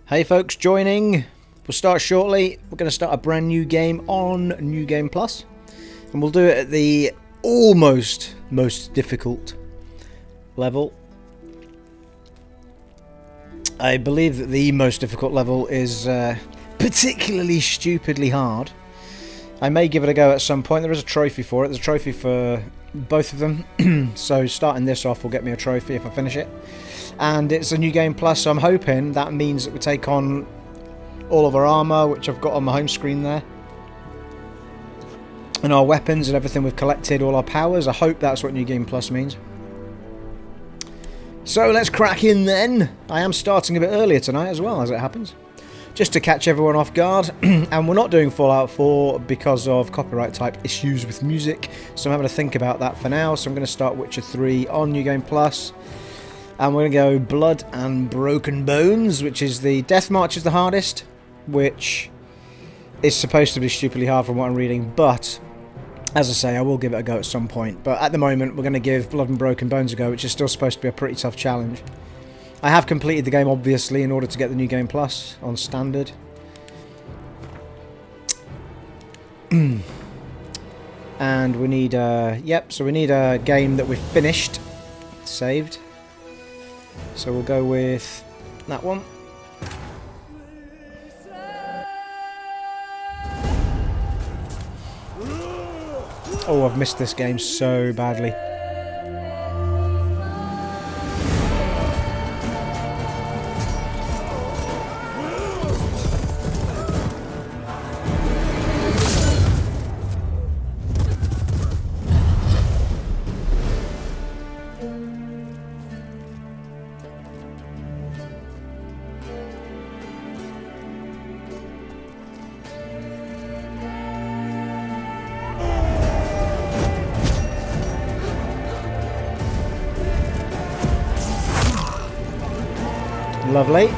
Hey folks, joining. We'll start shortly. We're going to start a brand new game on New Game Plus, and we'll do it at the almost most difficult level. I believe that the most difficult level is particularly stupidly hard. I may give it a go at some point. There is a trophy for it. There's a trophy for both of them. So starting this off will get me a trophy if I finish it. And it's a New Game Plus, so I'm hoping that means that we take on all of our armour, which I've got on my home screen there, and our weapons and everything we've collected, all our powers. I hope that's what New Game Plus means. So let's crack in then. I am starting a bit earlier tonight as well, as it happens, just to catch everyone off guard. And we're not doing Fallout 4 because of copyright type issues with music, so I'm having to think about that for now. So I'm going to start Witcher 3 on New Game Plus. And we're going to go Blood and Broken Bones, which is the Death March is the hardest, which is supposed to be stupidly hard from what I'm reading, but as I say, I will give it a go at some point. But at the moment, we're going to give Blood and Broken Bones a go, which is still supposed to be a pretty tough challenge. I have completed the game, obviously, in order to get the New Game Plus on Standard. And we need so we need a game that we've finished, saved. So we'll go with that one. Oh, I've missed this game so badly. Lovely.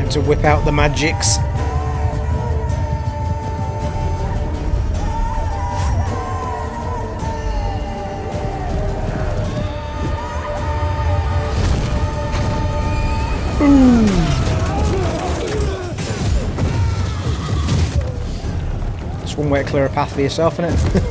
To whip out the magics. It's one way to clear a path for yourself, isn't it?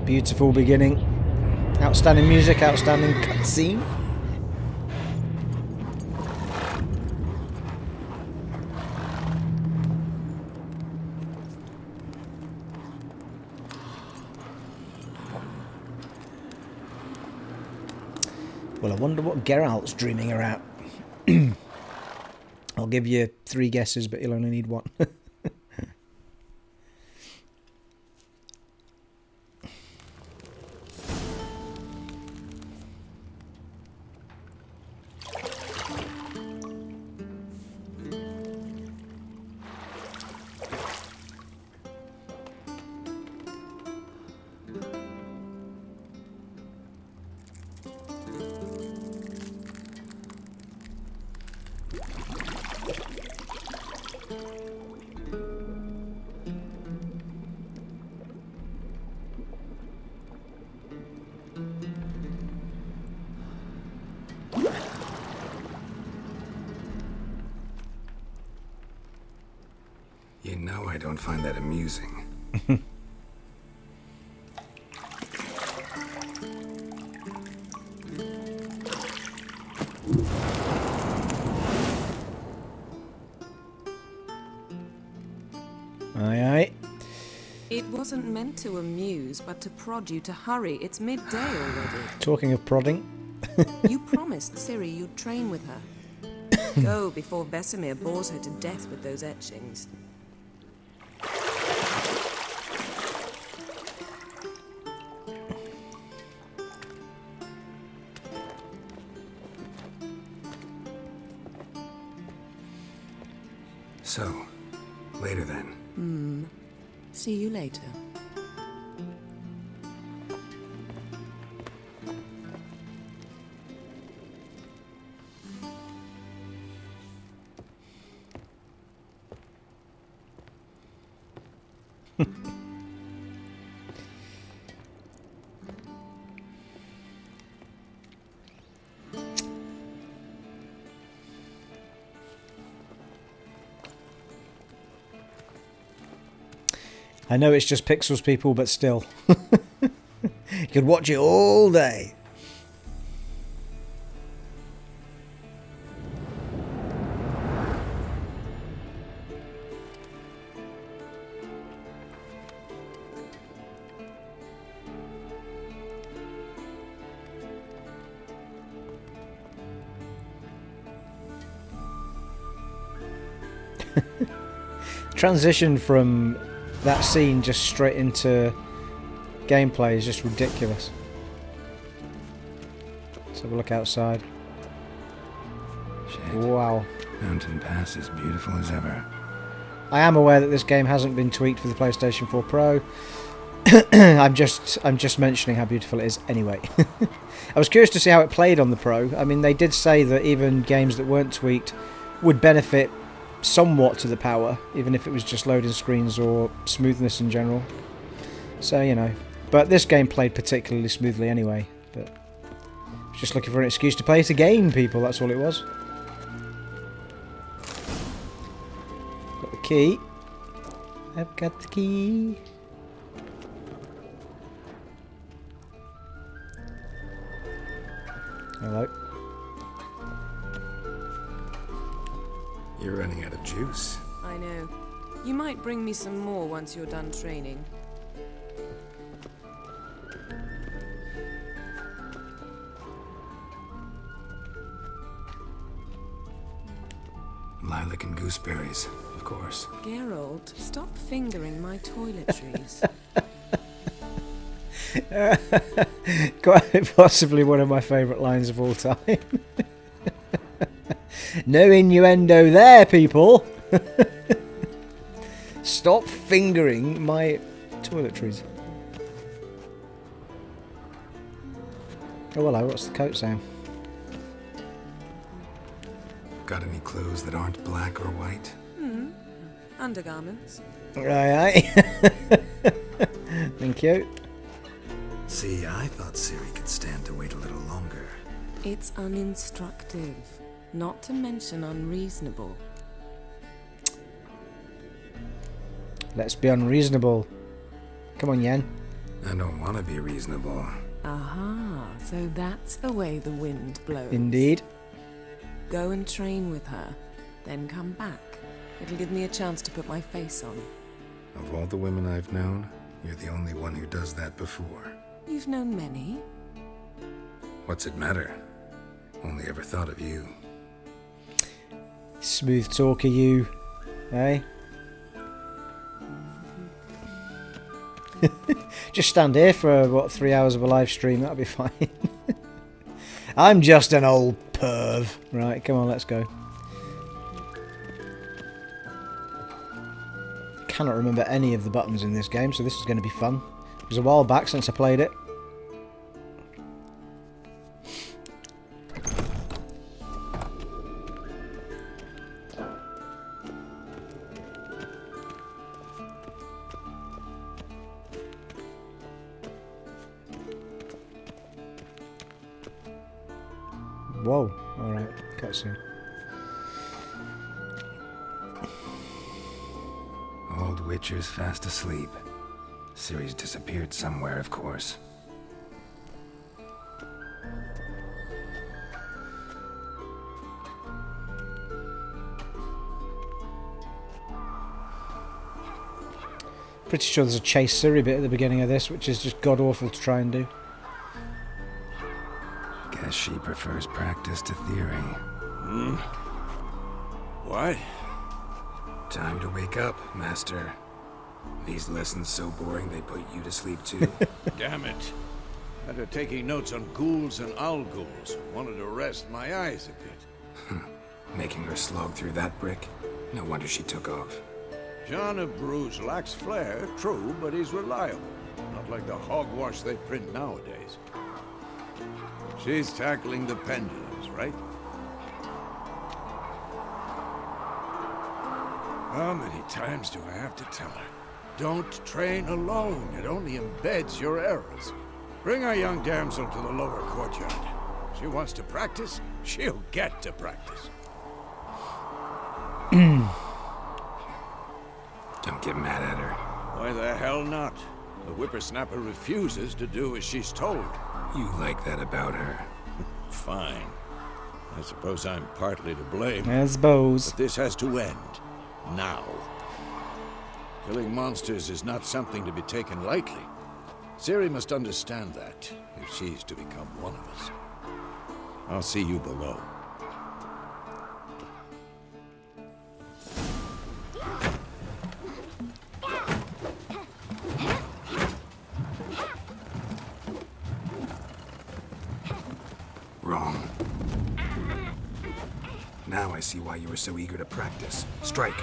Beautiful beginning. Outstanding music, outstanding cutscene. Well, I wonder what Geralt's dreaming about. I'll give you 3 guesses, but you'll only need 1. You know I don't find that amusing. Aye, aye. It wasn't meant to amuse, but to prod you to hurry. It's midday already. Talking of prodding. You promised Ciri you'd train with her. Go before Vesemir bores her to death with those etchings. So, later then. See you later. I know it's just pixels, people, but still. You could watch it all day. Transition from that scene just straight into gameplay is just ridiculous. Let's have a look outside. Shit. Wow. Mountain Pass is beautiful as ever. I am aware that this game hasn't been tweaked for the PlayStation 4 Pro. I'm just mentioning how beautiful it is anyway. I was curious to see how it played on the Pro. I mean, they did say that even games that weren't tweaked would benefit somewhat to the power, even if it was just loading screens or smoothness in general. So, you know. But this game played particularly smoothly anyway. But I was just looking for an excuse to play it again, people. That's all it was. Got the key. I've got the key. Hello. You're running out of juice. I know. You might bring me some more once you're done training. Lilac and gooseberries, of course. Geralt, stop fingering my toiletries. Quite possibly one of my favourite lines of all time. No innuendo there, people. Stop fingering my toiletries. Oh, hello, what's the coat saying? Got any clothes that aren't black or white? Undergarments. Aye, aye. Thank you. See, I thought Ciri could stand to wait a little longer. It's uninstructive, not to mention unreasonable. Let's be unreasonable. Come on, Yen. I don't want to be reasonable. Aha, so that's the way the wind blows. Indeed. Go and train with her, then come back. It'll give me a chance to put my face on. Of all the women I've known, you're the only one who does that before. You've known many. What's it matter? Only ever thought of you. Smooth talker, you. Eh? Just stand here for, what, 3 hours of a live stream. That'll be fine. I'm just an old perv. Right, come on, let's go. Cannot remember any of the buttons in this game, so this is going to be fun. It was a while back since I played it. Whoa, alright, cutscene. Old Witcher's fast asleep. Ciri's disappeared somewhere, of course. Pretty sure there's a chase Ciri bit at the beginning of this, which is just god-awful to try and do. Guess she prefers practice to theory. What? Time to wake up, Master. These lessons so boring they put you to sleep too. Damn it. After taking notes on ghouls and owl ghouls, wanted to rest my eyes a bit. Making her slog through that brick? No wonder she took off. John of Bruges lacks flair, true, but he's reliable. Not like the hogwash they print nowadays. She's tackling the pendulums, right? How many times do I have to tell her? Don't train alone. It only embeds your errors. Bring our young damsel to the lower courtyard. She wants to practice, she'll get to practice. Don't get mad at her. Why the hell not? The whippersnapper refuses to do as she's told. You like that about her. Fine. I suppose I'm partly to blame. I suppose. But this has to end. Now. Killing monsters is not something to be taken lightly. Ciri must understand that, if she's to become one of us. I'll see you below. Wrong. Now I see why you were so eager to practice. Strike.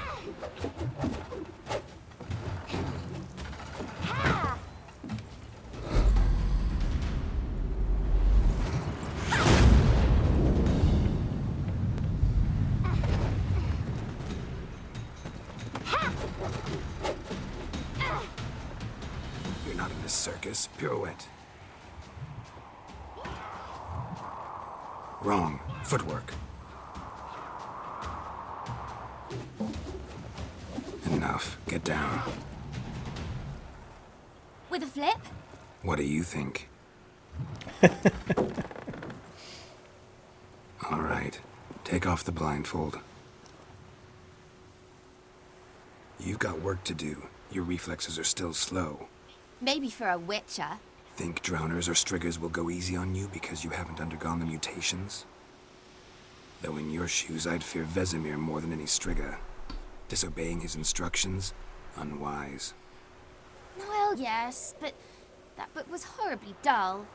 You're not in this circus. Pirouette. Wrong. Footwork. Enough. Get down. With a flip? What do you think? All right. Take off the blindfold. You've got work to do. Your reflexes are still slow. Maybe for a witcher. Think drowners or striggers will go easy on you because you haven't undergone the mutations? Though in your shoes, I'd fear Vesemir more than any strigger. Disobeying his instructions? Unwise. Well, yes, but that book was horribly dull.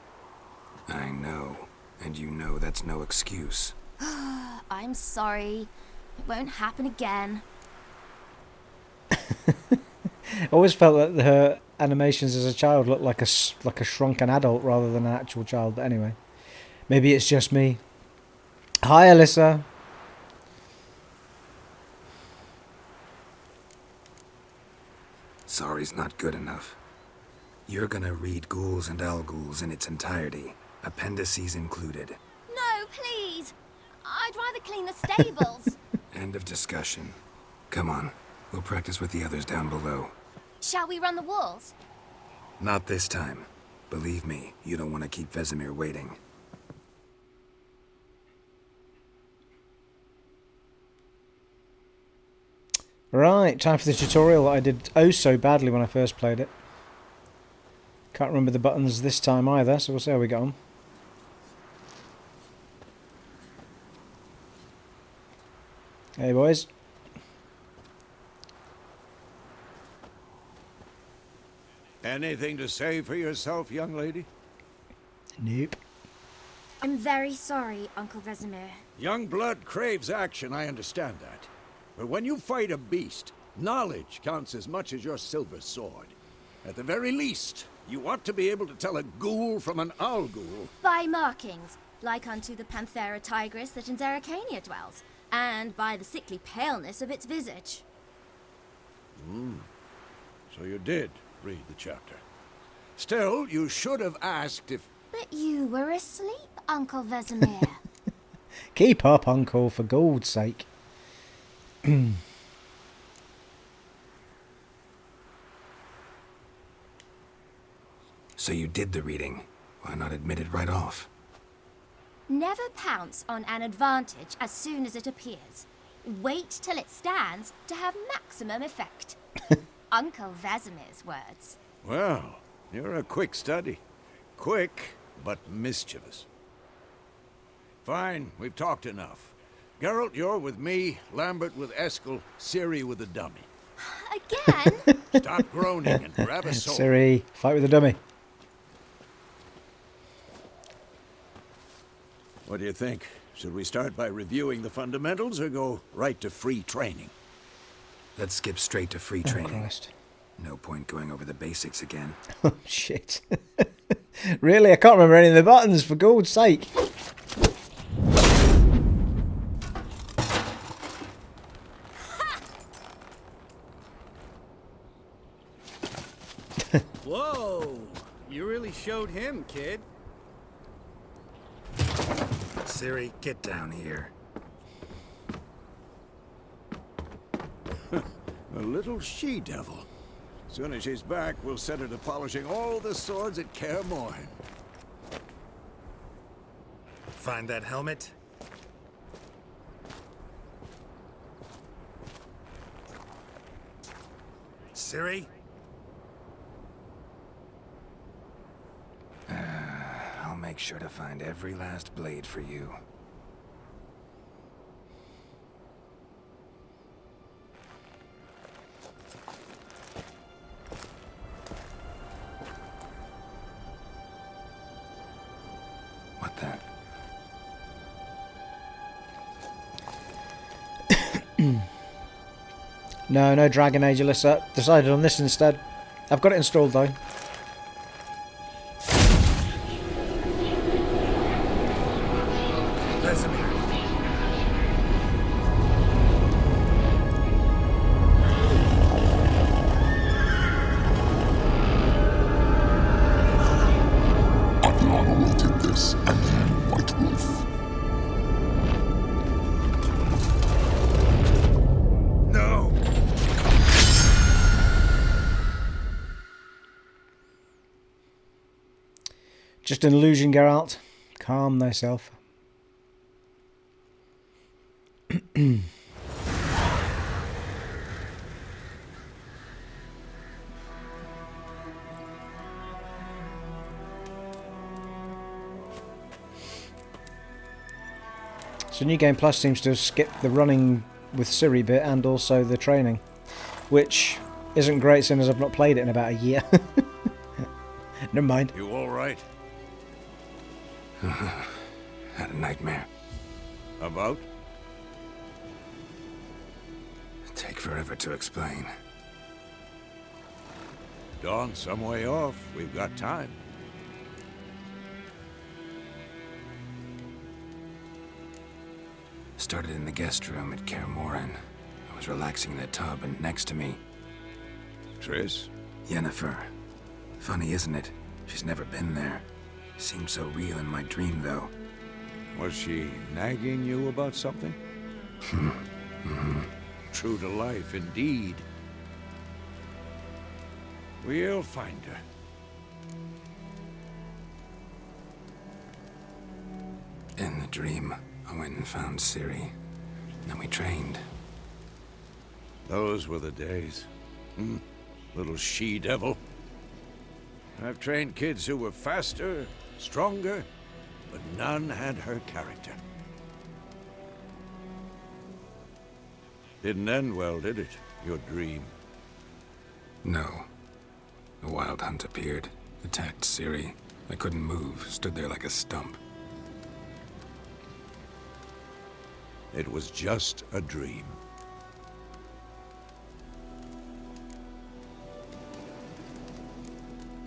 I know. And you know that's no excuse. I'm sorry. It won't happen again. I always felt that her animations as a child looked like a shrunken adult rather than an actual child. But anyway, maybe it's just me. Hi, Alyssa. Sorry's not good enough. You're gonna read Ghouls and Ghouls in its entirety, appendices included. No, please. I'd rather clean the stables. End of discussion. Come on, we'll practice with the others down below. Shall we run the walls? Not this time. Believe me, you don't want to keep Vesemir waiting. Right, time for the tutorial that I did oh so badly when I first played it. Can't remember the buttons this time either, so we'll see how we get on. Hey boys. Anything to say for yourself, young lady? Nope. I'm very sorry, Uncle Vesemir. Young blood craves action, I understand that. But when you fight a beast, knowledge counts as much as your silver sword. At the very least, you ought to be able to tell a ghoul from an owl ghoul. By markings, like unto the Panthera tigris that in Zeracania dwells, and by the sickly paleness of its visage. So you did read the chapter. Still, you should have asked if... But you were asleep, Uncle Vesemir. Keep up, Uncle, for God's sake. So you did the reading. Why not admit it right off? Never pounce on an advantage as soon as it appears. Wait till it stands to have maximum effect. Uncle Vesemir's words. Well, you're a quick study. Quick, but mischievous. Fine, we've talked enough. Geralt, you're with me, Lambert with Eskel, Ciri with the dummy. Again? Stop groaning and grab a sword. Ciri, fight with the dummy. What do you think? Should we start by reviewing the fundamentals or go right to free training? Let's skip straight to free Oh, training. Christ. No point going over the basics again. Oh, shit. Really? I can't remember any of the buttons, for God's sake. Whoa! You really showed him, kid. Ciri, get down here. A little she-devil. Soon as she's back, we'll set her to polishing all the swords at Kaer Morhen. Find that helmet? Ciri? I'll make sure to find every last blade for you. What the? No Dragon Age, Alyssa. Decided on this instead. I've got it installed though. Vesemir. Adriana will take this, and you, White Wolf. No! Just an illusion, Geralt. Calm thyself. So New Game Plus seems to have skipped the running with Ciri bit and also the training, which isn't great seeing as I've not played it in about a year. Never mind. You all right? Had a nightmare. About? Take forever to explain. Dawn's some way off. We've got time. Started in the guest room at Kaer Morhen. I was relaxing in the tub, and next to me, Triss? Yennefer. Funny, isn't it? She's never been there. Seemed so real in my dream, though. Was she nagging you about something? True to life, indeed. We'll find her. In the dream, I went and found Ciri. Then we trained. Those were the days. Little she-devil. I've trained kids who were faster, stronger, but none had her character. Didn't end well, did it? Your dream? No. A Wild Hunt appeared, attacked Ciri. I couldn't move, stood there like a stump. It was just a dream.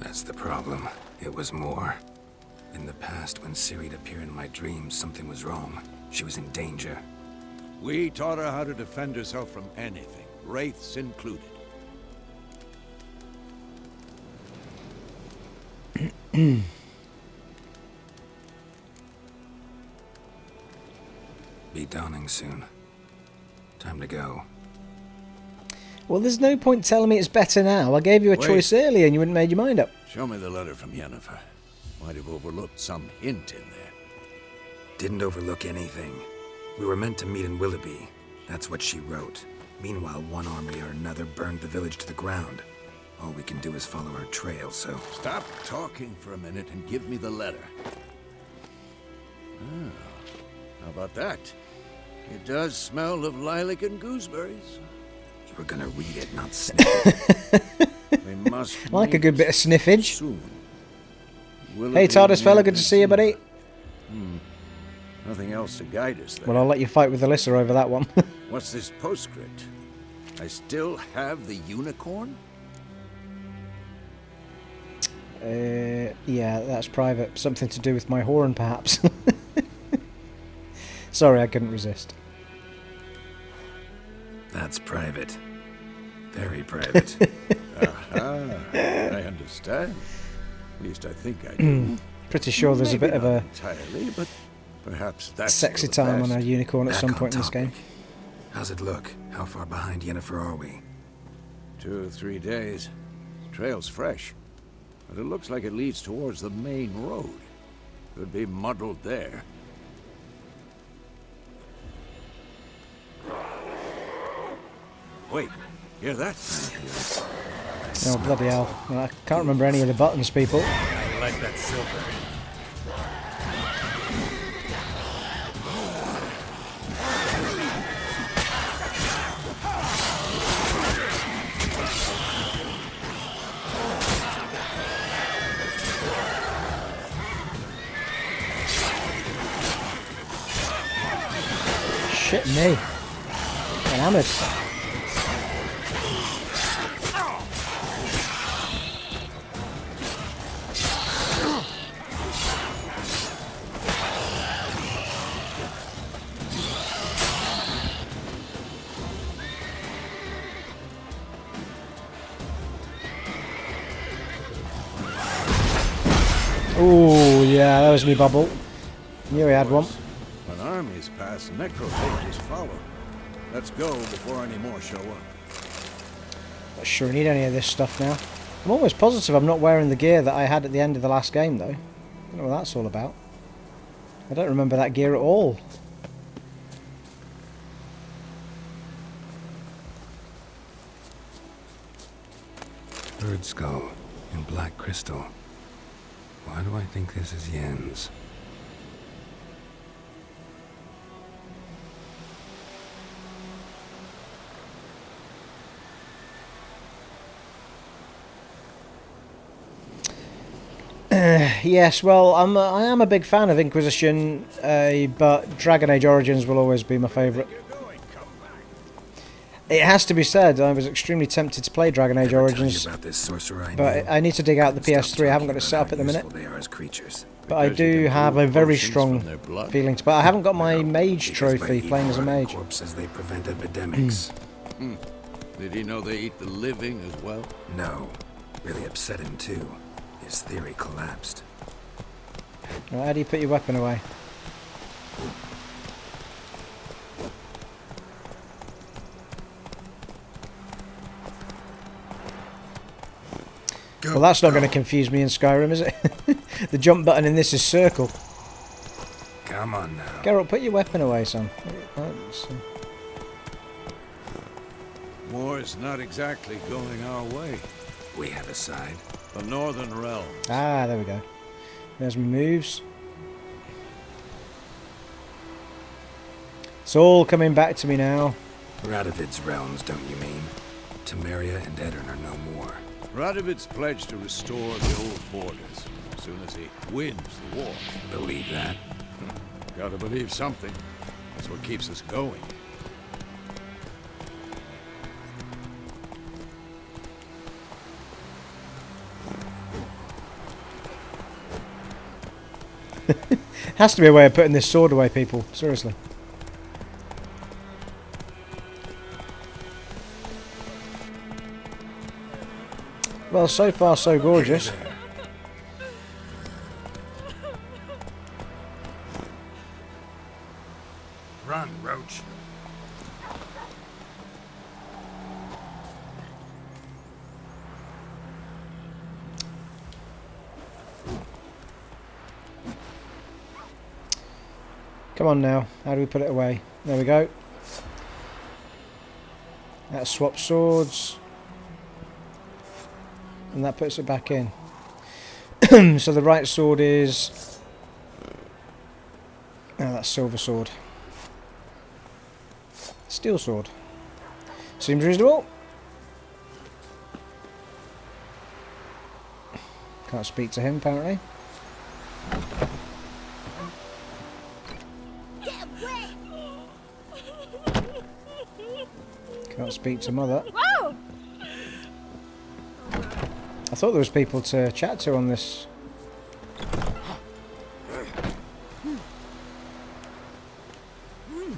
That's the problem. It was more. In the past, when Ciri'd appear in my dreams, something was wrong. She was in danger. We taught her how to defend herself from anything, wraiths included. Be dawning soon. Time to go. Well, there's no point telling me it's better now. I gave you a choice earlier and you wouldn't made your mind up. Show me the letter from Yennefer. Might have overlooked some hint in there. Didn't overlook anything. We were meant to meet in Willoughby. That's what she wrote. Meanwhile, one army or another burned the village to the ground. All we can do is follow her trail, so... Stop talking for a minute and give me the letter. How about that? It does smell of lilac and gooseberries. You were gonna read it, not sniff it. We must Like a good bit of sniffage. soon. Hey, TARDIS fella, good to see you, buddy. Nothing else to guide us there. Well, I'll let you fight with Alyssa over that one. What's this postscript? I still have the unicorn? Yeah, that's private. Something to do with my horn, perhaps. Sorry, I couldn't resist. That's private. Very private. Aha, I understand. At least I think I do. Pretty sure there's a Maybe bit of not a entirely, but perhaps that's sexy for the time on a best. unicorn at Back some on point in this topic. game. How's it look? How far behind Yennefer are we? 2 or 3 days. Trail's fresh, but it looks like it leads towards the main road. Could be muddled there. Wait, hear that? Oh, bloody hell. Well, I can't remember any of the buttons, people. I like that silver. Shit me. I'm hammered. Ooh, yeah, that was me bubble. Knew he had one. When armies pass, necrophages follow. Let's go before any more show up. Not sure I need any of this stuff now. I'm almost positive I'm not wearing the gear that I had at the end of the last game, though. I don't know what that's all about. I don't remember that gear at all. Bird skull in black crystal. Why do I think this is Yen's? Yes, well, I am a big fan of Inquisition, but Dragon Age Origins will always be my favourite. It has to be said, I was extremely tempted to play Dragon Age Origins, About this sorcerer but I need to dig out the PS3. I haven't got it set up at the minute. They are as creatures. But I Because you do can have brew a very potions strong from their blood. feeling to. But I haven't got my mage Because by trophy eating playing as a rotting mage. corpses, they prevent epidemics. Did he know they eat the living as well? No. Really upset him too. His theory collapsed. Right, how do you put your weapon away? Go. Well, that's not going to confuse me in Skyrim, is it? The jump button in this is circle. Come on now. Geralt, put your weapon away, son. War's not exactly going our way. We have a side. The Northern Realms. Ah, there we go. There's my moves. It's all coming back to me now. Radovid's realms, don't you mean? Temeria and Edirn are no more. Radovid's pledged to restore the old borders as soon as he wins the war. Believe that? Gotta believe something. That's what keeps us going. Has to be a way of putting this sword away, people. Seriously. Well, so far so gorgeous. Run, Roach. Come on now. How do we put it away? There we go. That swaps swords. And that puts it back in. So the right sword is... Oh, that's silver sword. Steel sword. Seems reasonable. Can't speak to him, apparently. Can't speak to Mother. Whoa! I thought there was people to chat to on this.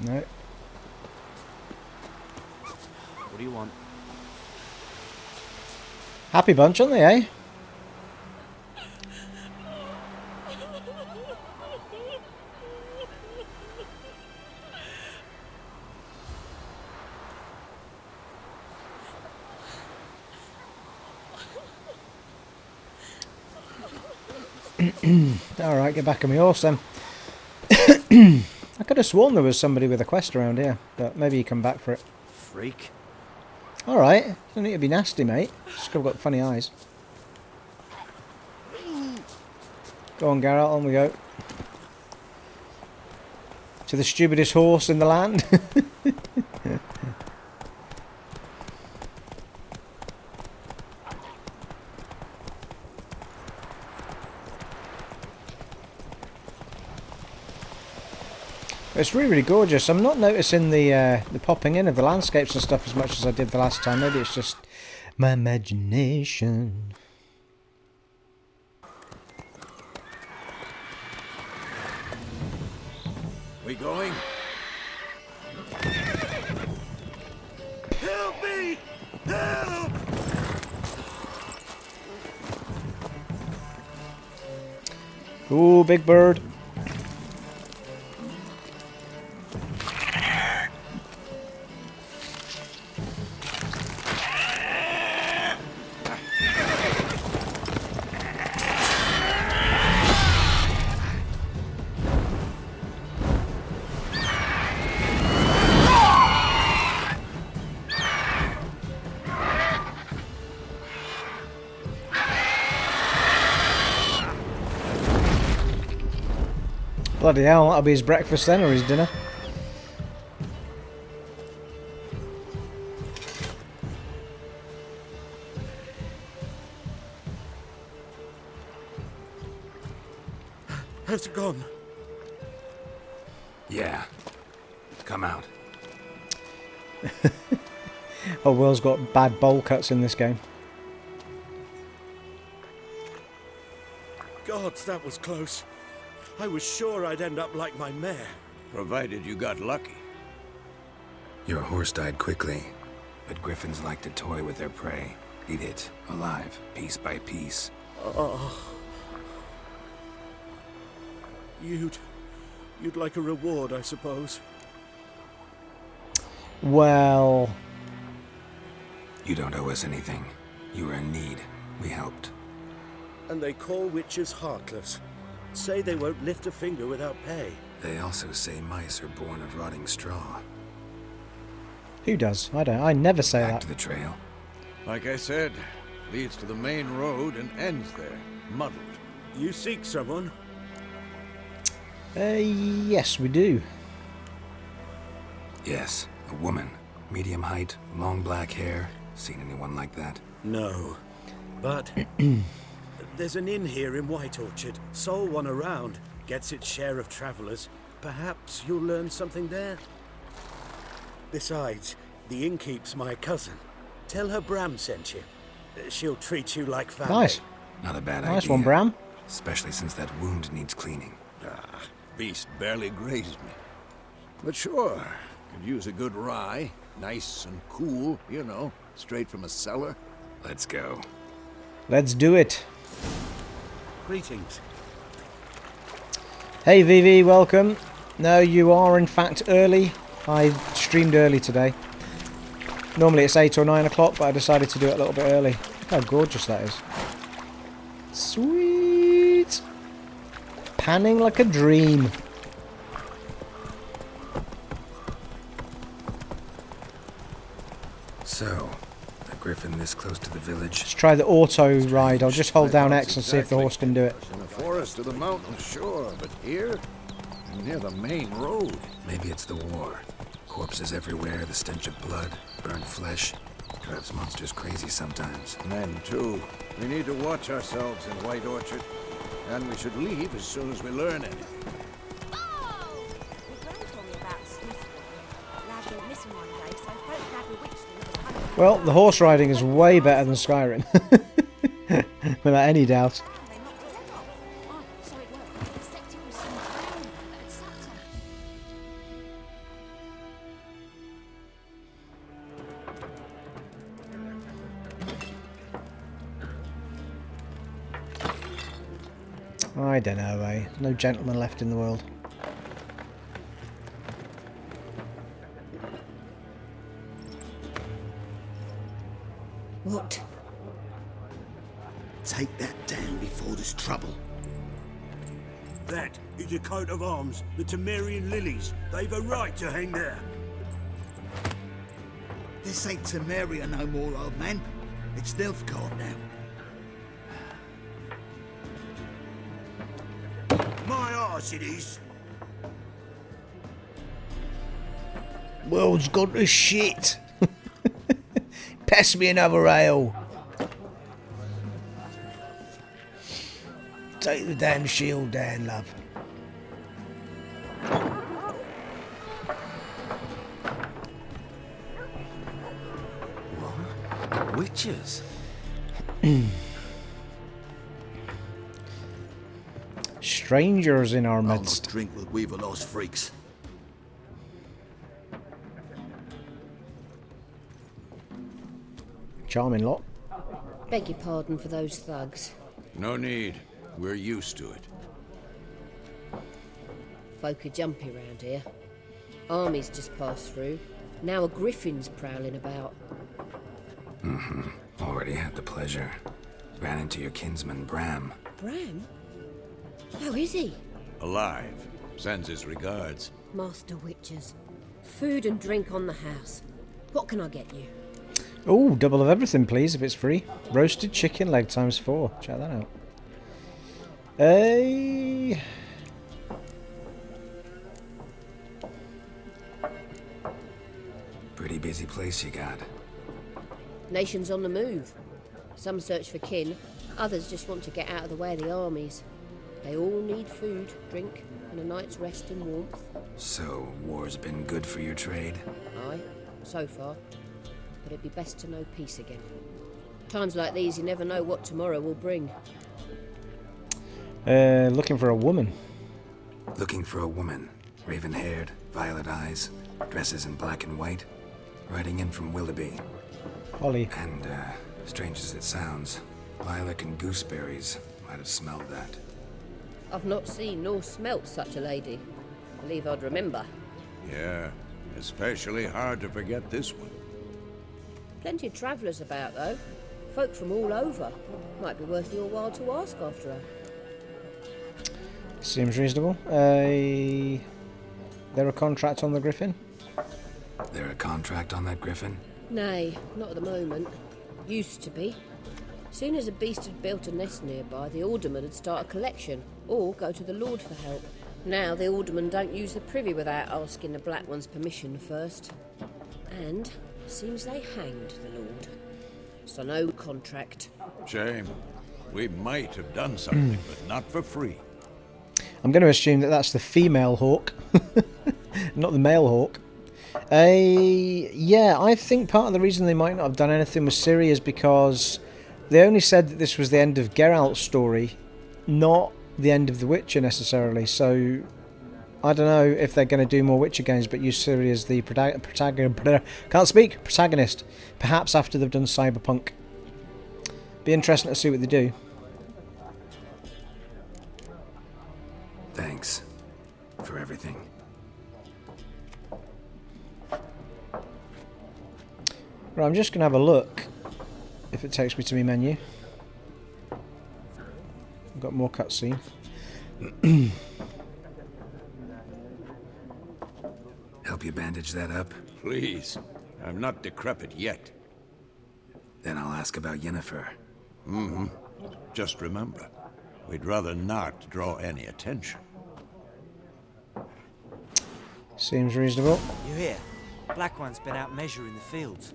No. What do you want? Happy bunch, aren't they, eh? Alright, get back on my horse then. I could have sworn there was somebody with a quest around here, but maybe you come back for it. Freak. Alright, don't need to be nasty, mate. Just 'cause I've got funny eyes. Go on, Geralt, on we go. To the stupidest horse in the land. It's really, really gorgeous. I'm not noticing the popping in of the landscapes and stuff as much as I did the last time. Maybe it's just my imagination. We going? Help me! Help! Ooh, big bird. Bloody hell, that'll be his breakfast then, or his dinner. Has it gone? Yeah. Come out. Oh, Will's got bad bowl cuts in this game. Gods, that was close. I was sure I'd end up like my mare. Provided you got lucky. Your horse died quickly, but griffins like to toy with their prey. Eat it, alive, piece by piece. Oh. You'd like a reward, I suppose. Well... You don't owe us anything. You were in need. We helped. And they call witches heartless. Say they won't lift a finger without pay. They also say mice are born of rotting straw. Who does? I don't. I never say Back that. to the trail. Like I said, leads to the main road and ends there, muddled. You seek someone? Yes, we do. Yes, a woman. Medium height, long black hair. Seen anyone like that? No. But there's an inn here in White Orchard. Sole one around. Gets its share of travelers. Perhaps you'll learn something there. Besides, the innkeep's my cousin. Tell her Bram sent you. She'll treat you like family. Nice. Not a bad idea. Nice one, Bram. Especially since that wound needs cleaning. Beast barely grazed me. But sure, could use a good rye. Nice and cool, you know, straight from a cellar. Let's go. Let's do it. Greetings. Hey VV, welcome. No, you are in fact early. I streamed early today. Normally it's 8 or 9 o'clock, but I decided to do it a little bit early. Look how gorgeous that is. Sweet. Panning like a dream. So, a Griffin this close to the village. Let's try the auto ride. I'll just hold down X and see if the horse can do it. In the forest or the mountain, sure, but here, near the main road. Maybe it's the war. Corpses everywhere, the stench of blood, burnt flesh. Drives monsters crazy sometimes. Men, too. We need to watch ourselves in White Orchard. And we should leave as soon as we learn anything. Oh! My gran told me about a smith. Lad went missing one day, so folk had bewitched him with a hundred. Well, the horse riding is way better than Skyrim. Without any doubt. They knocked his head off. Oh, so it worked. Except it was some brown that had sacked him. I don't know, eh? No gentleman left in the world. What? Take that down before there's trouble. That is a coat of arms, the Temerian lilies. They've a right to hang there. This ain't Temeria no more, old man. It's Nilfgaard now. My arse it is. World's gone to shit. Pass me another ale. Take the damn shield down, love. What? Witches? Strangers in our I'll not midst. drink with weaver lost freaks. Charming lot. Beg your pardon for those thugs. No need. We're used to it. Folk are jumpy round here. Armies just passed through. Now a Griffin's prowling about. Already had the pleasure. Ran into your kinsman, Bram. Bram? How is he? Alive. Sends his regards. Master Witches. Food and drink on the house. What can I get you? Oh, double of everything, please, if it's free. Roasted chicken leg times 4. Check that out. Hey. Pretty busy place you got. Nations on the move. Some search for kin, others just want to get out of the way of the armies. They all need food, drink, and a night's rest in warmth. So, war's been good for your trade? Aye, so far. But it'd be best to know peace again. Times like these, you never know what tomorrow will bring. Looking for a woman. Looking for a woman. Raven-haired, violet eyes, dresses in black and white. Riding in from Willoughby. Holly. And, strange as it sounds, lilac and gooseberries might have smelled that. I've not seen nor smelt such a lady. Believe I'd remember. Yeah, especially hard to forget this one. Plenty of travellers about, though. Folk from all over. Might be worth your while to ask after her. Seems reasonable. There a contract on the Griffin? There a contract on that Griffin? Nay, not at the moment. Used to be. Soon as a beast had built a nest nearby, the alderman would start a collection, or go to the Lord for help. Now the alderman don't use the privy without asking the Black One's permission first. And seems they hanged the Lord. So no contract. Shame. We might have done something, but not for free. I'm going to assume that that's the female hawk, not the male hawk. Yeah, I think part of the reason they might not have done anything with Ciri is because they only said that this was the end of Geralt's story, not the end of The Witcher necessarily. So I don't know if they're going to do more Witcher games, but use Ciri as the protagonist. Perhaps after they've done Cyberpunk. Be interesting to see what they do. Thanks for everything. Right, I'm just going to have a look if it takes me to my menu. I've got more cutscene. Help you bandage that up? Please. I'm not decrepit yet. Then I'll ask about Yennefer. Mm-hmm. Just remember, we'd rather not draw any attention. Seems reasonable. You hear? Black One's been out measuring the fields.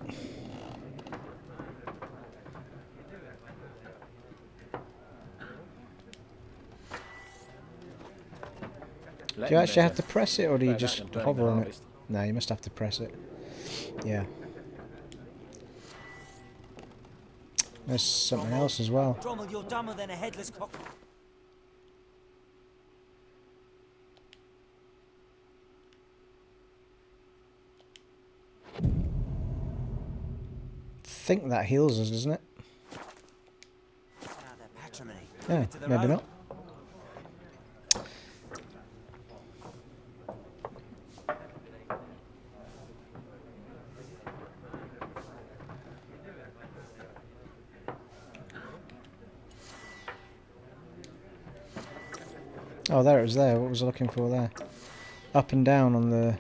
Do you actually have to press it, or do you just hover on it? No, you must have to press it. Yeah. There's something else as well. Drommel, you're dumber than a headless cock. I think that heals us, doesn't it? Yeah, maybe not. Oh, there it was there. What was I looking for there? Up and down on the...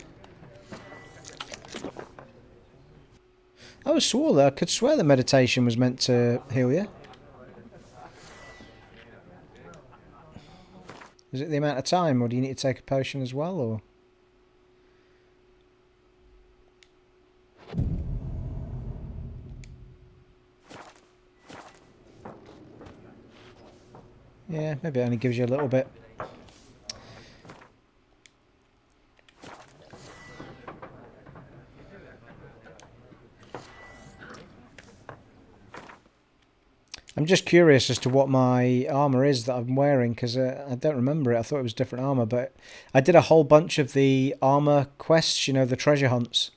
I swore that I could swear that meditation was meant to heal you. Is it the amount of time, or do you need to take a potion as well, or...? Yeah, maybe it only gives you a little bit. I'm just curious as to what my armour is that I'm wearing, because I don't remember it. I thought it was different armour, but I did a whole bunch of the armour quests, you know, the treasure hunts.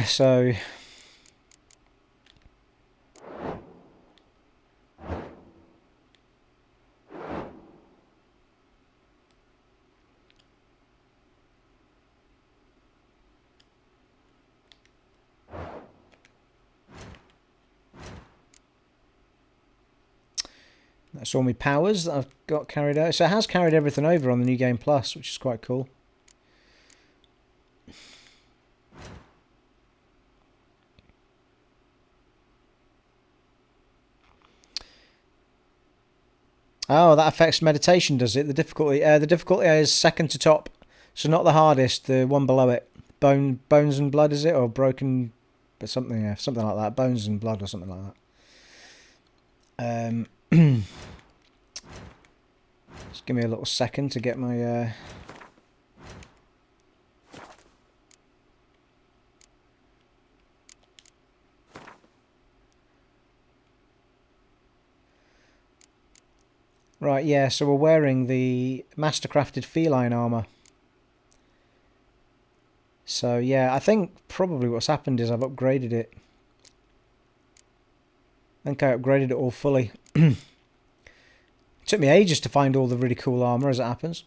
So... That's all my powers that I've got carried out. So it has carried everything over on the New Game Plus, which is quite cool. Oh, that affects meditation, does it? The difficulty is second to top, so not the hardest. The one below it, bones and blood, is it, or broken, but something, yeah, something like that. Bones and blood, or something like that. Just give me a little second to get my... Right, yeah, so we're wearing the mastercrafted feline armour. So, yeah, I think probably what's happened is I've upgraded it. I think I upgraded it all fully. It took me ages to find all the really cool armour, as it happens.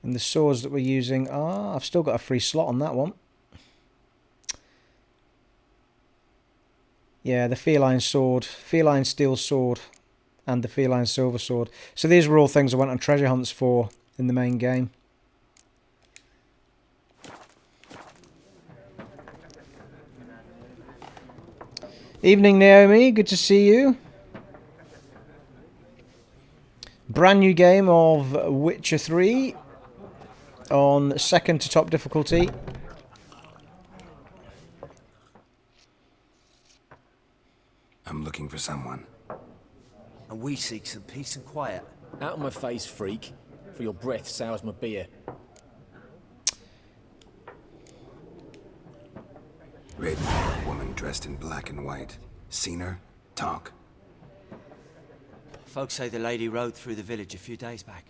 And the swords that we're using are... I've still got a free slot on that one. Yeah, the feline sword, feline steel sword, and the feline silver sword. So these were all things I went on treasure hunts for in the main game. Evening, Naomi. Good to see you. Brand new game of Witcher 3 on second to top difficulty. I'm looking for someone. And we seek some peace and quiet. Out of my face, freak. For your breath sours my beer. Red-haired woman dressed in black and white. Seen her? Talk. Folks say the lady rode through the village a few days back.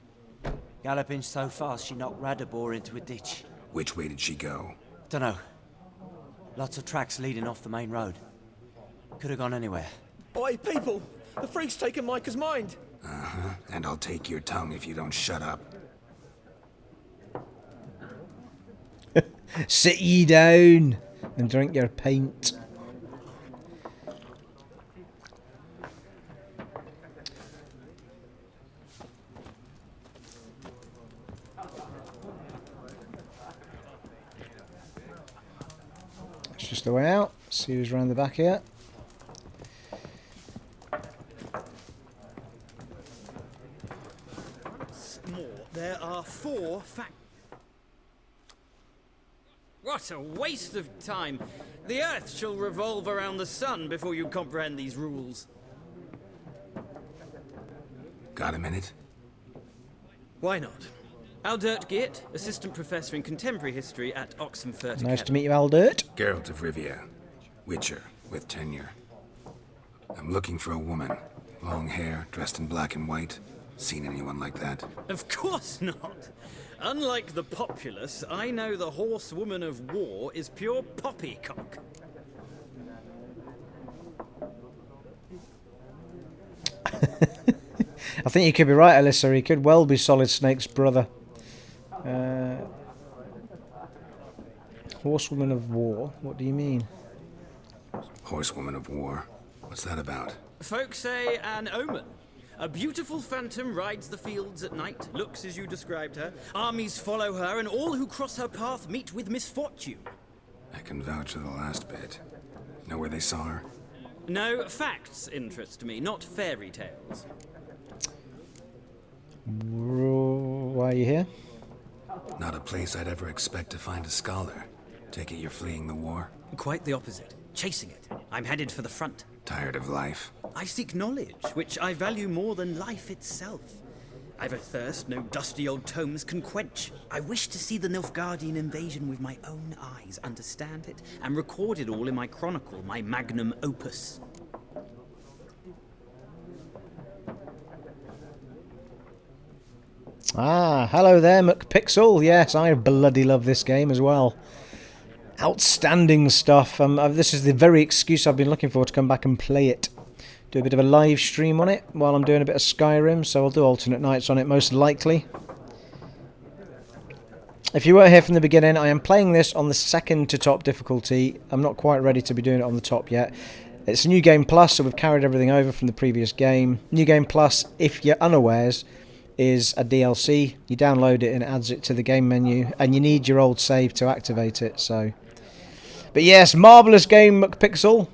Galloping so fast she knocked Radabor into a ditch. Which way did she go? Dunno. Lots of tracks leading off the main road. Could have gone anywhere. Oi, people! The freak's taken Micah's mind! Uh-huh. And I'll take your tongue if you don't shut up. Sit ye down and drink your pint. It's just the way out. See who's around the back here. There are 4 What a waste of time! The Earth shall revolve around the sun before you comprehend these rules. Got a minute? Why not? Aldert Geert, Assistant Professor in Contemporary History at Oxenfurt. Nice to meet you, Aldert. Geralt of Rivia. Witcher, with tenure. I'm looking for a woman. Long hair, dressed in black and white. Seen anyone like that? Of course not! Unlike the populace, I know the horsewoman of war is pure poppycock. I think you could be right, Alyssa. He could well be Solid Snake's brother. Horsewoman of war? What do you mean? Horsewoman of war? What's that about? Folks say an omen. A beautiful phantom rides the fields at night, looks as you described her. Armies follow her, and all who cross her path meet with misfortune. I can vouch for the last bit. Know where they saw her? No, facts interest me, not fairy tales. Why are you here? Not a place I'd ever expect to find a scholar. Take it you're fleeing the war? Quite the opposite. Chasing it. I'm headed for the front. Tired of life? I seek knowledge, which I value more than life itself. I've a thirst no dusty old tomes can quench. I wish to see the Nilfgaardian invasion with my own eyes, understand it, and record it all in my chronicle, my magnum opus. Ah, hello there, McPixel. Yes, I bloody love this game as well. Outstanding stuff. This is the very excuse I've been looking for to come back and play it. Do a bit of a live stream on it while I'm doing a bit of Skyrim, so I'll do alternate nights on it most likely. If you weren't here from the beginning, I am playing this on the second to top difficulty. I'm not quite ready to be doing it on the top yet. It's a New Game Plus, so we've carried everything over from the previous game. New Game Plus, if you're unawares, is a DLC. You download it and it adds it to the game menu, and you need your old save to activate it, so... But yes, marvellous game, McPixel.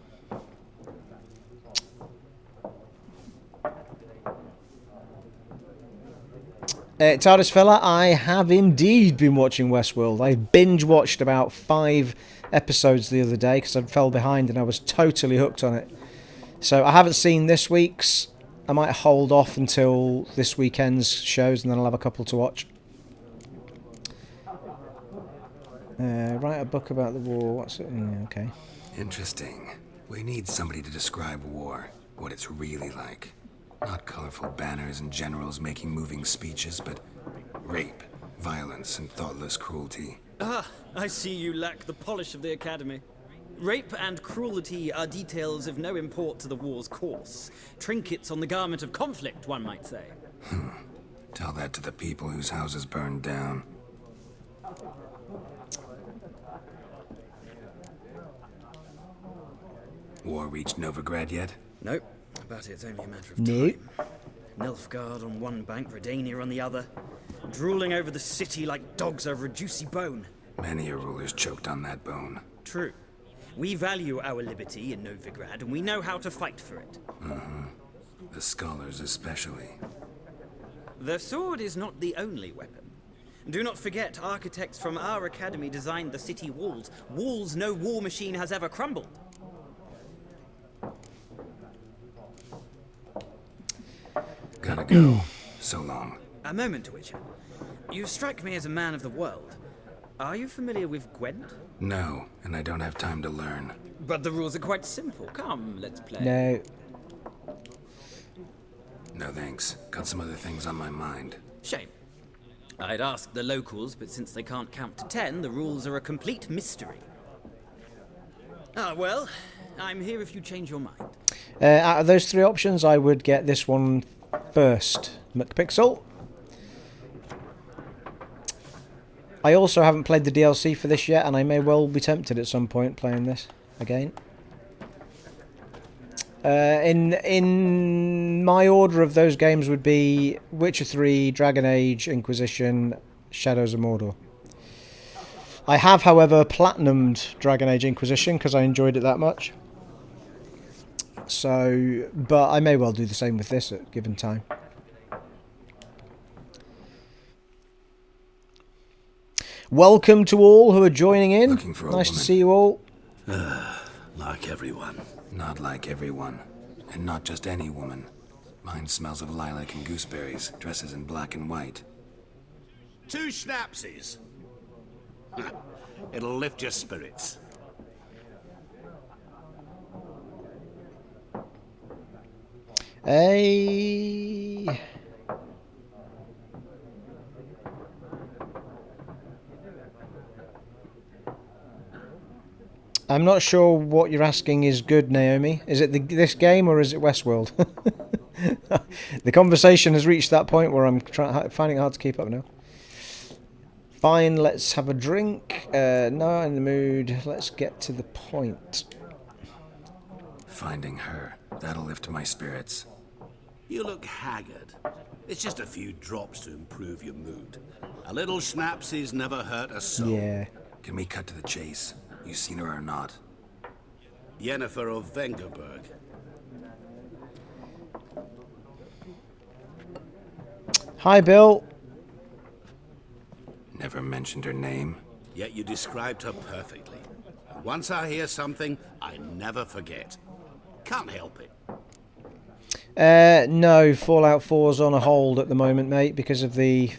TARDIS fella, I have indeed been watching Westworld. I binge-watched about 5 episodes the other day because I fell behind and I was totally hooked on it. So I haven't seen this week's. I might hold off until this weekend's shows and then I'll have a couple to watch. Write a book about the war. What's it? Okay. Interesting. We need somebody to describe war, what it's really like. Not colorful banners and generals making moving speeches, but rape, violence, and thoughtless cruelty. Ah, I see you lack the polish of the Academy. Rape and cruelty are details of no import to the war's course. Trinkets on the garment of conflict, one might say. Tell that to the people whose houses burned down. War reached Novigrad yet? Nope, but it's only a matter of No. time. Nilfgaard on one bank, Redania on the other, drooling over the city like dogs over a juicy bone. Many a ruler's choked on that bone. True. We value our liberty in Novigrad, and we know how to fight for it. The scholars especially. The sword is not the only weapon. Do not forget, architects from our academy designed the city walls. Walls no war machine has ever crumbled. Gotta go. So long. A moment, Witcher. You strike me as a man of the world. Are you familiar with Gwent? No, and I don't have time to learn. But the rules are quite simple. Come, let's play. No. No thanks. Got some other things on my mind. Shame. I'd ask the locals, but since they can't count to 10, the rules are a complete mystery. Ah, well, I'm here if you change your mind. Out of those three options, I would get this one first. McPixel. I also haven't played the DLC for this yet, and I may well be tempted at some point playing this again. In my order of those games would be Witcher 3, Dragon Age, Inquisition, Shadows of Mordor. I have, however, platinumed Dragon Age Inquisition because I enjoyed it that much. So, but I may well do the same with this at given time. Welcome to all who are joining in. Looking for a nice to woman. see you all. Like everyone. Not like everyone. And not just any woman. Mine smells of lilac and gooseberries, dresses in black and white. 2 schnapsies. It'll lift your spirits. Hey. I'm not sure what you're asking is good, Naomi. Is it this game or is it Westworld? The conversation has reached that point where I'm finding it hard to keep up now. Fine, let's have a drink. No, in the mood. Let's get to the point. Finding her. That'll lift my spirits. You look haggard. It's just a few drops to improve your mood. A little schnapsies never hurt a soul. Yeah. Can we cut to the chase? You seen her or not? Yennefer of Vengerberg. Hi, Bill. Never mentioned her name. Yet you described her perfectly. And once I hear something, I never forget. Can't help it. No, Fallout 4's on a hold at the moment, mate, because of the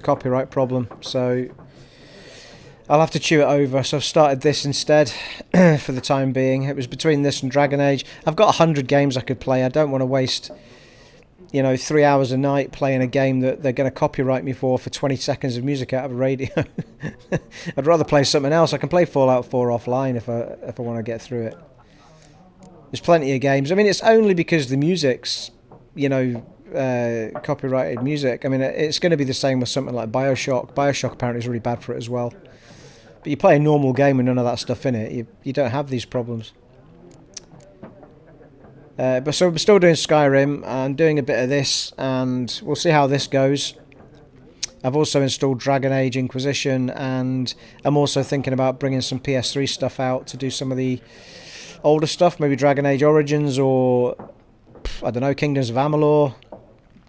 copyright problem. So I'll have to chew it over. So I've started this instead for the time being. It was between this and Dragon Age. I've got 100 games I could play. I don't want to waste, 3 hours a night playing a game that they're going to copyright me for 20 seconds of music out of a radio. I'd rather play something else. I can play Fallout 4 offline if I want to get through it. There's plenty of games. I mean, it's only because the music's, copyrighted music. I mean, it's going to be the same with something like Bioshock. Bioshock apparently is really bad for it as well. But you play a normal game with none of that stuff in it, you don't have these problems. But so I'm still doing Skyrim, and doing a bit of this, and we'll see how this goes. I've also installed Dragon Age Inquisition, and I'm also thinking about bringing some PS3 stuff out to do some of the older stuff, maybe Dragon Age Origins or, I don't know, Kingdoms of Amalur.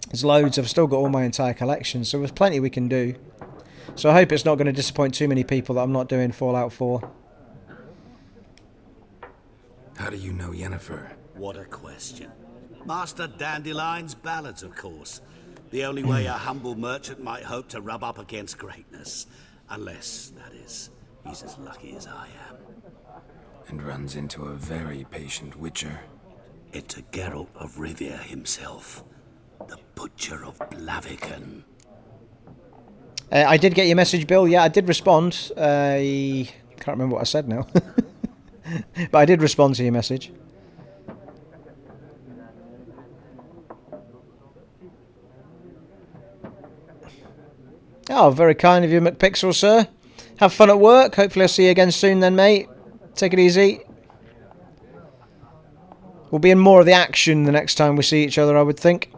There's loads. I've still got all my entire collection, so there's plenty we can do. So I hope it's not going to disappoint too many people that I'm not doing Fallout 4. How do you know Yennefer? What a question. Master Dandelion's ballads, of course. The only way a humble merchant might hope to rub up against greatness. Unless, that is, he's as lucky as I am. And runs into a very patient witcher. It's a Geralt of Rivia himself. The Butcher of Blaviken. I did get your message, Bill. Yeah, I did respond. I can't remember what I said now. But I did respond to your message. Oh, very kind of you, McPixel, sir. Have fun at work. Hopefully I'll see you again soon then, mate. Take it easy. We'll be in more of the action the next time we see each other, I would think.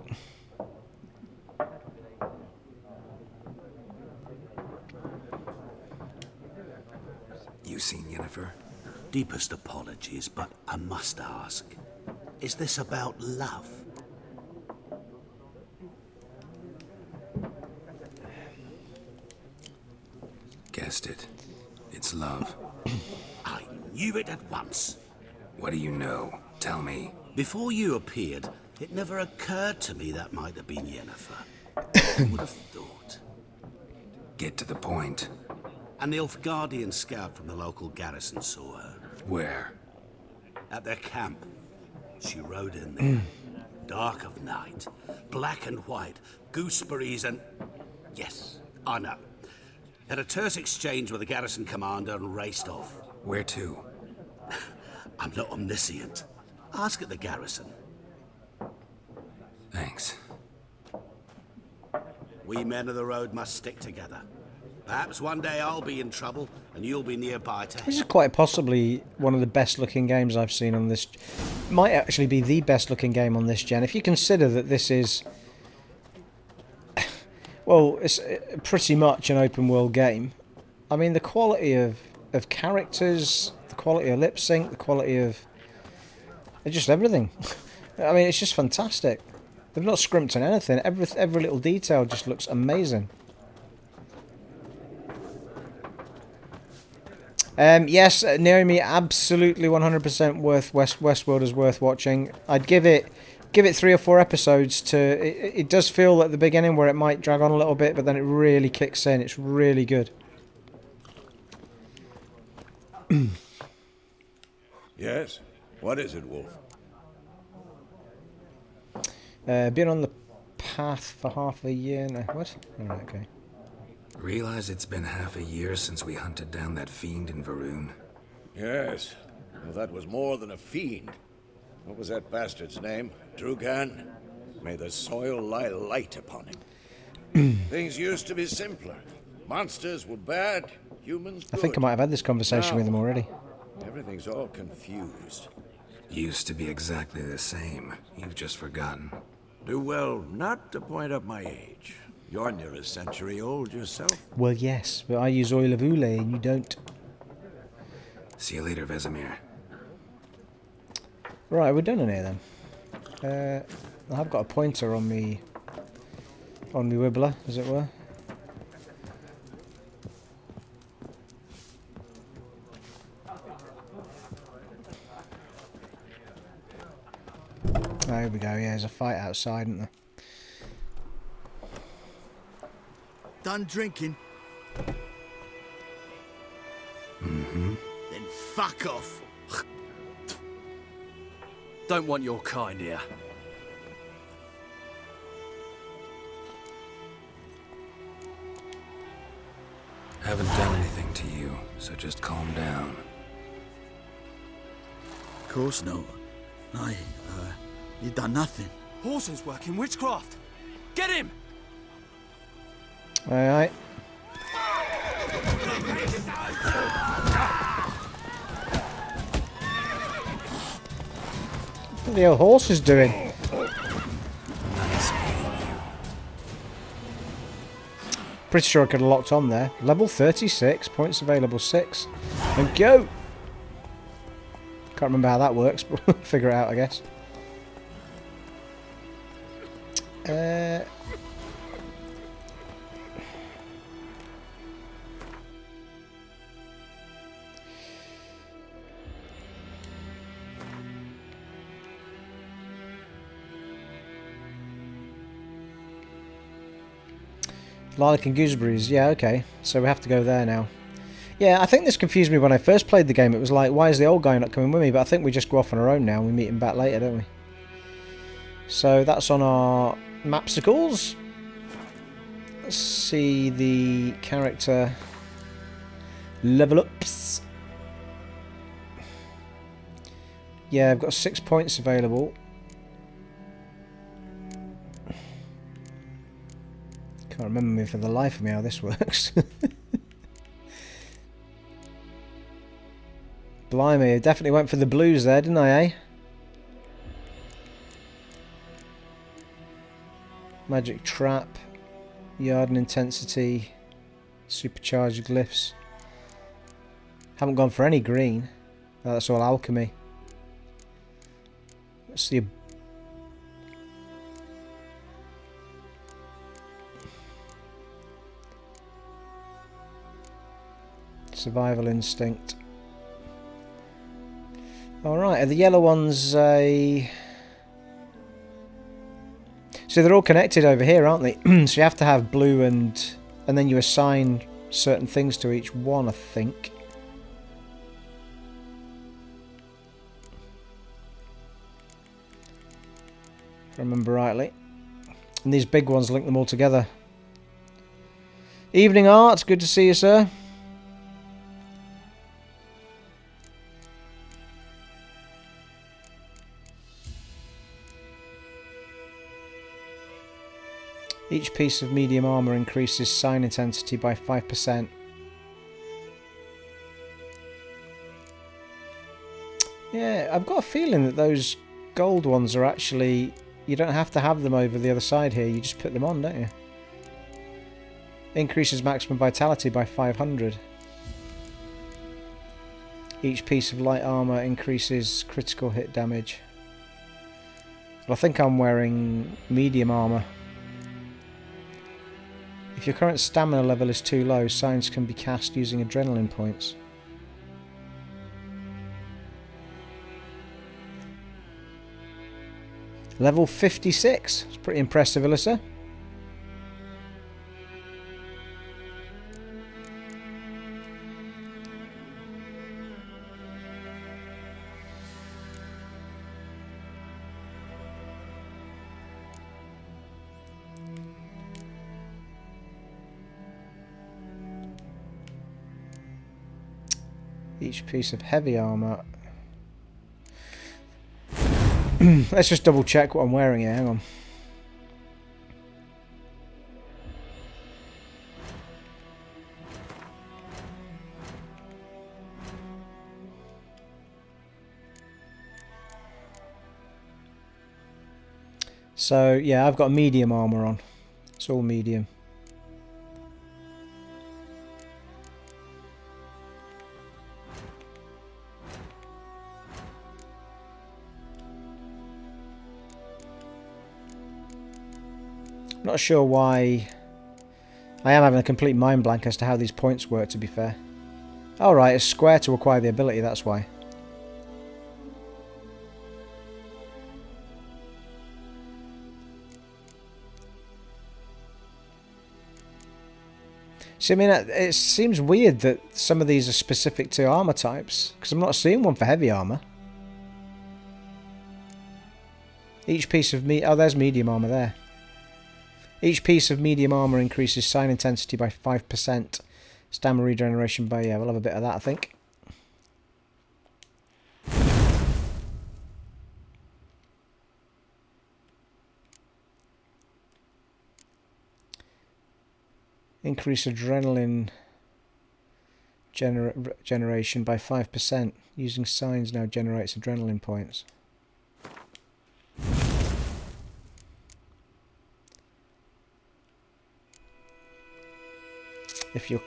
You seen Yennefer? Deepest apologies, but I must ask. Is this about love? Guessed it. It's love. I knew it at once. What do you know? Tell me. Before you appeared, it never occurred to me that might have been Yennefer. Who would have thought? Get to the point. An Nilfgaardian scout from the local garrison saw her. Where? At their camp. She rode in there. Dark of night. Black and white. Gooseberries and... Yes, I know. Had a terse exchange with the garrison commander and raced off. Where to? I'm not omniscient. Ask at the garrison. Thanks. We men of the road must stick together. Perhaps one day I'll be in trouble and you'll be nearby to help. This is quite possibly one of the best looking games I've seen on this. Might actually be the best looking game on this gen. If you consider that this is... Well, it's pretty much an open world game. I mean, the quality of characters, the quality of lip sync, the quality of... just everything. I mean, it's just fantastic. They've not scrimped on anything. Every little detail just looks amazing. Yes, Naomi, absolutely 100% worth Westworld is worth watching. I'd give it 3 or 4 episodes to... It does feel at the beginning where it might drag on a little bit, but then it really kicks in. It's really good. Yes? What is it, Wolf? Been on the path for half a year now. What? Alright, okay. Realize it's been half a year since we hunted down that fiend in Varun? Yes. Well, that was more than a fiend. What was that bastard's name? Drugan? May the soil lie light upon him. Things used to be simpler. Monsters were bad, humans good. I think I might have had this conversation with him already. Everything's all confused. Used to be exactly the same. You've just forgotten. Do well not to point up my age. You're near a century old yourself. Well, yes, but I use oil of Ule and you don't. See you later, Vesemir. Right, we're done in here then. I've got a pointer on me wibbler, as it were. Oh, here we go. Yeah, there's a fight outside, isn't there? Done drinking? Mm-hmm. Then fuck off. Don't want your kind here. Haven't done anything to you, so just calm down. Of course not. You done nothing. Horses working witchcraft. Get him! Alright. What are the old horses doing? Nice meeting you. Pretty sure I could have locked on there. Level 36, points available 6. And go! Can't remember how that works, but we'll figure it out, I guess. Lilac and gooseberries, yeah, okay. So we have to go there now. Yeah, I think this confused me when I first played the game. It was like, why is the old guy not coming with me? But I think we just go off on our own now and we meet him back later, don't we? So that's on our mapsicles. Let's see the character level ups. Yeah, I've got 6 points available. Can't remember for the life of me how this works. Blimey, I definitely went for the blues there, didn't I, eh? Magic Trap, Yarden Intensity, Supercharged Glyphs. Haven't gone for any green. Oh, that's all alchemy. Let's see. Survival Instinct. Alright, are the yellow ones a... So they're all connected over here, aren't they? So you have to have blue and then you assign certain things to each one, I think. If I remember rightly. And these big ones link them all together. Evening Art, good to see you, sir. Each piece of medium armour increases sign intensity by 5%. Yeah, I've got a feeling that those gold ones are actually... You don't have to have them over the other side here, you just put them on, don't you? Increases maximum vitality by 500. Each piece of light armour increases critical hit damage. Well, I think I'm wearing medium armour. If your current stamina level is too low, signs can be cast using adrenaline points. Level 56. It's pretty impressive, Alyssa. Each piece of heavy armour. Let's just double check what I'm wearing here, hang on. So yeah, I've got medium armour on. It's all medium. Not sure why. I am having a complete mind blank as to how these points work, to be fair. Alright, it's square to acquire the ability, that's why. See, I mean, it seems weird that some of these are specific to armour types, because I'm not seeing one for heavy armour. Each piece of oh, there's medium armour there. Each piece of medium armour increases sign intensity by 5%. Stamina regeneration by, yeah, we'll have a bit of that, I think. Increase adrenaline generation by 5%. Using signs now generates adrenaline points. If you're...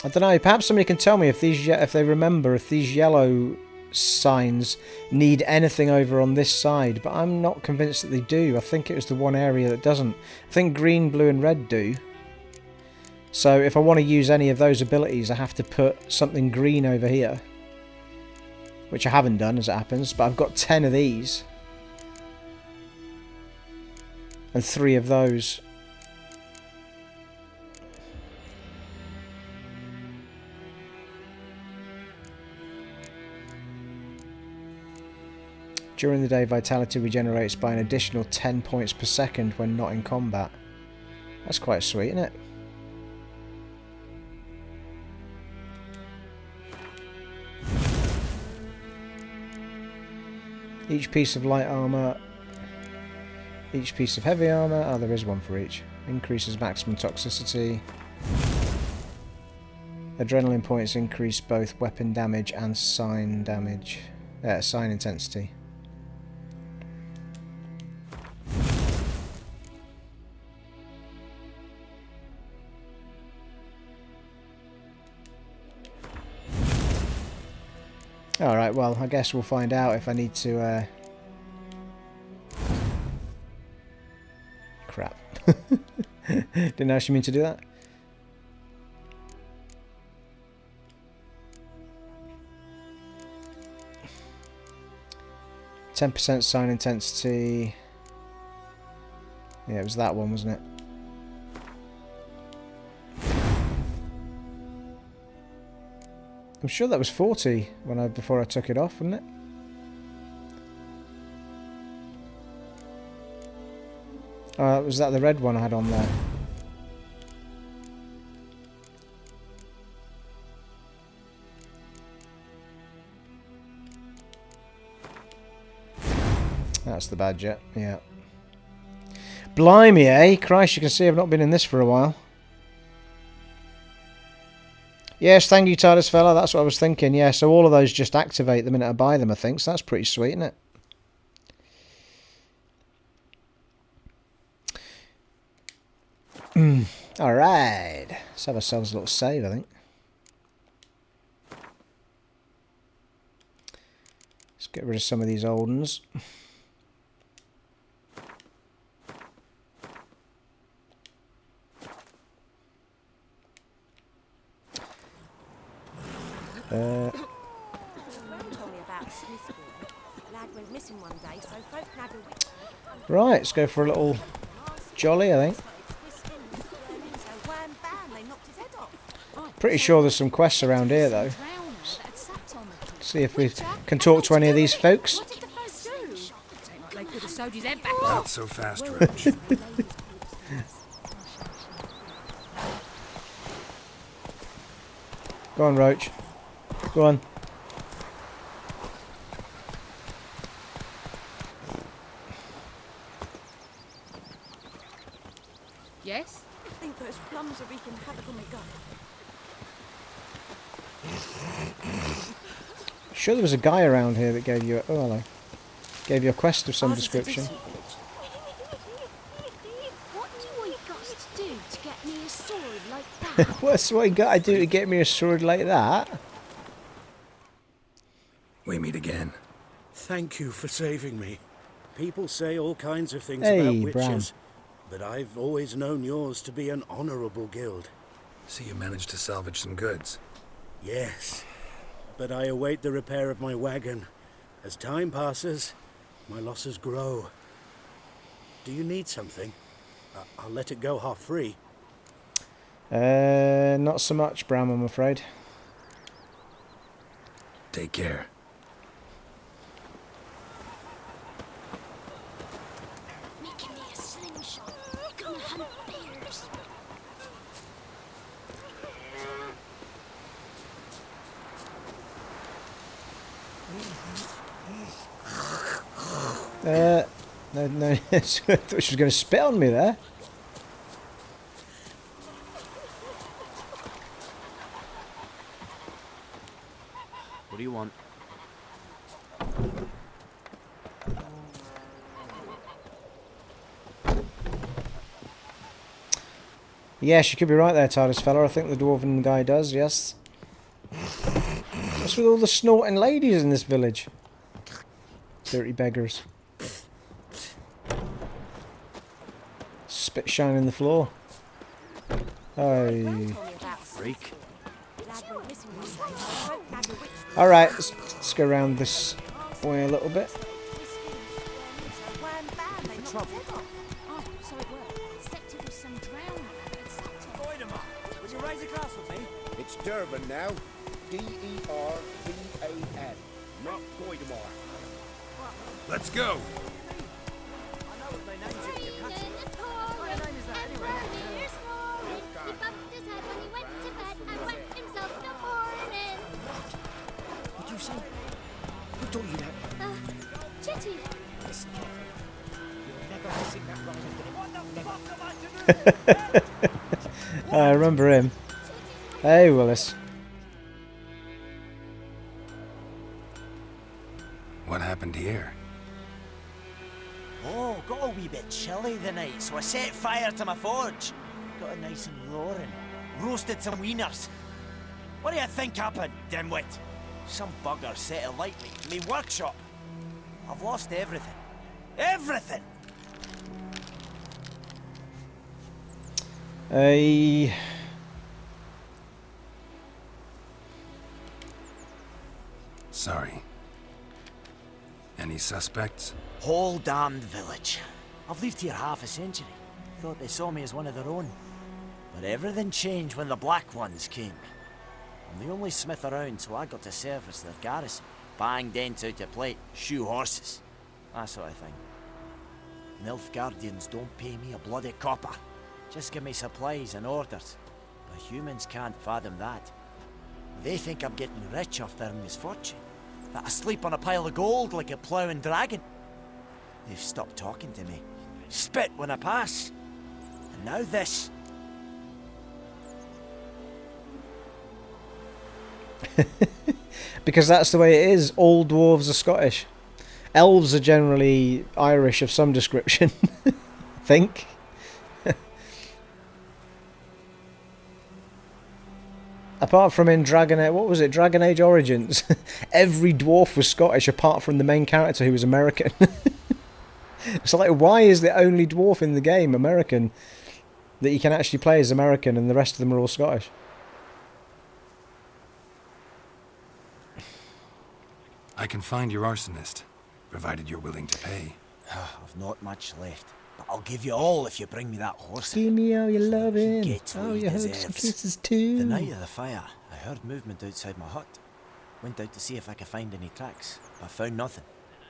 I don't know, perhaps somebody can tell me if they remember if these yellow signs need anything over on this side, but I'm not convinced that they do. I think it was the one area that doesn't. I think green, blue and red do. So if I want to use any of those abilities, I have to put something green over here. Which I haven't done, as it happens, but I've got 10 of these. And 3 of those. During the day, vitality regenerates by an additional 10 points per second when not in combat. That's quite sweet, isn't it? Each piece of light armour, each piece of heavy armour. Oh, there is one for each. Increases maximum toxicity. Adrenaline points increase both weapon damage and sign damage. Sign intensity. Alright, well, I guess we'll find out if I need to... Crap. Didn't actually mean to do that. %, sign intensity. Yeah, it was that one, wasn't it? I'm sure that was 40 before I took it off, wasn't it? Was that the red one I had on there? That's the badge, yeah. Blimey, eh? Christ, you can see I've not been in this for a while. Yes, thank you, TARDIS fella. That's what I was thinking. Yeah, so all of those just activate the minute I buy them, I think. So that's pretty sweet, isn't it? Alright. Let's have ourselves a little save, I think. Let's get rid of some of these old ones. Right, let's go for a little jolly, I think. Pretty sure there's some quests around here, though. See if we can talk to any of these folks. Not so fast, Roach. Go on, Roach. Go on. Yes? I think those plums are wreaking havoc on my gut. Sure, there was a guy around here that gave you a... Oh, hello. Gave you a quest of some description. What do I got to do to get me a sword like that? What's what you got to do to get me a sword like that? We meet again. Thank you for saving me. People say all kinds of things Hey, about witches, Bram. but I've always known yours to be an honourable guild. So you managed to salvage some goods. Yes, but I await the repair of my wagon. As time passes, my losses grow. Do you need something? I'll let it go half-free. Not so much, Bram, I'm afraid. Take care. Making me a slingshot. Gonna hunt bears. No, I thought she was going to spit on me there. What do you want? Yes, you could be right there, TARDIS fella. I think the dwarven guy does, yes. What's with all the snorting ladies in this village? Dirty beggars. Spit shining the floor. Oh. Freak. Alright, let's go around this way a little bit. It's Durban now. D-E-R-V-A-N. Not Goidemar. Let's go. What did you say? Who taught you that? Chitty. Listen carefully. You're never missing that right at the... What the fuck am I to do? I remember him. Hey, Willis. What happened here? Oh, got a wee bit chilly the night, so I set fire to my forge. Got it nice and roaring. Roasted some wieners. What do you think happened, dimwit? Some bugger set alight me workshop. I've lost everything. Everything! Sorry. Any suspects? Whole damned village. I've lived here half a century. Thought they saw me as one of their own. But everything changed when the Black Ones came. I'm the only smith around, so I got to service their garrison. Bang dents out of plate, shoe horses. That sort of thing. Nilfgaardians don't pay me a bloody copper. Just give me supplies and orders. But humans can't fathom that. They think I'm getting rich off their misfortune. That I sleep on a pile of gold like a ploughing dragon. They've stopped talking to me. Spit when I pass. And now this. Because that's the way it is. All dwarves are Scottish. Elves are generally Irish of some description. I think. Apart from in Dragon Age, what was it? Dragon Age Origins. Every dwarf was Scottish apart from the main character who was American. It's like, why is the only dwarf in the game American that you can actually play as American and the rest of them are all Scottish? I can find your arsonist, provided you're willing to pay. I've not much left, but I'll give you all if you bring me that horse. Give me all your loving, Get what all he your hugs deserves. and kisses too. The night of the fire, I heard movement outside my hut. Went out to see if I could find any tracks, but found nothing.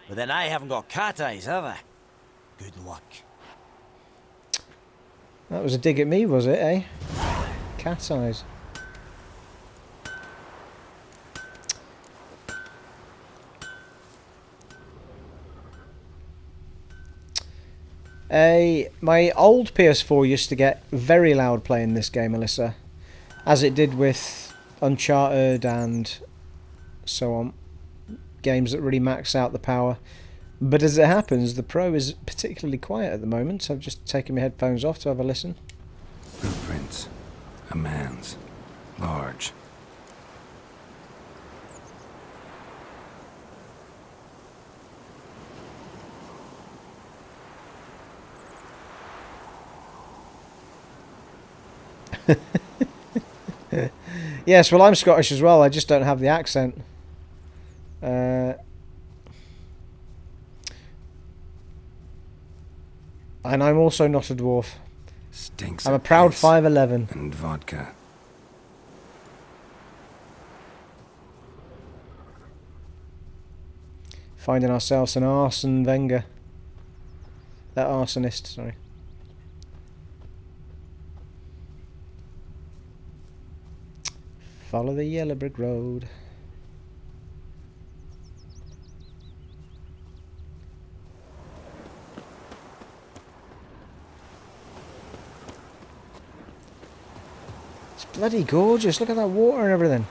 But then I haven't got cat eyes, have I? Good luck. That was a dig at me, was it, eh? Cat eyes. My old PS4 used to get very loud playing this game, Alyssa, as it did with Uncharted and so on, games that really max out the power. But as it happens, the Pro is particularly quiet at the moment, so I've just taken my headphones off to have a listen. Blueprints. A man's. Large. Yes, well, I'm Scottish as well, I just don't have the accent. And I'm also not a dwarf. Stinks I'm a of proud piss 5'11". And vodka. Finding ourselves an arson Wenger. Arsonist, sorry. Follow the yellow brick road. It's bloody gorgeous. Look at that water and everything.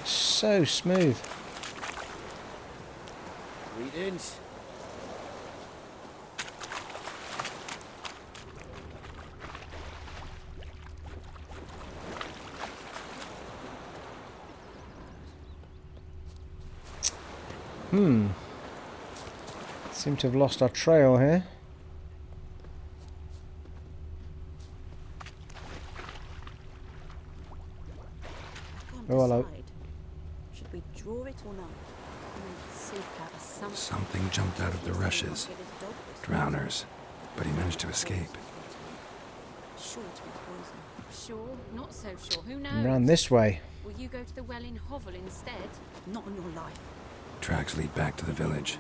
So smooth. Greetings. Seem to have lost our trail here. Oh, hello. Should we draw it or not? Something jumped out of the rushes. Drowners. But he managed to escape. Sure to be poison. Sure, not so sure. Who knows? Round this way. Will you go to the well in Hovel instead? Not on your life. Tracks lead back to the village.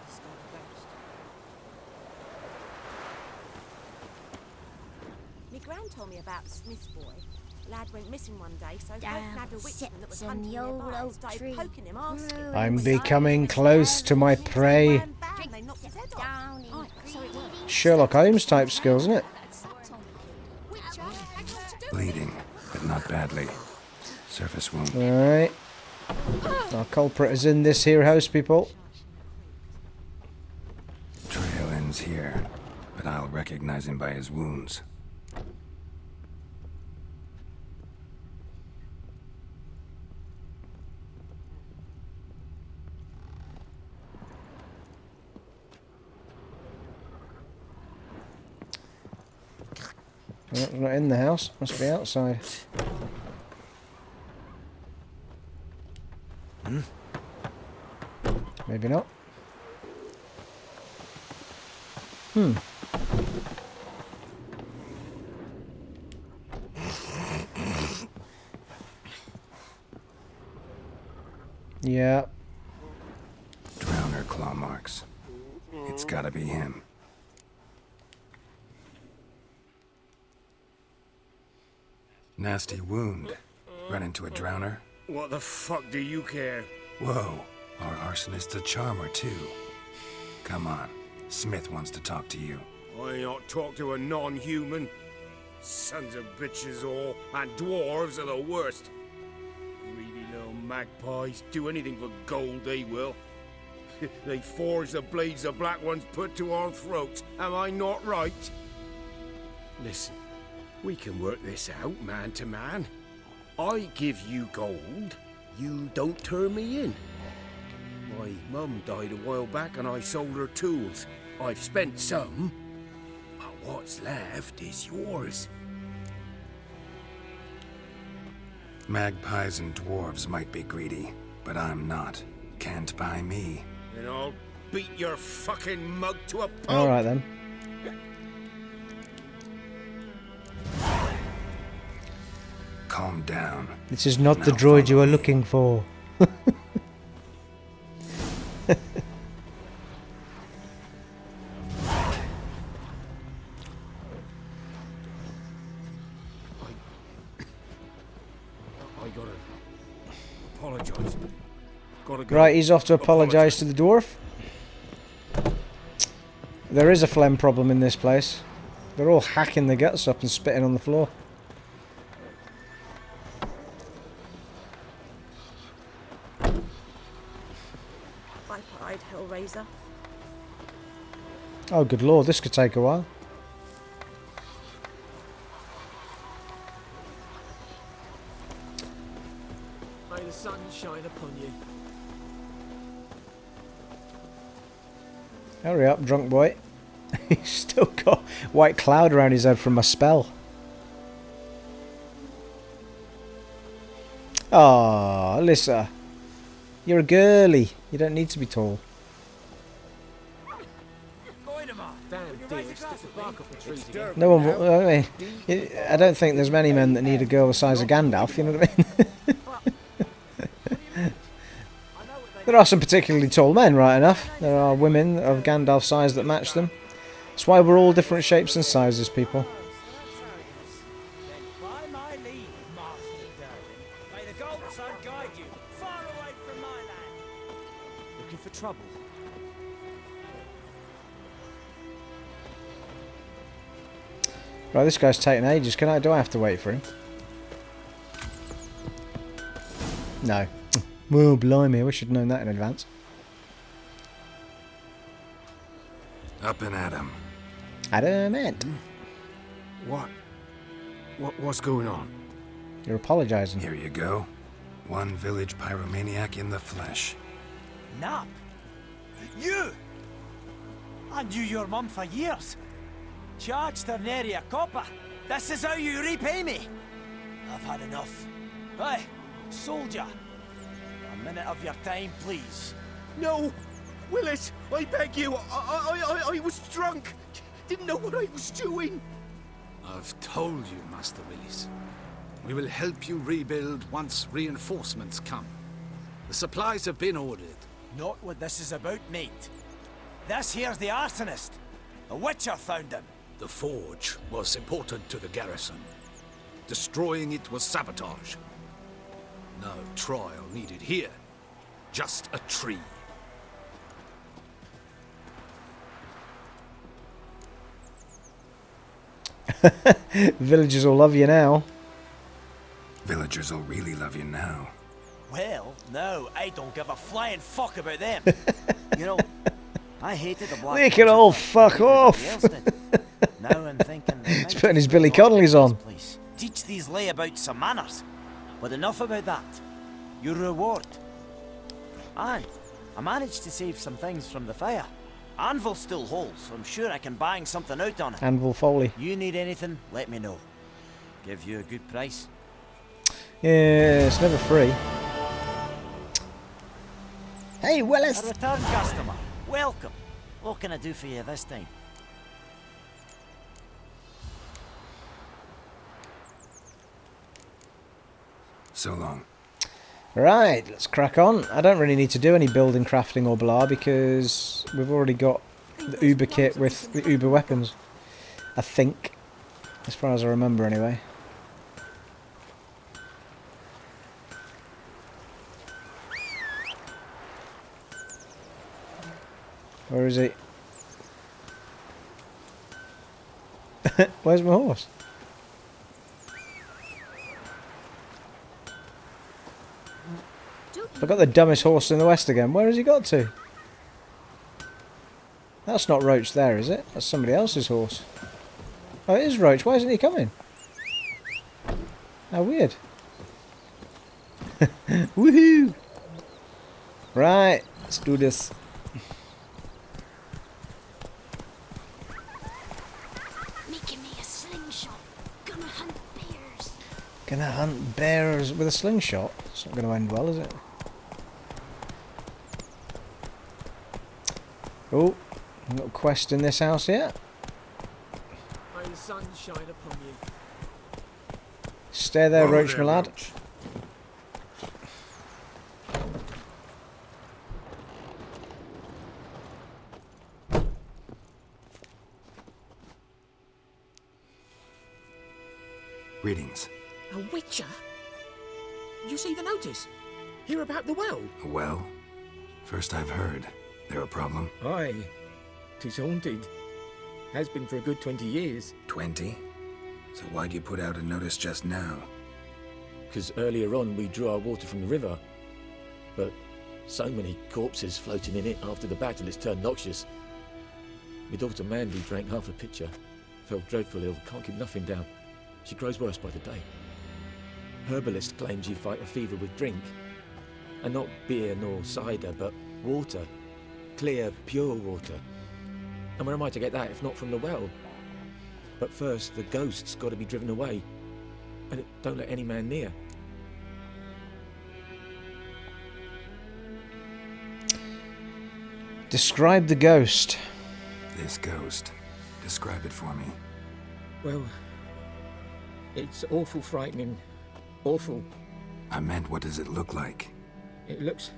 Gran told me about the Smith's boy. Lad went missing one day, so folk nabbed a witchman that was on hunting the old nearby and oak started tree. poking him, asking. I'm becoming close to my prey. They knocked his head off. Right, so it worked. Sherlock Holmes type skills, isn't it? Bleeding, but not badly. Surface wound. Alright. Our culprit is in this here house, people. Trail ends here, but I'll recognize him by his wounds. Oh, not in the house, must be outside. Maybe not. Yeah. Drowner claw marks. It's gotta be him. Nasty wound. Run into a drowner. What the fuck do you care? Whoa, our arsonist's a charmer too. Come on, Smith wants to talk to you. I ain't not talk to a non-human. Sons of bitches all, and dwarves are the worst. Greedy little magpies, do anything for gold they will. They forge the blades the black ones put to our throats, am I not right? Listen, we can work this out man to man. I give you gold, you don't turn me in. My mum died a while back and I sold her tools. I've spent some, but what's left is yours. Magpies and dwarves might be greedy, but I'm not. Can't buy me. Then I'll beat your fucking mug to a pulp. Alright then. Calm down. This is not the droid you are looking for. I gotta apologize. Gotta go. Right, he's off to apologise to the dwarf. There is a phlegm problem in this place. They're all hacking their guts up and spitting on the floor. Viper-eyed Hellraiser. Oh, good lord, this could take a while. May the sun shine upon you. Hurry up, drunk boy. He's still got white cloud around his head from a spell. Oh, Alyssa. You're a girly. You don't need to be tall. No one. I mean, I don't think there's many men that need a girl the size of Gandalf. You know what I mean? There are some particularly tall men, right enough. There are women of Gandalf's size that match them. That's why we're all different shapes and sizes, people. Looking for trouble? Right, this guy's taking ages. Do I have to wait for him? No. Well, blimey, I wish I'd known that in advance. Up and at him. Adamant. What's going on? You're apologising. Here you go. One village pyromaniac in the flesh. Nap? You? I knew your mum for years. Charged her nary a copper. This is how you repay me. I've had enough. Hey, soldier. A minute of your time, please. No! Willis, I beg you. I was drunk. Didn't know what I was doing. I've told you, Master Willis. We will help you rebuild once reinforcements come. The supplies have been ordered. Not what this is about, mate. This here's the arsonist. A witcher found him. The forge was important to the Garrison. Destroying it was sabotage. No trial needed here. Just a tree. Villagers will love you now. Villagers will really love you now. Well, no, I don't give a flying fuck about them. You know, I hated the black. They can all fuck off. Now I'm thinking He's putting his Billy Connolly's on. Teach these layabouts some manners. But enough about that. Your reward. And I managed to save some things from the fire. Anvil still holds, so I'm sure I can bang something out on it. Anvil Foley. You need anything, let me know. Give you a good price. Yeah, it's never free. Hey, Willis! A return customer. Welcome. What can I do for you this time? So long. Right, let's crack on. I don't really need to do any building, crafting or blah because we've already got the Uber kit with the Uber weapons. I think. As far as I remember anyway. Where is he? Where's my horse? I've got the dumbest horse in the West again. Where has he got to? That's not Roach there, is it? That's somebody else's horse. Oh, it is Roach. Why isn't he coming? How weird. Woohoo! Right, let's do this. Making me a slingshot. Gonna hunt bears. Gonna hunt bears with a slingshot? It's not going to end well, is it? Oh, I've got a quest in this house yet. May the sun shine upon you. Stay there, Roach, my lad. Roach. Greetings. A witcher? You see the notice? Hear about the well? A well? First I've heard. There a problem? Aye. 'Tis haunted. Has been for a good 20 years. 20? So why'd you put out a notice just now? Because earlier on we drew our water from the river. But so many corpses floating in it after the battle it's turned noxious. My daughter Mandy drank half a pitcher. Fell dreadful ill, can't keep nothing down. She grows worse by the day. Herbalist claims you fight a fever with drink. And not beer nor cider, but water. Clear, pure water. And where am I to get that if not from the well? But first, the ghost's got to be driven away. And it don't let any man near. Describe the ghost. This ghost. Describe it for me. Well, it's awful frightening. Awful. I meant, what does it look like? It looks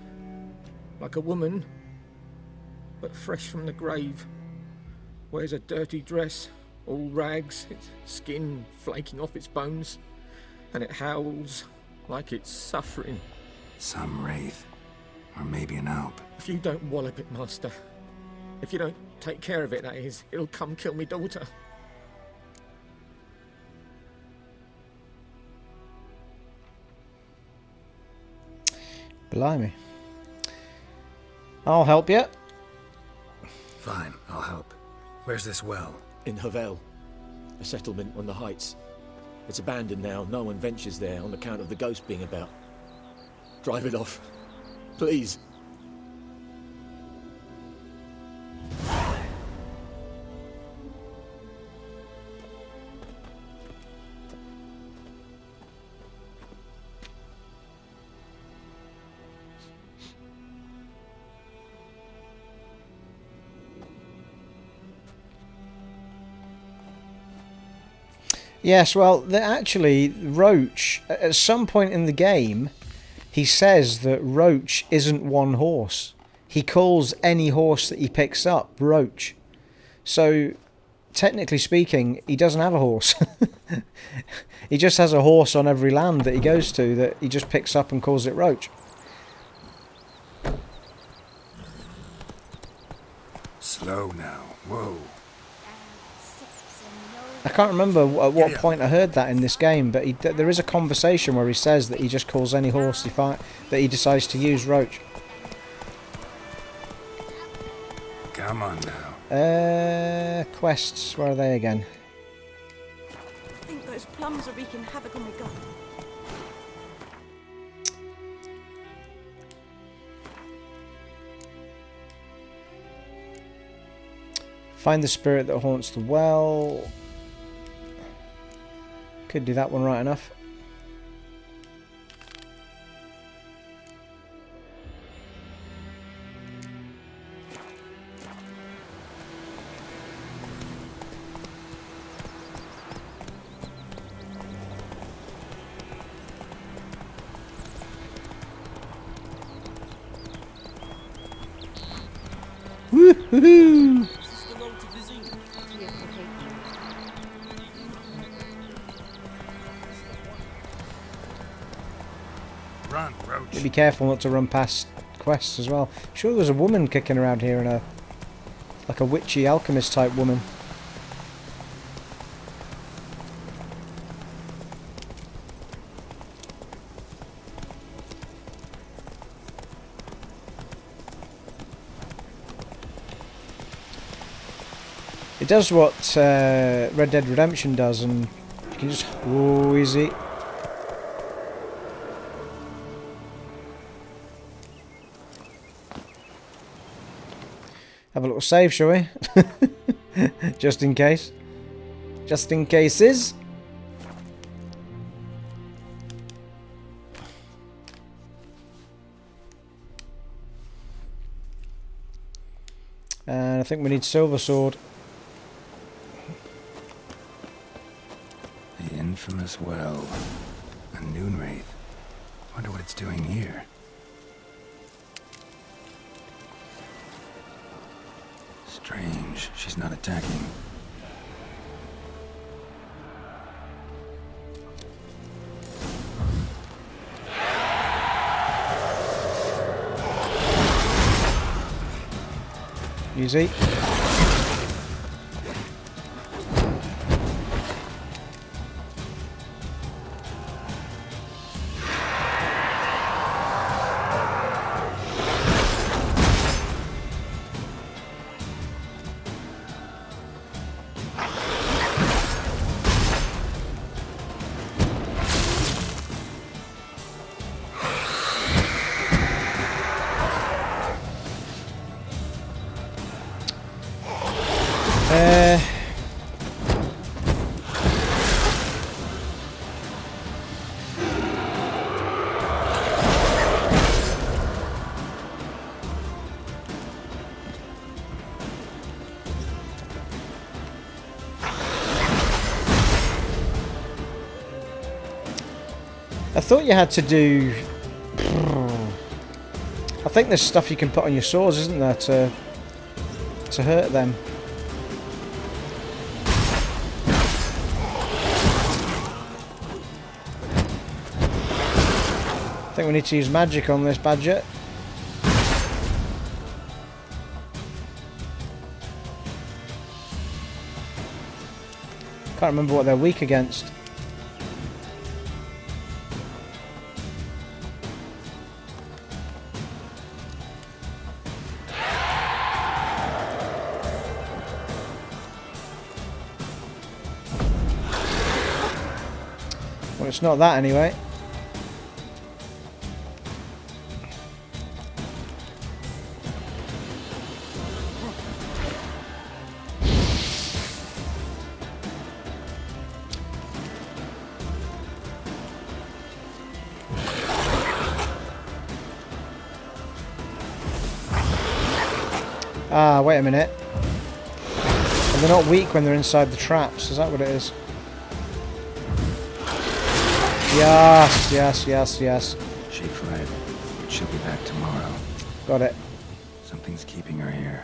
like a woman, but fresh from the grave. Wears a dirty dress, all rags, its skin flaking off its bones, and it howls like it's suffering. Some wraith. Or maybe an alp. If you don't wallop it, Master, if you don't take care of it, that is, it'll come kill me daughter. Blimey. I'll help you. Fine, I'll help. Where's this well? In Havel, a settlement on the heights. It's abandoned now, no one ventures there on account of the ghost being about. Drive it off, please. Yes, well, actually, Roach, at some point in the game, he says that Roach isn't one horse. He calls any horse that he picks up Roach. So, technically speaking, he doesn't have a horse. He just has a horse on every land that he goes to that he just picks up and calls it Roach. Slow now. Whoa. I can't remember at what point I heard that in this game, but there is a conversation where he says that he just calls any horse that he decides to use Roach. Come on now. Quests, where are they again? I think those plums are wreaking havoc on my gut. Find the spirit that haunts the well. Could do that one right enough. Woo-hoo-hoo! Run, Roach. Be careful not to run past quests as well. Sure, there's a woman kicking around here, in like a witchy alchemist type woman. It does what Red Dead Redemption does, and you can just... Whoa, easy. Have a little save, shall we? Just in case. Just in cases. And I think we need Silver Sword. The infamous well. A noon wraith. Wonder what it's doing here. Strange. She's not attacking. Easy. I thought you had to do... I think there's stuff you can put on your swords, isn't there, to hurt them. I think we need to use magic on this badger. Can't remember what they're weak against. Well, it's not that anyway. Ah, wait a minute. And they're not weak when they're inside the traps, is that what it is? Yes, yes, yes, yes. She fled, but she'll be back tomorrow. Got it. Something's keeping her here.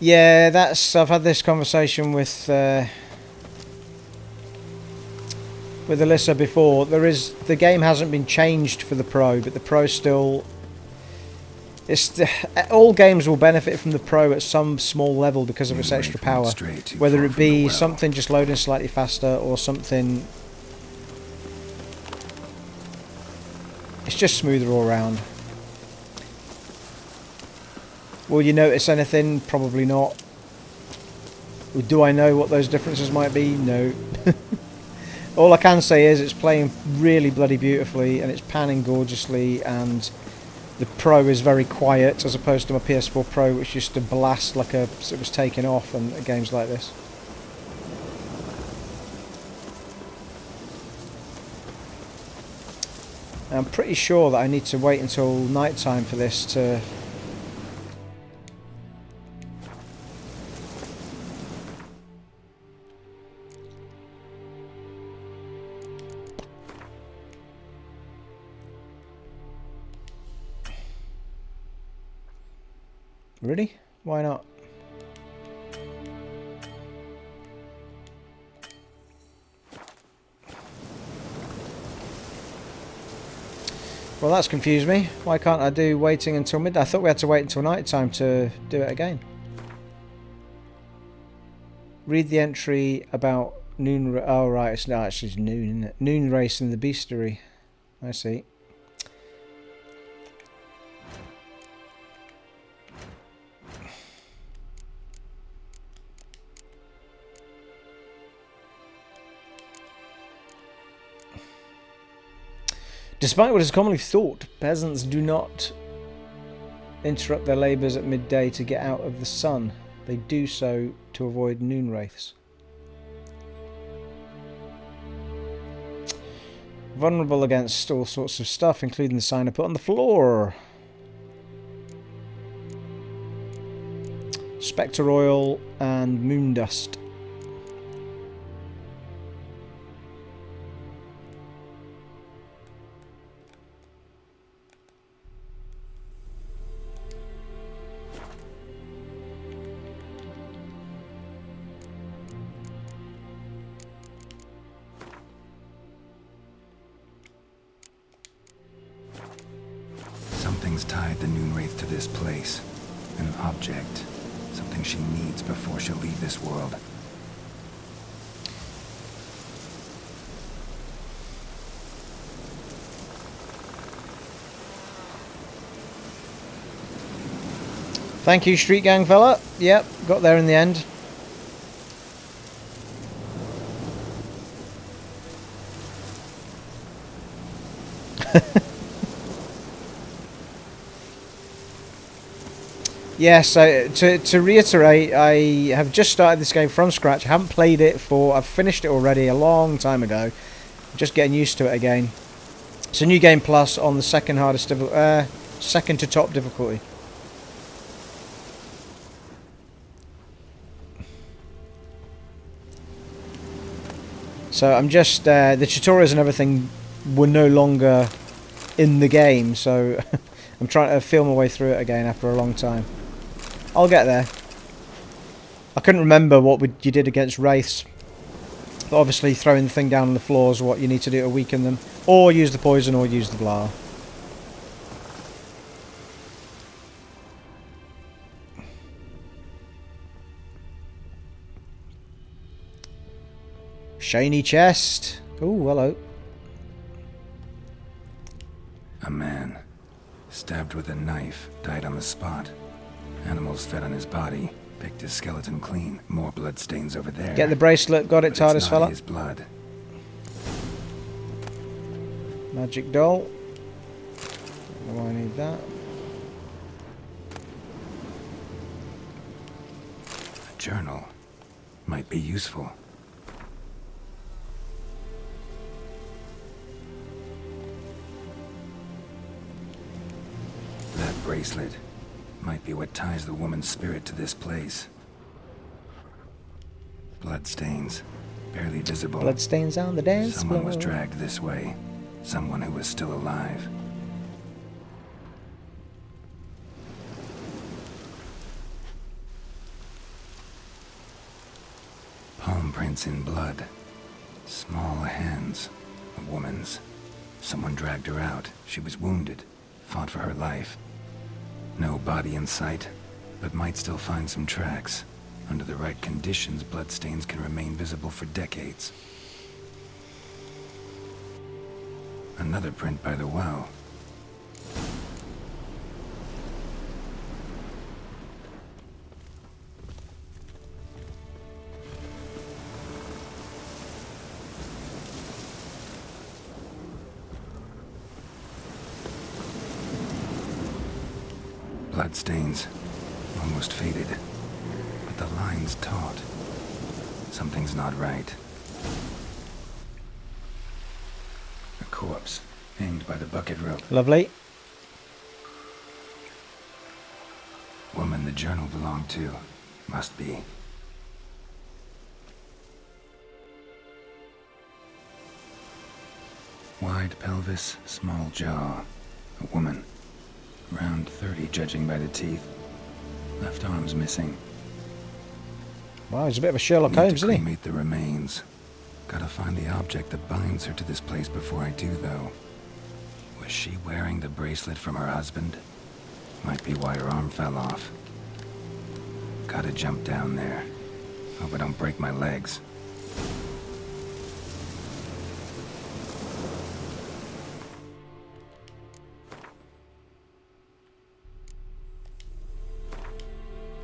Yeah, I've had this conversation with Alyssa before. The game hasn't been changed for the Pro, but the Pro still. All games will benefit from the Pro at some small level because of its extra power, whether it be something just loading slightly faster or something. It's just smoother all around. Will you notice anything? Probably not. Do I know what those differences might be? No. All I can say is it's playing really bloody beautifully and it's panning gorgeously, and the Pro is very quiet as opposed to my PS4 Pro, which used to blast like it was taking off and games like this. I'm pretty sure that I need to wait until night time for this to... Really? Why not? Well, that's confused me. Why can't I do waiting until midnight? I thought we had to wait until night time to do it again. Read the entry about noon... Oh, right. It's not actually noon, isn't it? Noon race in the bestiary. I see. Despite what is commonly thought, peasants do not interrupt their labours at midday to get out of the sun. They do so to avoid noon wraiths. Vulnerable against all sorts of stuff, including the sign I put on the floor. Spectre oil and moon dust. Something's tied the Noon Wraith to this place. An object. Something she needs before she'll leave this world. Thank you, Street Gang fella. Yep, got there in the end. Yeah, so to reiterate, I have just started this game from scratch. I haven't played it I've finished it already a long time ago. I'm just getting used to it again. It's a new game plus on the second to top difficulty. So I'm just, the tutorials and everything were no longer in the game, so I'm trying to feel my way through it again after a long time. I'll get there. I couldn't remember what you did against wraiths. But obviously throwing the thing down on the floor is what you need to do to weaken them. Or use the poison or use the blah. Shiny chest. Ooh, hello. A man. Stabbed with a knife. Died on the spot. Animals fed on his body. Picked his skeleton clean. More bloodstains over there. Get the bracelet. Got it, TARDIS fella. His blood. Magic doll. Oh, I need that. A journal. Might be useful. That bracelet might be what ties the woman's spirit to this place. Bloodstains, barely visible. Bloodstains on the dance floor. Someone was dragged this way. Someone who was still alive. Prints in blood. Small hands. A woman's. Someone dragged her out. She was wounded. Fought for her life. No body in sight, but might still find some tracks. Under the right conditions, bloodstains can remain visible for decades. Another print by the well. Bloodstains. Almost faded. But the line's taut. Something's not right. A corpse, hanged by the bucket rope. Lovely. Woman the journal belonged to. Must be. Wide pelvis, small jaw. A woman. Around 30, judging by the teeth. Left arm's missing. Wow, he's a bit of a Sherlock Holmes, isn't he? Cremate the remains. Gotta find the object that binds her to this place before I do, though. Was she wearing the bracelet from her husband? Might be why her arm fell off. Gotta jump down there. Hope I don't break my legs.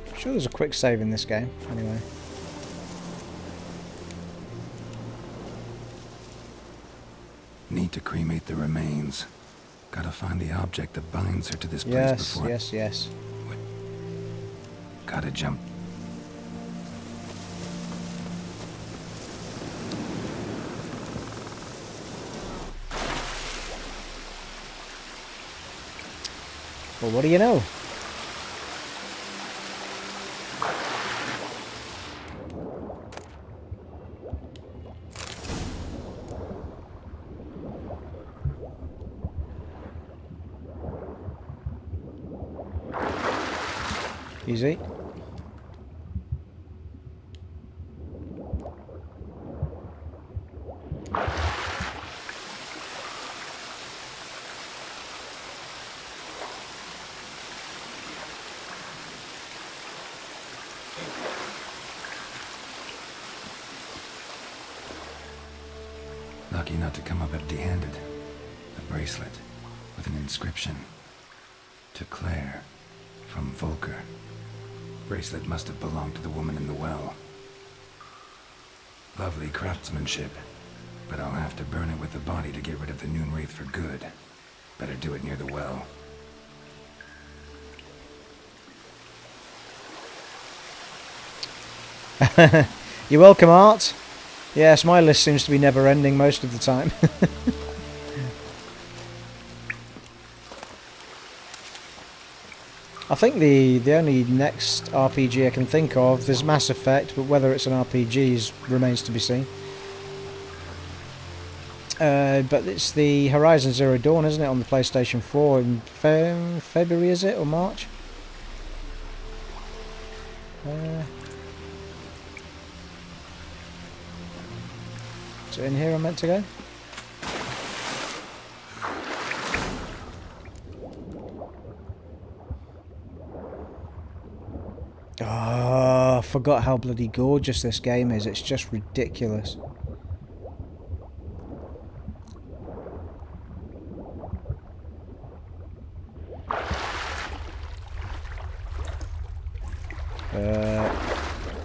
I'm sure there's a quick save in this game, anyway. Need to cremate the remains. Gotta find the object that binds her to this place before... Yes. Gotta jump. Well, what do you know? Easy. Lucky not to come up empty-handed. A bracelet with an inscription. To Claire, from Volker. Bracelet must have belonged to the woman in the well. Lovely craftsmanship, but I'll have to burn it with the body to get rid of the noon wraith for good. Better do it near the well. You're welcome, Art. Yes, my list seems to be never-ending most of the time. I think the only next RPG I can think of is Mass Effect, but whether it's an RPG remains to be seen. But it's the Horizon Zero Dawn, isn't it, on the PlayStation 4 in February, is it, or March? Is it in here I'm meant to go? Oh, I forgot how bloody gorgeous this game is. It's just ridiculous.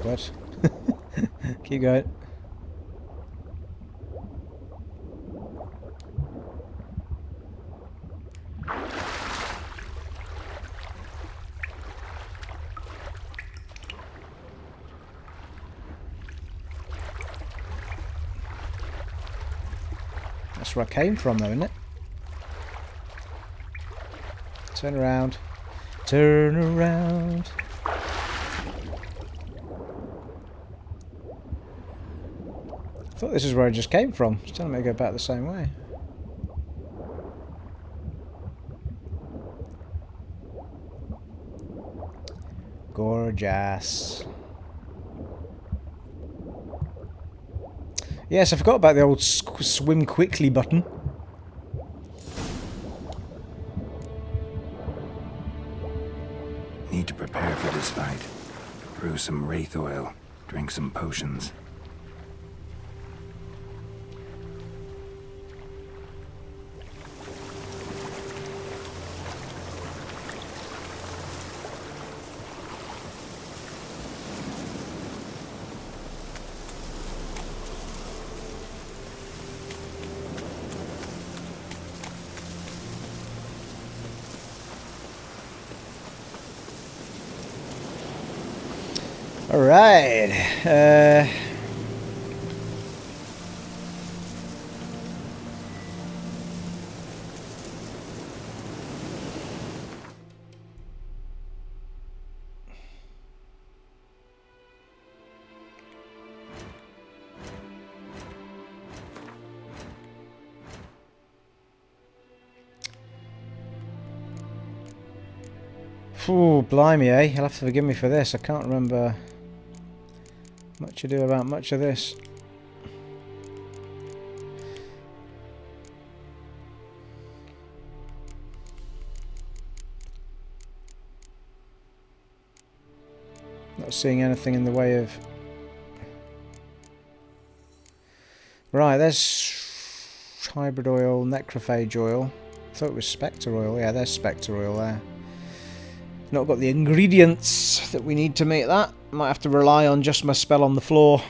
What? Keep going. That's where I came from, though, isn't it? Turn around. Turn around. I thought this is where I just came from. It's telling me to go back the same way. Gorgeous. Yes, I forgot about the old swim quickly button. Need to prepare for this fight. Brew some wraith oil. Drink some potions. All right. Ooh, blimey, eh? You'll have to forgive me for this. I can't remember much ado about much of this. Not seeing anything in the way of... Right, there's hybrid oil, necrophage oil. I thought it was spectre oil. Yeah, there's spectre oil there. Not got the ingredients that we need to make that. Might have to rely on just my spell on the floor.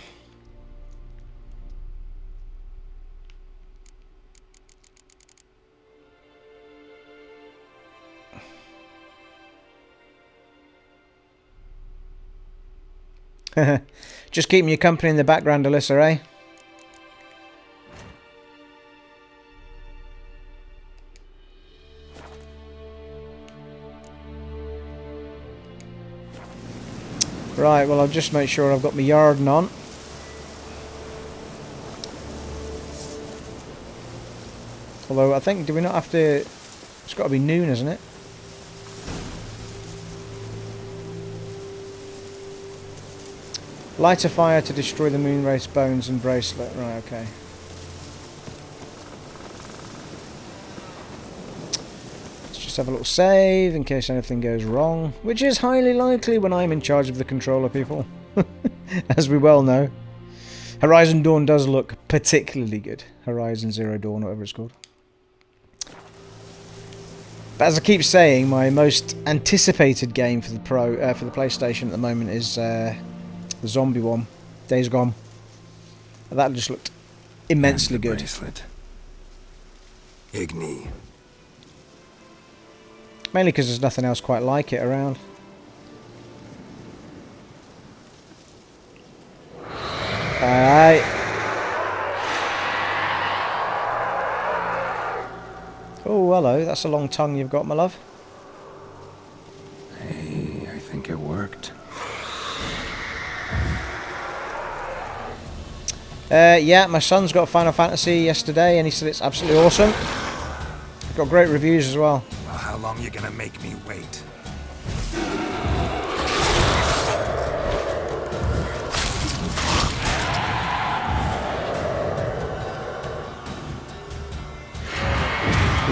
Just keeping you company in the background, Alyssa, eh? Right, well I'll just make sure I've got my yarden on. Although I think, do we not have to... It's got to be noon, isn't it? Light a fire to destroy the moonwraith's bones and bracelet. Right, okay. Let's just have a little save in case anything goes wrong, which is highly likely when I'm in charge of the controller, people. As we well know. Horizon Dawn does look particularly good. Horizon Zero Dawn, whatever it's called. But as I keep saying, my most anticipated game for the for the PlayStation at the moment is the zombie one, Days Gone. That just looked immensely good. Bracelet. Igni. Mainly because there's nothing else quite like it around. Alright. Oh, hello. That's a long tongue you've got, my love. Hey, I think it worked. Yeah, my son's got Final Fantasy yesterday and he said it's absolutely awesome. Got great reviews as well. Well, how long you gonna make me wait?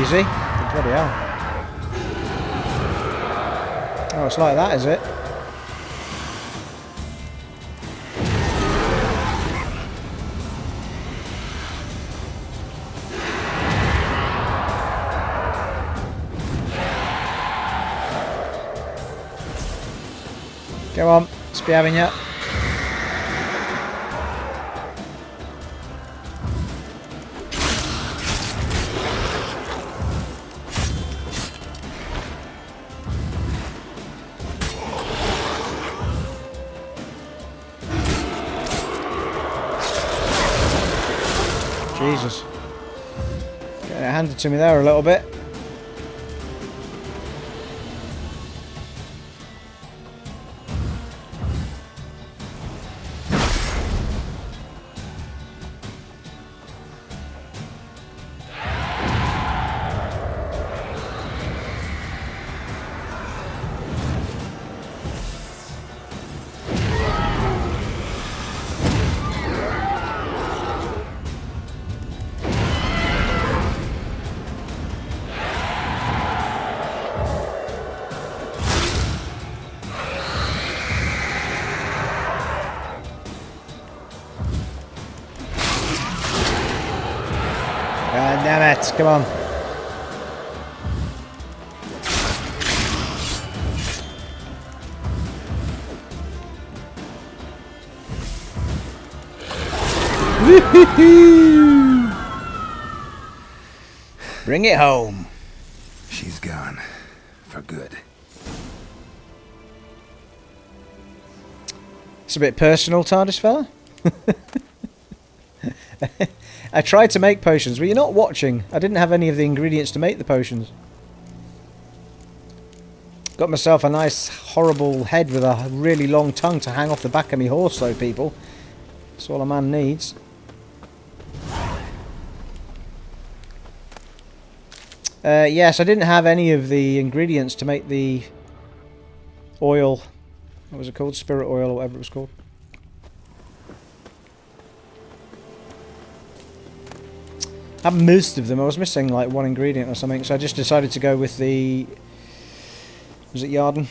Easy? Bloody hell. Oh, it's like that, is it? Go on, let's be having you. Jesus. Getting it handed to me there a little bit. it. Come on. Woo-hoo-hoo! Bring it home. She's gone. For good. It's a bit personal, TARDIS fella. I tried to make potions, but you're not watching. I didn't have any of the ingredients to make the potions. Got myself a nice, horrible head with a really long tongue to hang off the back of me horse, though, people. That's all a man needs. Yes, I didn't have any of the ingredients to make the oil. What was it called? Spirit oil or whatever it was called. I had most of them. I was missing like one ingredient or something, so I just decided to go with the... Was it Yarden?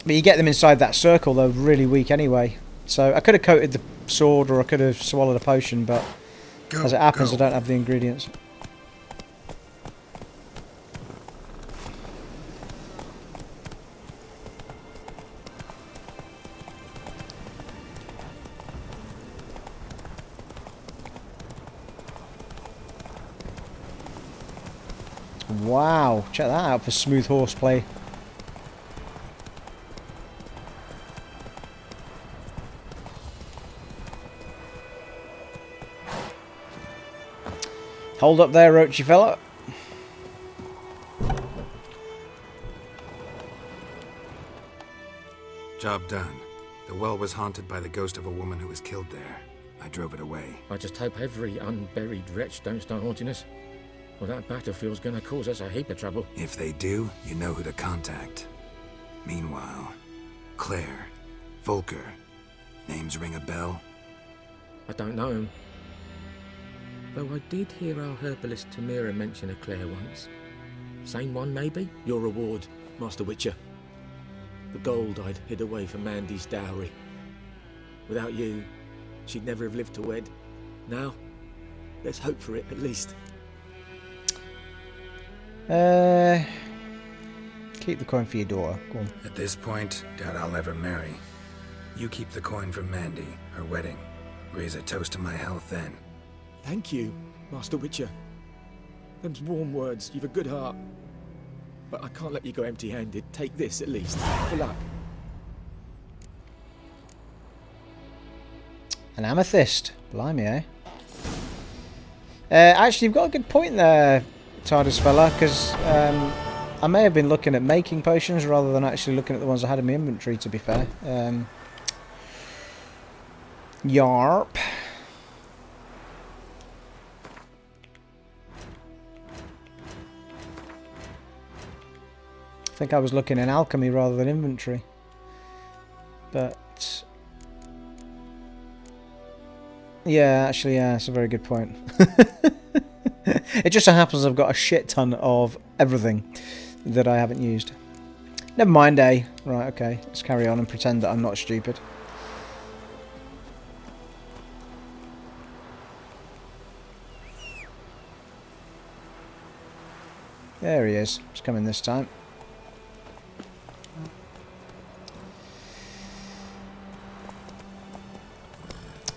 But you get them inside that circle, they're really weak anyway. So I could have coated the sword or I could have swallowed a potion, but as it happens I don't have the ingredients. Wow, check that out for smooth horseplay. Hold up there, roachy fella. Job done. The well was haunted by the ghost of a woman who was killed there. I drove it away. I just hope every unburied wretch don't start haunting us. Well, that battlefield's gonna cause us a heap of trouble. If they do, you know who to contact. Meanwhile, Claire, Volker, names ring a bell? I don't know him. Though I did hear our herbalist Tamira mention a Claire once. Same one, maybe? Your reward, Master Witcher. The gold I'd hid away for Mandy's dowry. Without you, she'd never have lived to wed. Now, let's hope for it, at least. Keep the coin for your daughter. Go on. At this point, doubt I'll ever marry. You keep the coin for Mandy, her wedding. Raise a toast to my health then. Thank you, Master Witcher. Them's warm words, you've a good heart. But I can't let you go empty-handed. Take this, at least. For luck. An amethyst. Blimey, eh? Actually, you've got a good point there, TARDIS fella, because I may have been looking at making potions rather than actually looking at the ones I had in my inventory, to be fair. Yarp. I think I was looking in alchemy rather than inventory. But... yeah, actually, yeah, that's a very good point. It just so happens I've got a shit ton of everything that I haven't used. Never mind, eh? Right, okay. Let's carry on and pretend that I'm not stupid. There he is. He's coming this time.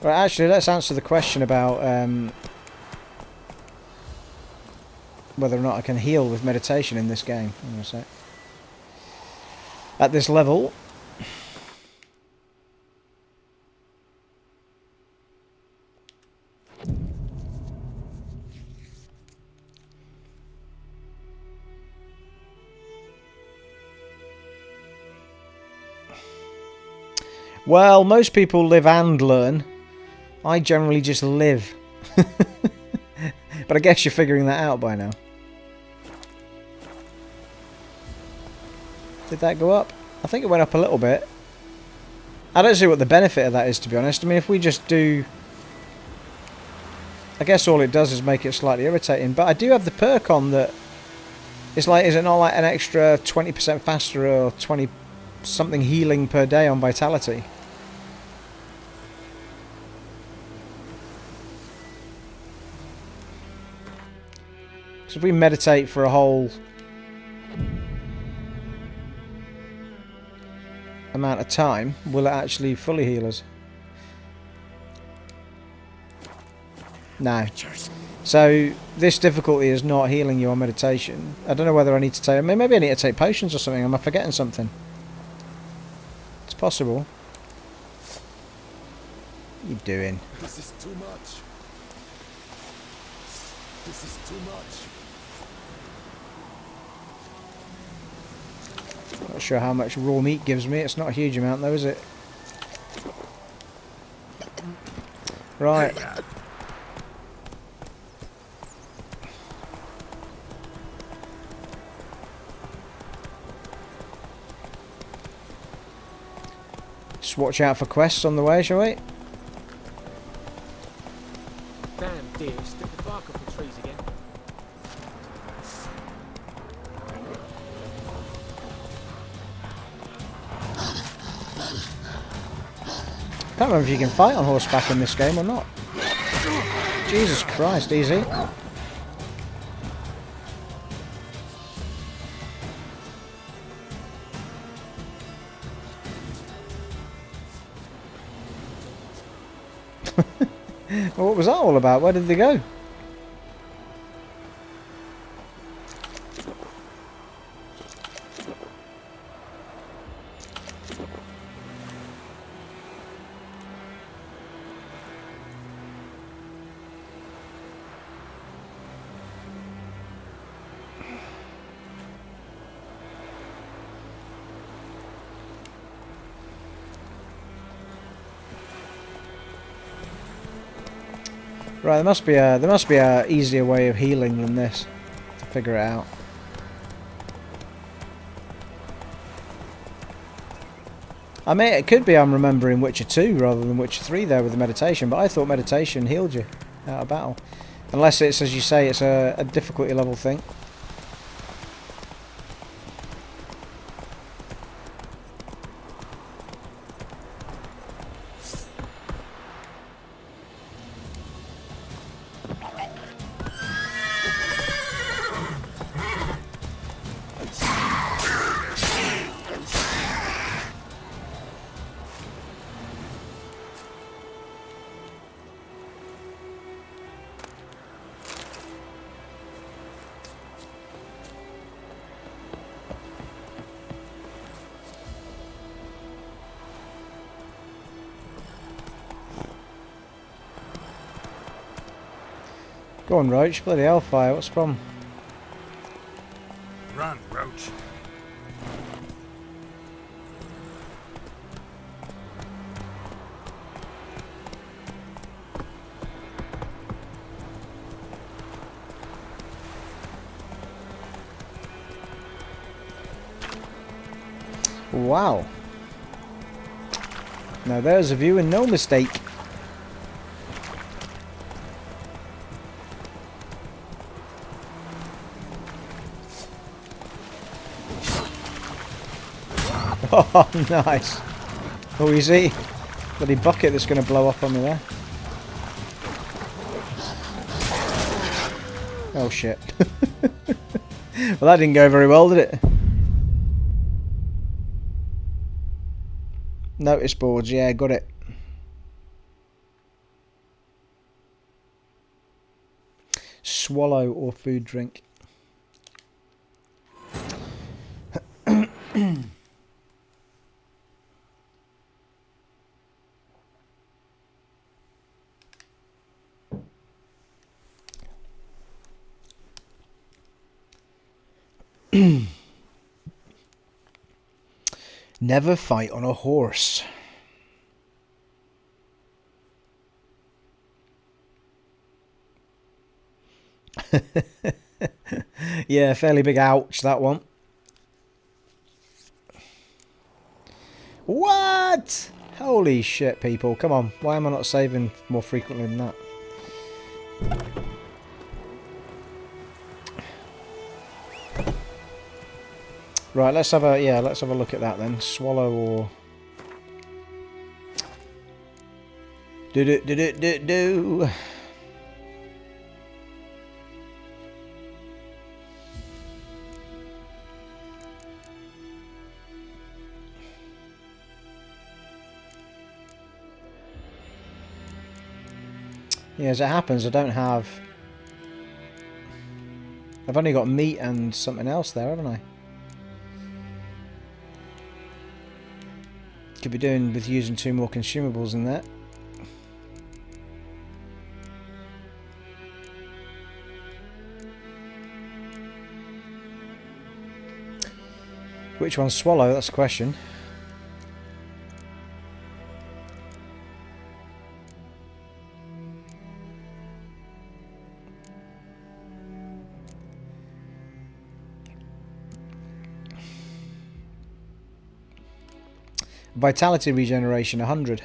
Right, actually, let's answer the question about whether or not I can heal with meditation in this game. Hang on a sec. At this level... well, most people live and learn. I generally just live. But I guess you're figuring that out by now. Did that go up? I think it went up a little bit. I don't see what the benefit of that is, to be honest. I mean, if we just do... I guess all it does is make it slightly irritating. But I do have the perk on that... It's like, is it not like an extra 20% faster or 20 something healing per day on vitality? Because if we meditate for a whole amount of time, will it actually fully heal us? No. So this difficulty is not healing you on meditation. I don't know whether I need to take... Maybe I need to take potions or something. Am I forgetting something? It's possible. What are you doing? This is too much. This is too much. Not sure how much raw meat gives me. It's not a huge amount though, is it? Right. Just watch out for quests on the way, shall we? Damn deer, stick the bark off the trees again. I can't remember if you can fight on horseback in this game or not. Jesus Christ, easy. Well, what was that all about? Where did they go? Right, there must be a easier way of healing than this to figure it out. I mean, it could be I'm remembering Witcher 2 rather than Witcher 3 there with the meditation, but I thought meditation healed you out of battle. Unless it's, as you say, it's a difficulty level thing. Go on, Roach. Bloody hellfire. What's the problem? Run, Roach. Wow. Now there's a view and no mistake. Oh, nice. Oh, easy. Bloody bucket that's going to blow up on me there. Oh, shit. Well, that didn't go very well, did it? Notice boards, yeah, got it. Swallow or food drink. Never fight on a horse. Yeah, fairly big ouch, that one. What? Holy shit, people. Come on. Why am I not saving more frequently than that? Right, let's have a look at that then. Swallow or do. Yeah, as it happens, I don't have... I've only got meat and something else there, haven't I? Could be doing with using 2 more consumables in that. Which one's swallow? That's the question. Vitality regeneration 100.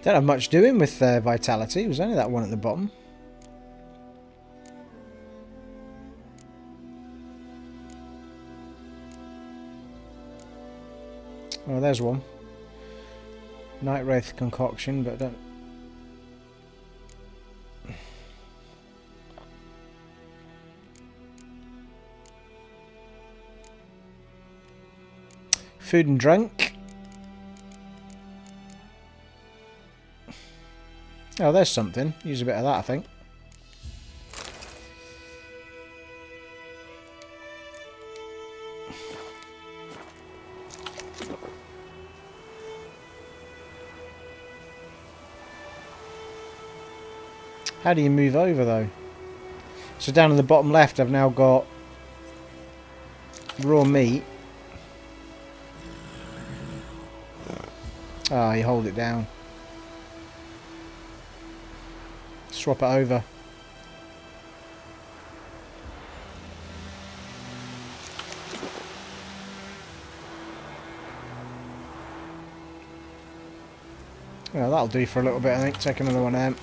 Don't have much doing with vitality. It was only that one at the bottom. Oh, there's one. Night Wraith concoction, but don't... Food and drink. Oh, there's something. Use a bit of that, I think. How do you move over, though? So down in the bottom left, I've now got raw meat. Ah, you hold it down. Swap it over. Well, that'll do for a little bit, I think. Take another one out.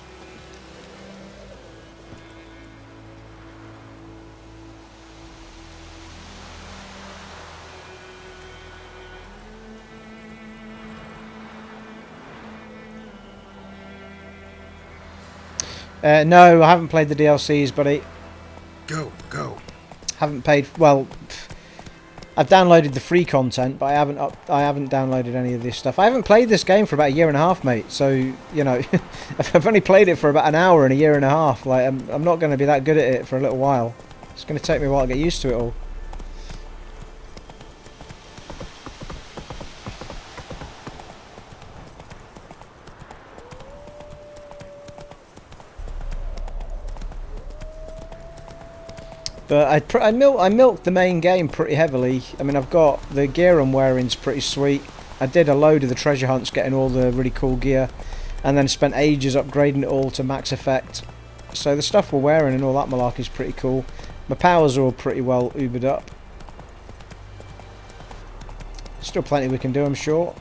No, I haven't played the DLCs, buddy. Go. Haven't paid. Well, I've downloaded the free content, but I haven't downloaded any of this stuff. I haven't played this game for about 1.5 years, mate. So you know, I've only played it for about an hour in 1.5 years. Like, I'm not going to be that good at it for a little while. It's going to take me a while to get used to it all. But I milked the main game pretty heavily. I mean, I've got the gear I'm wearing's pretty sweet. I did a load of the treasure hunts, getting all the really cool gear, and then spent ages upgrading it all to max effect. So the stuff we're wearing and all that malarkey is pretty cool. My powers are all pretty well ubered up. Still plenty we can do, I'm sure.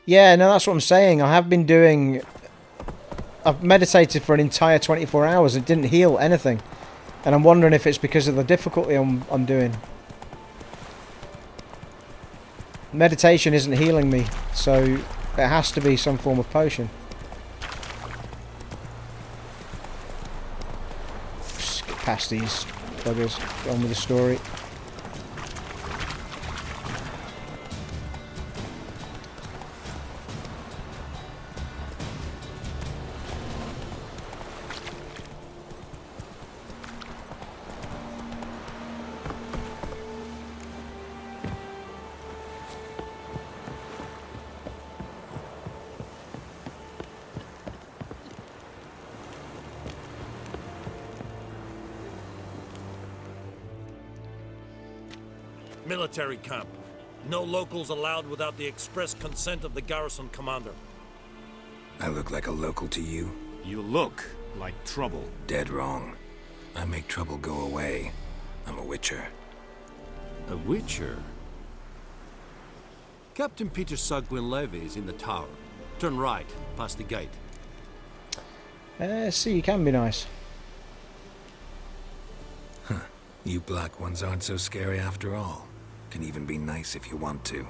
Yeah, no, that's what I'm saying. I have been doing... I've meditated for an entire 24 hours. It didn't heal anything. And I'm wondering if it's because of the difficulty I'm doing. Meditation isn't healing me, so it has to be some form of potion. Just get past these buggers. Get on with the story. Military camp. No locals allowed without the express consent of the garrison commander. I look like a local to you? You look Like trouble. Dead wrong. I make trouble go away. I'm a witcher. A witcher? Captain Peter Sagwin-Levy is in the tower. Turn right, past the gate. See, you can be nice. Huh. You black ones aren't so scary after all. Can even be nice if you want to.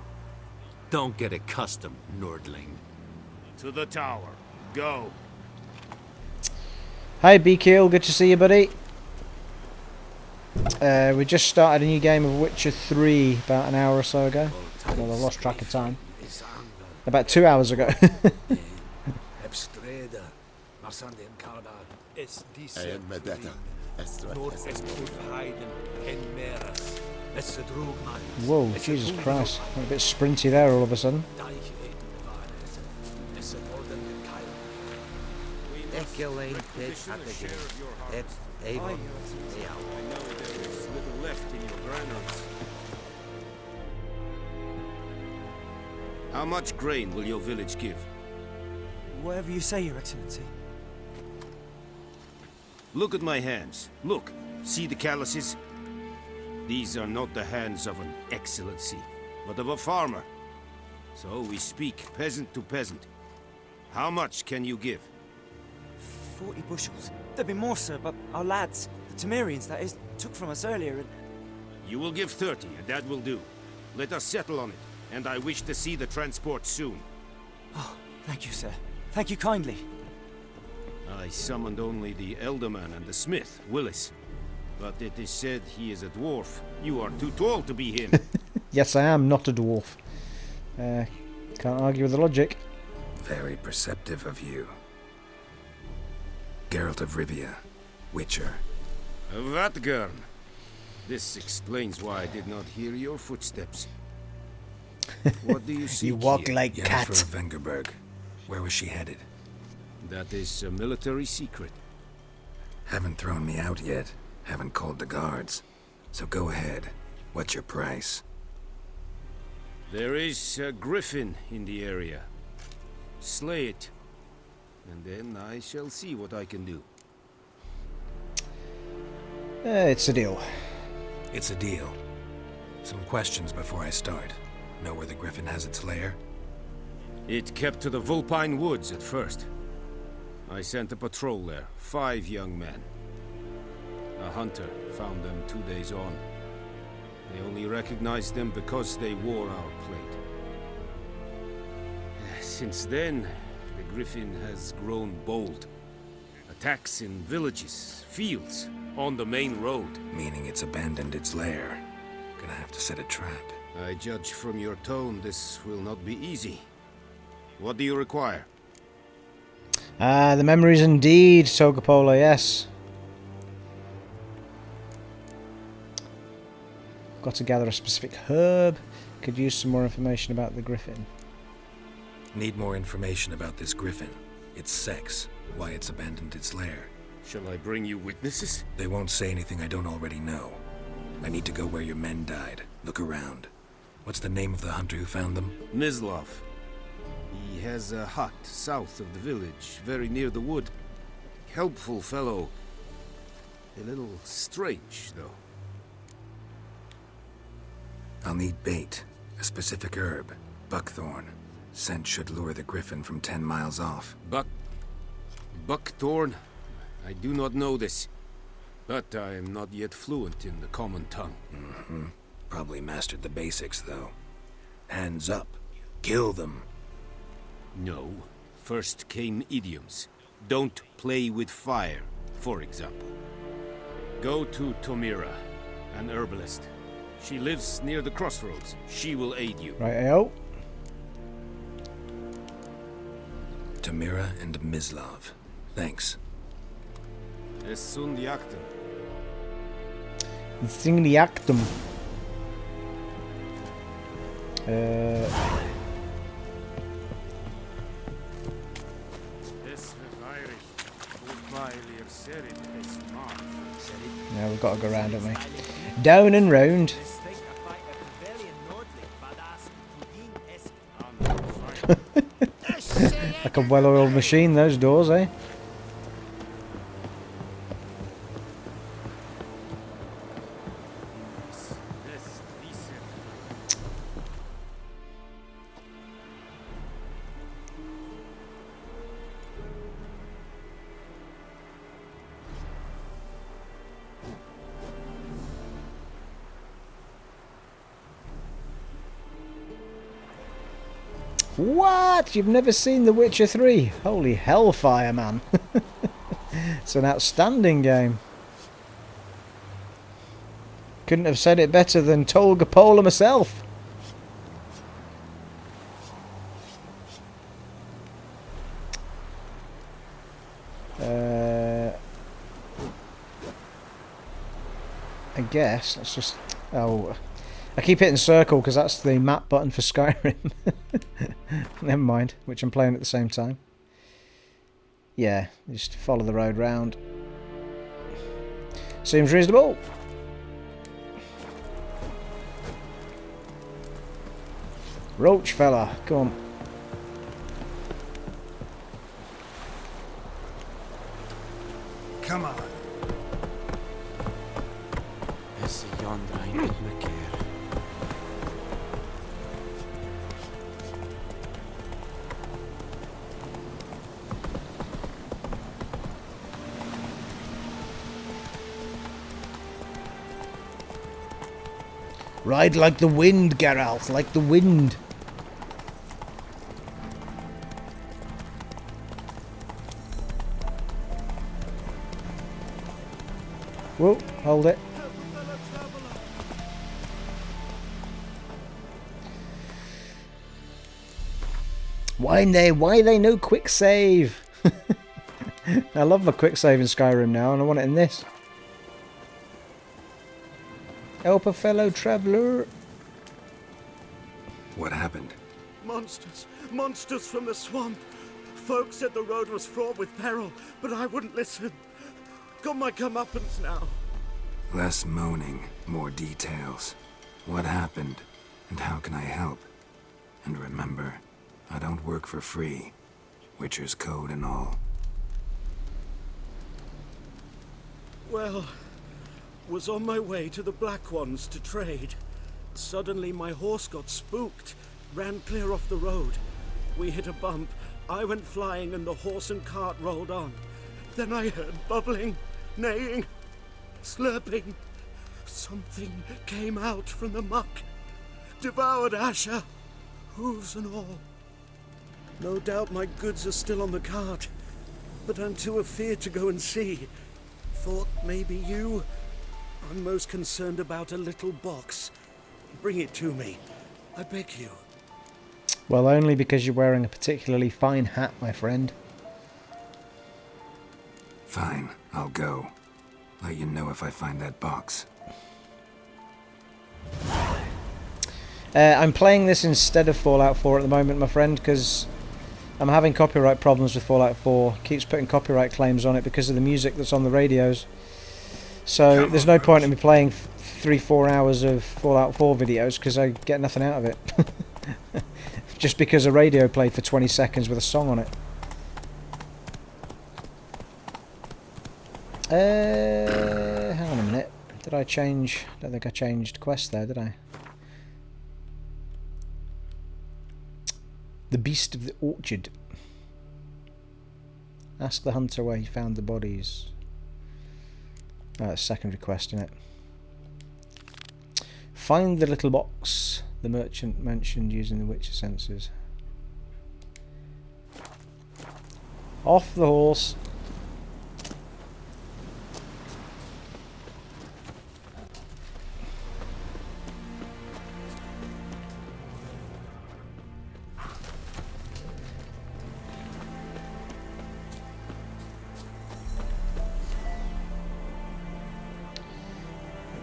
Don't get accustomed, Nordling. To the tower. Go. Hi B-Kill, good to see you, buddy. We just started a new game of Witcher 3 about an hour or so ago. Well, I lost track of time. About 2 hours ago. Whoa, Jesus Christ. Went a bit sprinty there all of a sudden. How much grain will your village give? Whatever you say, Your Excellency. Look at my hands. Look. See the calluses? These are not the hands of an excellency, but of a farmer. So we speak peasant to peasant. How much can you give? 40 bushels. There'd be more, sir, but our lads, the Temerians, that is, took from us earlier and... You will give 30, and that will do. Let us settle on it, and I wish to see the transport soon. Oh, thank you, sir. Thank you kindly. I summoned only the Elderman and the smith, Willis. But it is said he is a dwarf. You are too tall to be him. Yes, I am not a dwarf. Can't argue with the logic. Very perceptive of you. Geralt of Rivia, Witcher. Vatgern. This explains why I did not hear your footsteps. What do you see? You walk like cat. Yennefer of Vengerberg. Where was she headed? That is a military secret. Haven't thrown me out yet. Haven't called the guards. So go ahead. What's your price? There is a Griffin in the area. Slay it. And then I shall see what I can do. It's a deal. It's a deal. Some questions before I start. Know where the Griffin has its lair? It kept to the Vulpine Woods at first. I sent a patrol there, 5 young men. A hunter found them 2 days on. They only recognized them because they wore our plate. Since then, the Griffin has grown bold. Attacks in villages, fields, on the main road. Meaning it's abandoned its lair. Gonna have to set a trap. I judge from your tone this will not be easy. What do you require? The memories indeed, Togapola, yes. Got to gather a specific herb. Could use some more information about the Griffin. Need more information about this Griffin. Its sex, why it's abandoned its lair. Shall I bring you witnesses? They won't say anything I don't already know. I need to go where your men died. Look around. What's the name of the hunter who found them? Mislav. He has a hut south of the village, very near the wood. Helpful fellow. A little strange, though. I'll need bait. A specific herb. Buckthorn. Scent should lure the Griffin from 10 miles off. Buckthorn? I do not know this. But I am not yet fluent in the common tongue. Mm-hmm. Probably mastered the basics, though. Hands up. Kill them. No. First came idioms. Don't play with fire, for example. Go to Tomira, an herbalist. She lives near the crossroads. She will aid you. Right-o. Tomira and Mislav. Thanks. Essundiaktum. Essundiaktum. Yeah, we've got to go round, haven't we? Down and round. Like a well-oiled machine, those doors, eh? What? You've never seen The Witcher 3? Holy hellfire, man. It's an outstanding game. Couldn't have said it better than Tolga Pola myself. I guess let's just... Oh, I keep hitting circle because that's the map button for Skyrim. Never mind, which I'm playing at the same time. Yeah, just follow the road round. Seems reasonable. Roach fella, come on. Come on. Esse yonder ain't in my care. Ride like the wind, Geralt, like the wind. Whoa, hold it. Why they no quick save? I love my quick save in Skyrim now, and I want it in this. Help a fellow traveller. What happened? Monsters! Monsters from the swamp! Folks said the road was fraught with peril, but I wouldn't listen. Got my comeuppance now. Less moaning, more details. What happened, and how can I help? And remember, I don't work for free. Witcher's code and all. Well, was on my way to the Black Ones to trade. Suddenly my horse got spooked, ran clear off the road. We hit a bump, I went flying and the horse and cart rolled on. Then I heard bubbling, neighing, slurping. Something came out from the muck, devoured Asher, hooves and all. No doubt my goods are still on the cart, but I'm too afeard to go and see. Thought maybe you... I'm most concerned about a little box. Bring it to me. I beg you. Well, only because you're wearing a particularly fine hat, my friend. Fine, I'll go. Let you know if I find that box. I'm playing this instead of Fallout 4 at the moment, my friend, because I'm having copyright problems with Fallout 4. Keeps putting copyright claims on it because of the music that's on the radios. So there's no point in me playing 3-4 hours of Fallout 4 videos because I get nothing out of it. Just because a radio played for 20 seconds with a song on it. Hang on a minute. Did I change? I don't think I changed quest there, did I? The Beast of the Orchard. Ask the hunter where he found the bodies. Oh, it's secondary quest, isn't it? Find the little box the merchant mentioned using the Witcher senses. Off the horse.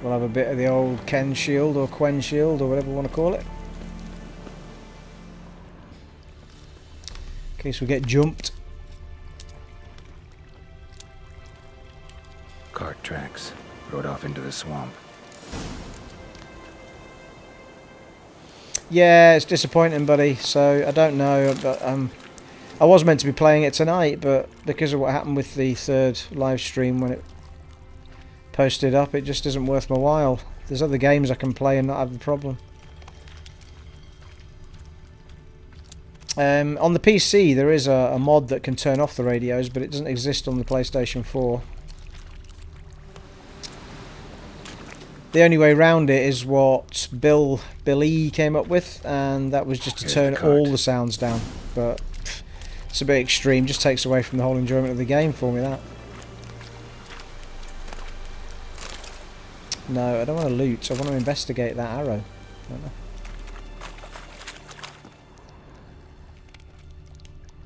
We'll have a bit of the old Ken shield or Quen shield or whatever we want to call it. In case we get jumped. Cart tracks. Rode off into the swamp. Yeah, it's disappointing, buddy. So I don't know, but I was meant to be playing it tonight, but because of what happened with the third live stream when it posted up, it just isn't worth my while. There's other games I can play and not have the problem. On the PC there is a mod that can turn off the radios, but it doesn't exist on the PlayStation 4. The only way round it is what Billy came up with, and that was just to turn all the sounds down. But it's a bit extreme, just takes away from the whole enjoyment of the game for me, that. No, I don't want to loot, I want to investigate that arrow.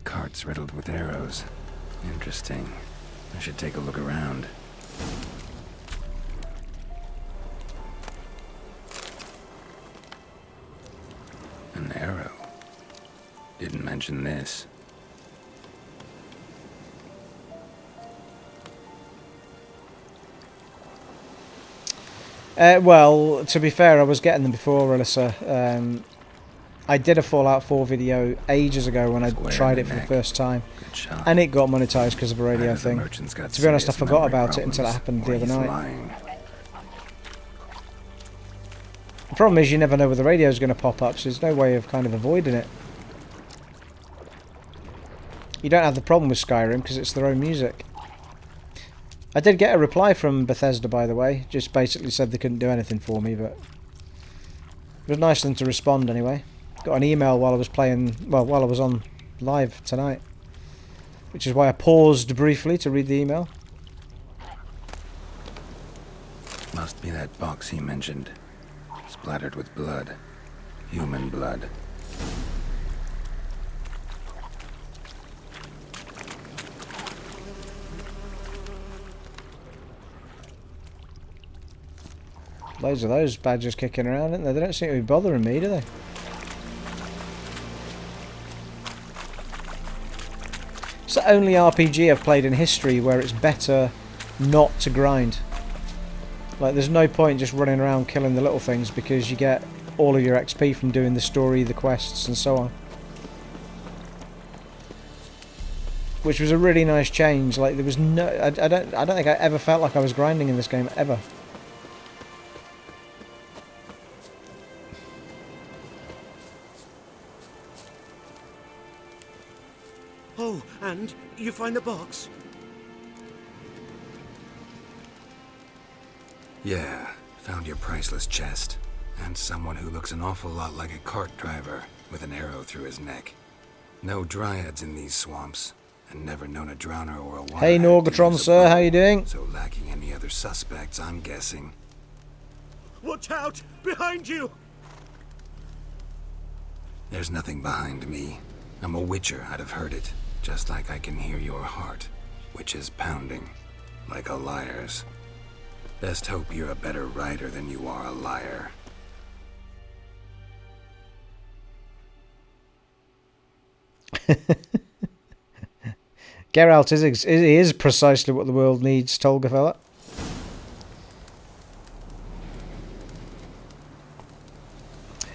Carts riddled with arrows. Interesting. I should take a look around. An arrow. Didn't mention this. Well, to be fair, I was getting them before, Alyssa. I did a Fallout 4 video ages ago when I tried it for the first time. And it got monetized because of a radio thing. To be honest, I forgot about it until it happened the other night. The problem is you never know where the radio is going to pop up, so there's no way of kind of avoiding it. You don't have the problem with Skyrim because it's their own music. I did get a reply from Bethesda, by the way. Just basically said they couldn't do anything for me, but it was nice of them to respond anyway. Got an email while I was playing, well, while I was on live tonight, which is why I paused briefly to read the email. Must be that box he mentioned. Splattered with blood. Human blood. Loads of those badgers kicking around, aren't they? They don't seem to be bothering me, do they? It's the only RPG I've played in history where it's better not to grind. Like, there's no point just running around killing the little things because you get all of your XP from doing the story, the quests, and so on. Which was a really nice change. Like, there was no... I don't think I ever felt like I was grinding in this game, ever. Oh, and you find the box? Yeah, found your priceless chest. And someone who looks an awful lot like a cart driver with an arrow through his neck. No dryads in these swamps, and never known a drowner or a water. Hey Norgatron, sir, how you doing? So lacking any other suspects, I'm guessing. Watch out! Behind you! There's nothing behind me. I'm a witcher, I'd have heard it. Just like I can hear your heart, which is pounding, like a liar's. Best hope you're a better rider than you are a liar. Geralt is precisely what the world needs, Tolgafella.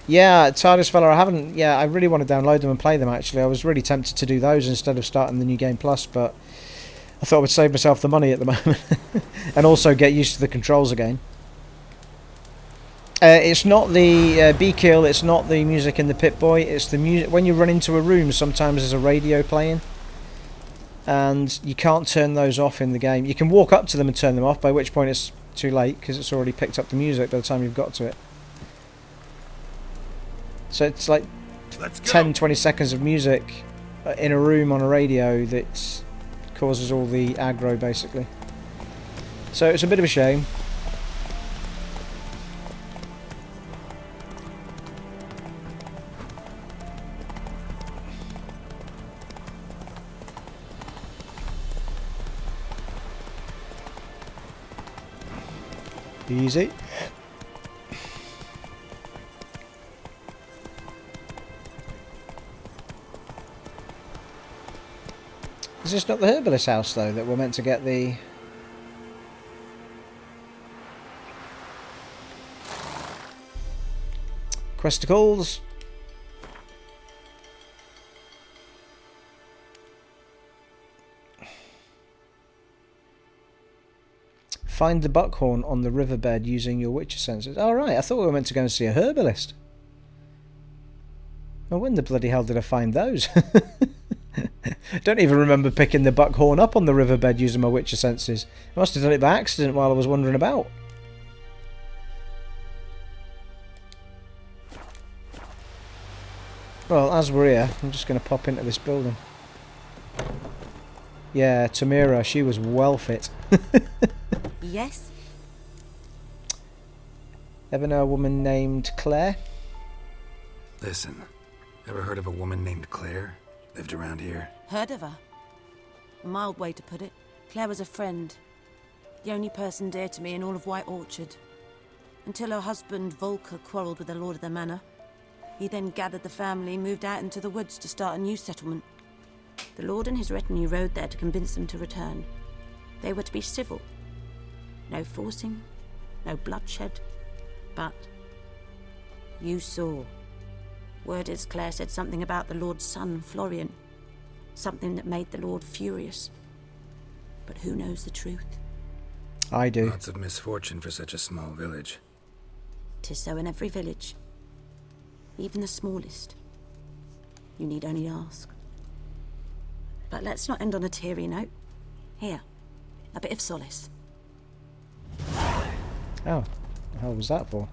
Yeah, TARDIS fella, I really want to download them and play them actually. I was really tempted to do those instead of starting the New Game Plus, but I thought I would save myself the money at the moment. And also get used to the controls again. It's not the B-kill, it's not the music in the Pip-Boy, it's the music... When you run into a room, sometimes there's a radio playing. And you can't turn those off in the game. You can walk up to them and turn them off, by which point it's too late, because it's already picked up the music by the time you've got to it. So it's like 10-20 seconds of music in a room on a radio that causes all the aggro, basically. So it's a bit of a shame. Easy. Is this not the Herbalist house, though, that we're meant to get the... Questicles? Find the buckhorn on the riverbed using your Witcher senses. Oh, right, I thought we were meant to go and see a Herbalist. Well, when the bloody hell did I find those? Don't even remember picking the buckhorn up on the riverbed using my Witcher senses. I must have done it by accident while I was wandering about. Well, as we're here, I'm just going to pop into this building. Yeah, Tamira, she was well fit. Yes? Ever know a woman named Claire? Listen, ever heard of a woman named Claire? Lived around here? Heard of her? A mild way to put it. Claire was a friend. The only person dear to me in all of White Orchard. Until her husband, Volker, quarrelled with the lord of the manor. He then gathered the family and moved out into the woods to start a new settlement. The lord and his retinue rode there to convince them to return. They were to be civil. No forcing, no bloodshed. But you saw. Word is Claire said something about the lord's son, Florian. Something that made the lord furious. But who knows the truth? I do. Lots of misfortune for such a small village. 'Tis so in every village. Even the smallest. You need only ask. But let's not end on a teary note. Here, a bit of solace. Oh, the hell was that for?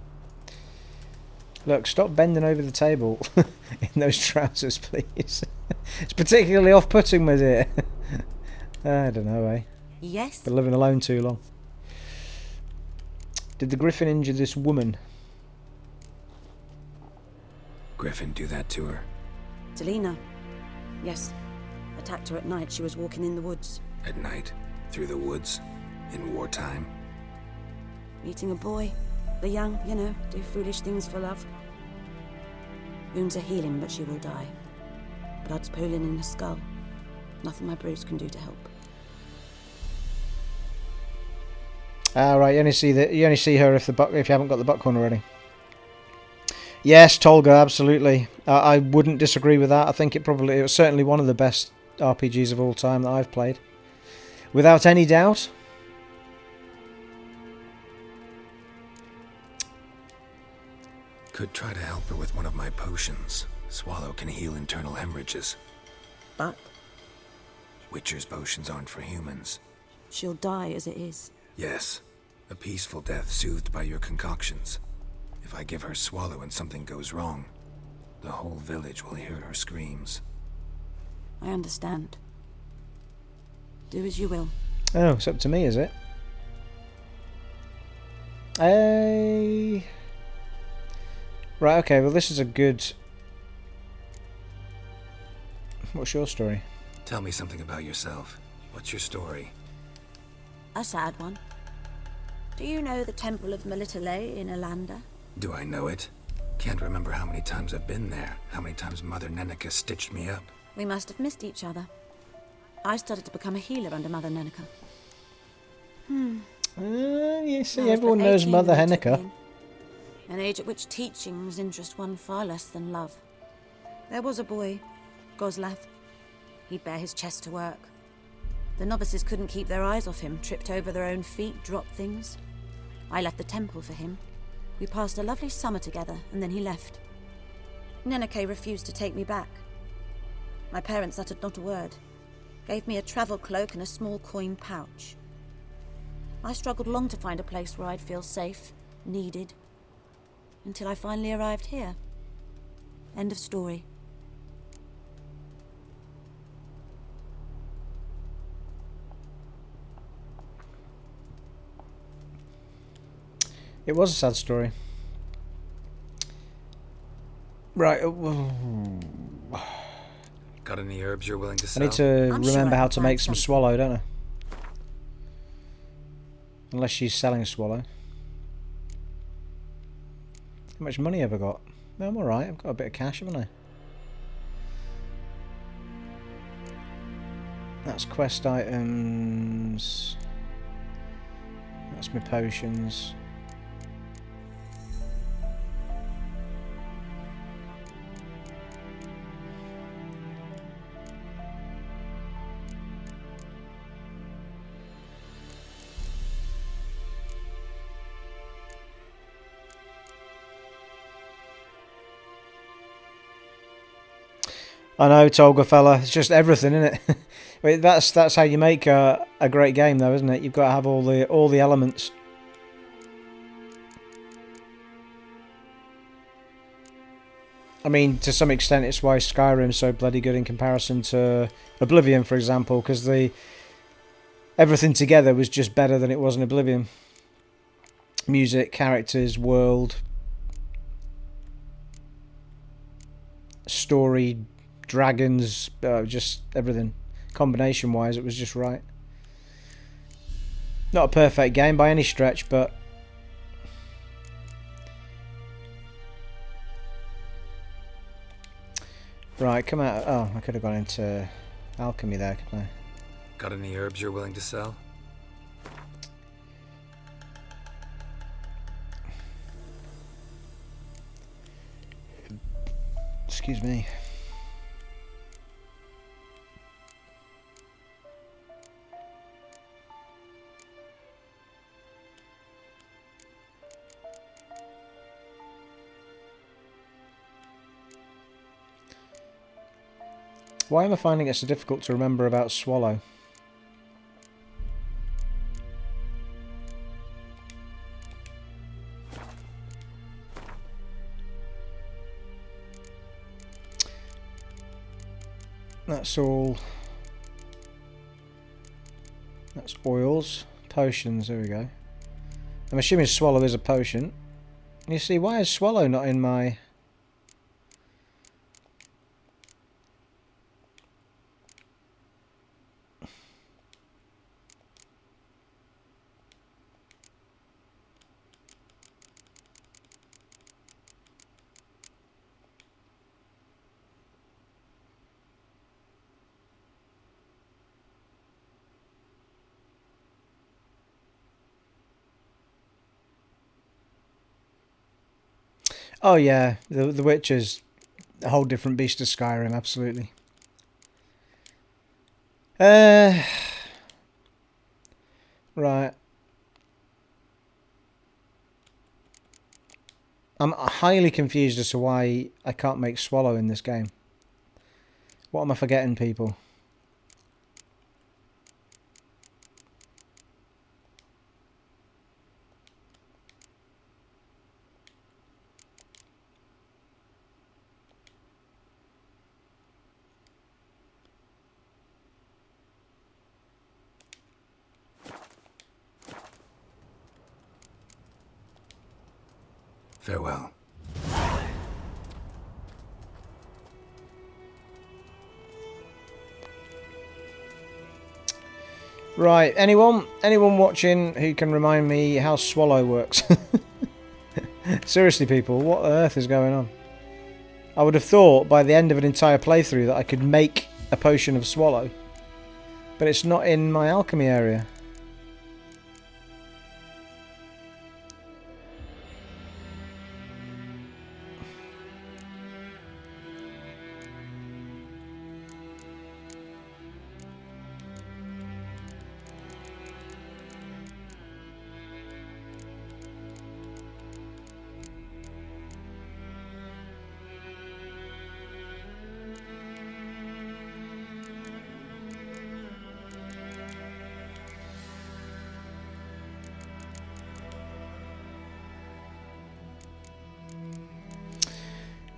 Look, stop bending over the table in those trousers, please. It's particularly off-putting, my dear. I don't know, eh? Yes? Been living alone too long. Did the Griffin injure this woman? Griffin do that to her? Delina. Yes. Attacked her at night. She was walking in the woods. At night? Through the woods? In wartime? Meeting a boy. The young, you know, do foolish things for love. Wounds are healing, but she will die. Blood's pooling in her skull. Nothing my bruise can do to help. Ah, right. You only see her if you haven't got the buckhorn already. Yes, Tolga, absolutely. I wouldn't disagree with that. I think it was certainly one of the best RPGs of all time that I've played, without any doubt. Could try to help her with one of my potions. Swallow can heal internal hemorrhages. But Witcher's potions aren't for humans. she'll die as it is. Yes, a peaceful death soothed by your concoctions. If I give her Swallow and something goes wrong, the whole village will hear her screams. I understand. Do as you will. Oh, it's up to me, is it? Right, okay, well this is a good... What's your story? Tell me something about yourself. What's your story? A sad one. Do you know the Temple of Melitele in Alanda? Do I know it? Can't remember how many times I've been there, how many times Mother Neneka stitched me up. We must have missed each other. I started to become a healer under Mother Neneka. You see, everyone knows Mother Heneka. An age at which teachings interest one far less than love. There was a boy, Goslav. He'd bare his chest to work. The novices couldn't keep their eyes off him, tripped over their own feet, dropped things. I left the temple for him. We passed a lovely summer together, and then he left. Neneke refused to take me back. My parents uttered not a word. Gave me a travel cloak and a small coin pouch. I struggled long to find a place where I'd feel safe, needed, until I finally arrived here. End of story. It was a sad story. Right. Got any herbs you're willing to I sell? need to remember how to make some Swallow, don't I? Unless she's selling Swallow. How much money have I got? No, I'm alright. I've got a bit of cash, haven't I? That's quest items. That's my potions. I know, Tolga fella. It's just everything, isn't it? Wait, that's how you make a great game, though, isn't it? You've got to have all the elements. I mean, to some extent, it's why Skyrim's so bloody good in comparison to Oblivion, for example, because everything together was just better than it was in Oblivion. Music, characters, world, story, dragons, just everything. Combination-wise, it was just right. Not a perfect game by any stretch, but right, come out. Oh, I could have gone into alchemy there, couldn't I? Got any herbs you're willing to sell? Excuse me. Why am I finding it so difficult to remember about Swallow? That's all. That's oils. Potions, there we go. I'm assuming Swallow is a potion. You see, why is Swallow not in my... Oh yeah, the Witch is a whole different beast to Skyrim, absolutely. Right. I'm highly confused as to why I can't make Swallow in this game. What am I forgetting, people? Farewell. Right, anyone watching who can remind me how Swallow works? Seriously, people, what on earth is going on? I would have thought by the end of an entire playthrough that I could make a potion of Swallow, but it's not in my alchemy area.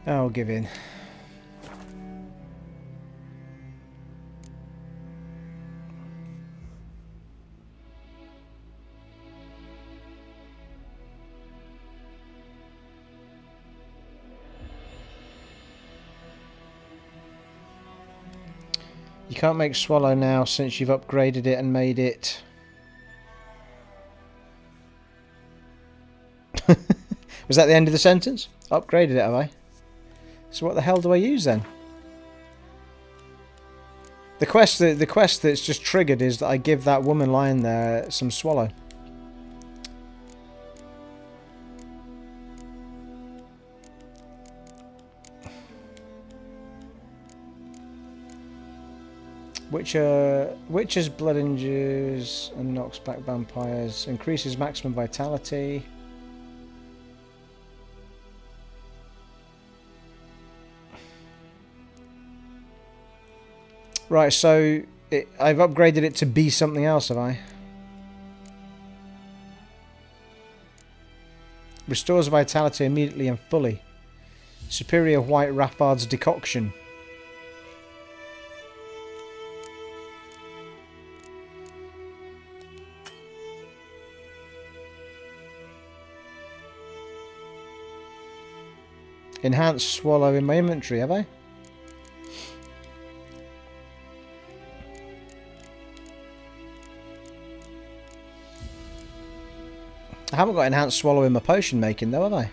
I'll give in. You can't make Swallow now since you've upgraded it and made it... Was that the end of the sentence? Upgraded it, have I? So what the hell do I use then? The quest that's just triggered is that I give that woman lying there some Swallow. Witches, blood injures and knocks back vampires. Increases maximum vitality. Right, so I've upgraded it to be something else, have I? Restores vitality immediately and fully. Superior White Raffard's decoction. Enhanced swallow in my inventory, have I? I haven't got enhanced swallow in my potion making though, have I?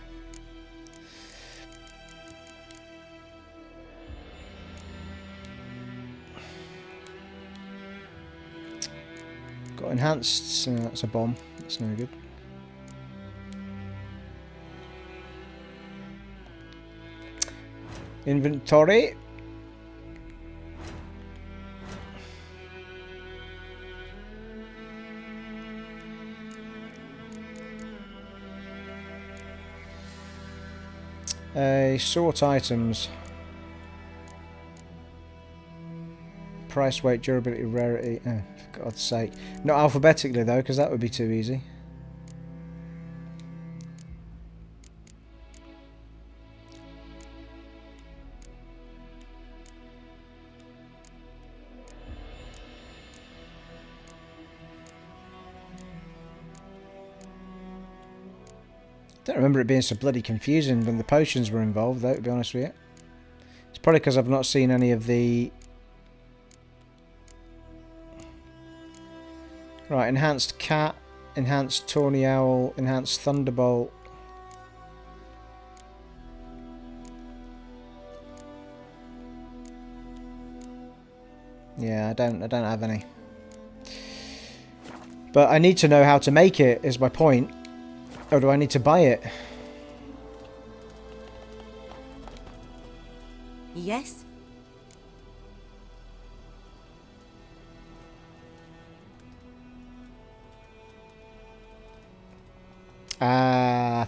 Got enhanced, that's a bomb, that's no good. Inventory. Sort items. Price, weight, durability, rarity. Oh, for God's sake. Not alphabetically though, because that would be too easy. I don't remember it being so bloody confusing when the potions were involved, though, to be honest with you. It's probably because I've not seen any of the... Right, enhanced cat, enhanced tawny owl, enhanced thunderbolt. Yeah, I don't have any. But I need to know how to make it, is my point. Or do I need to buy it? Yes?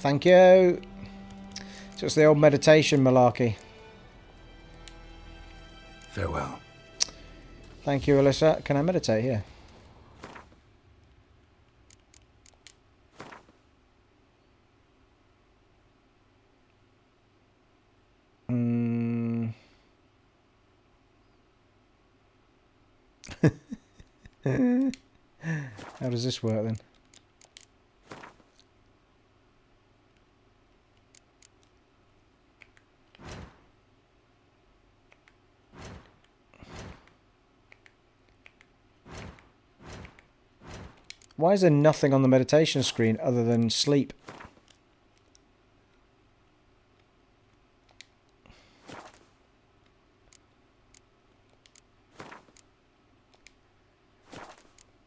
Thank you. So it's the old meditation malarkey. Farewell. Thank you, Alyssa. Can I meditate here? How does this work then? Why is there nothing on the meditation screen other than sleep?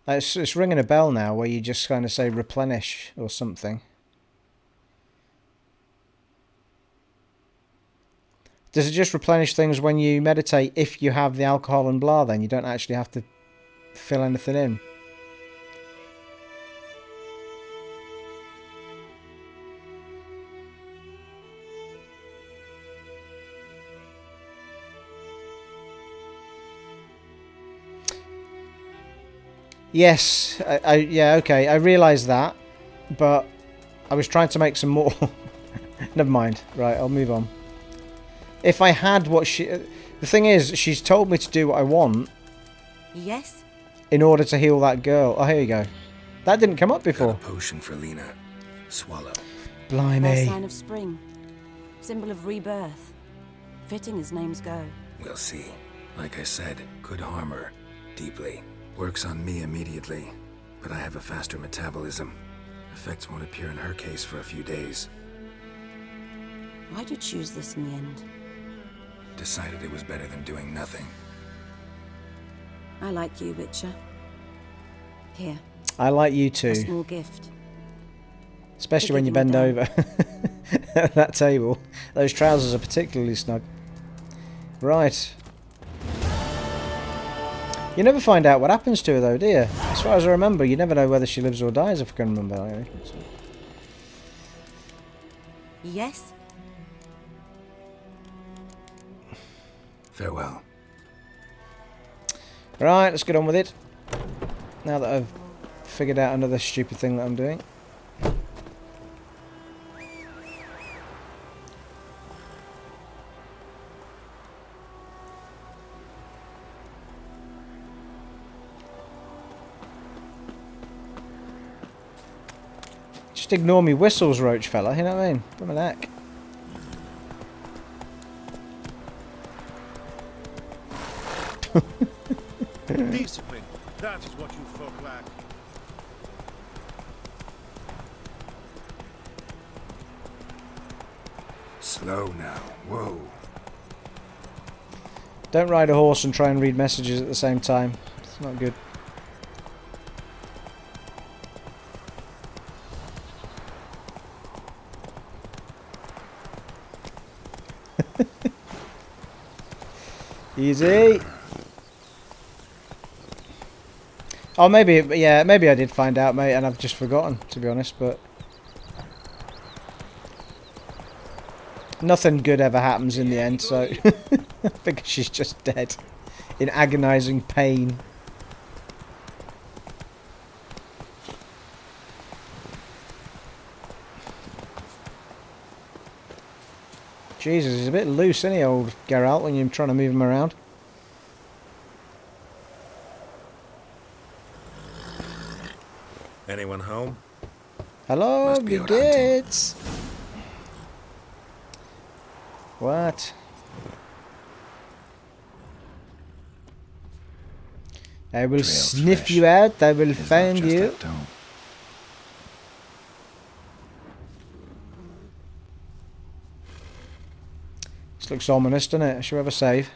It's ringing a bell now where you just kind of say replenish or something. Does it just replenish things when you meditate if you have the alcohol and blah then? You don't actually have to fill anything in? Yes, yeah, okay, I realised that, but I was trying to make some more. Never mind, right, I'll move on. If I had what she... The thing is, she's told me to do what I want. Yes? In order to heal that girl. Oh, here you go. That didn't come up before. Got a potion for Lena. Swallow. Blimey. First sign of spring. Symbol of rebirth. Fitting as names go. We'll see. Like I said, could harm her. Deeply. Works on me immediately, but I have a faster metabolism. Effects won't appear in her case for a few days. Why'd you choose this in the end? Decided it was better than doing nothing. I like you, Witcher. Here. I like you too. A small gift. Especially when you bend over at that table. Those trousers are particularly snug. Right. You never find out what happens to her though, do you? As far as I remember, you never know whether she lives or dies, if I can remember. Yes? Farewell. Right, let's get on with it. Now that I've figured out another stupid thing that I'm doing. Just ignore me whistles, roach fella, you know what I mean? From my neck. Discipline, that is what you folk lack. Slow now. Whoa. Don't ride a horse and try and read messages at the same time. It's not good. Easy. Oh, maybe, yeah, maybe I did find out, mate, and I've just forgotten, to be honest, but... Nothing good ever happens in the end, so... I think she's just dead. In agonising pain. Jesus, he's a bit loose, isn't he, old Geralt, when you're trying to move him around? Anyone home? Hello, Gates. What? I will sniff you out. I will find you. This looks ominous, doesn't it? Should we have a save?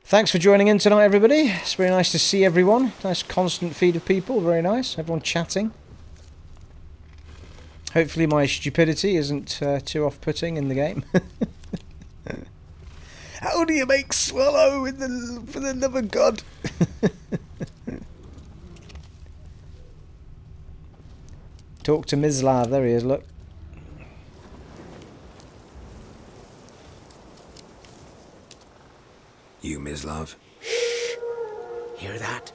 Thanks for joining in tonight, everybody. It's very nice to see everyone. Nice constant feed of people. Very nice. Everyone chatting. Hopefully my stupidity isn't too off-putting in the game. How do you make swallow for the love of God? Talk to Mislav. There he is, look. You, Mislav? Shh! Hear that?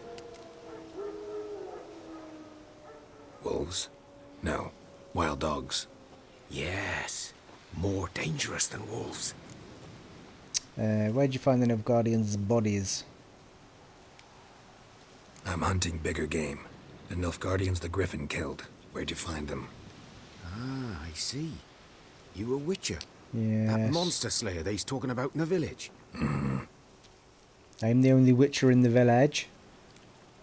Wolves? No. Wild dogs. Yes. More dangerous than wolves. Where'd you find the Nilfgaardians' bodies? I'm hunting bigger game. The Nilfgaardians the Griffin killed. Where'd you find them? Ah, I see. You a witcher? Yes. That monster slayer they's talking about in the village. I'm the only witcher in the village.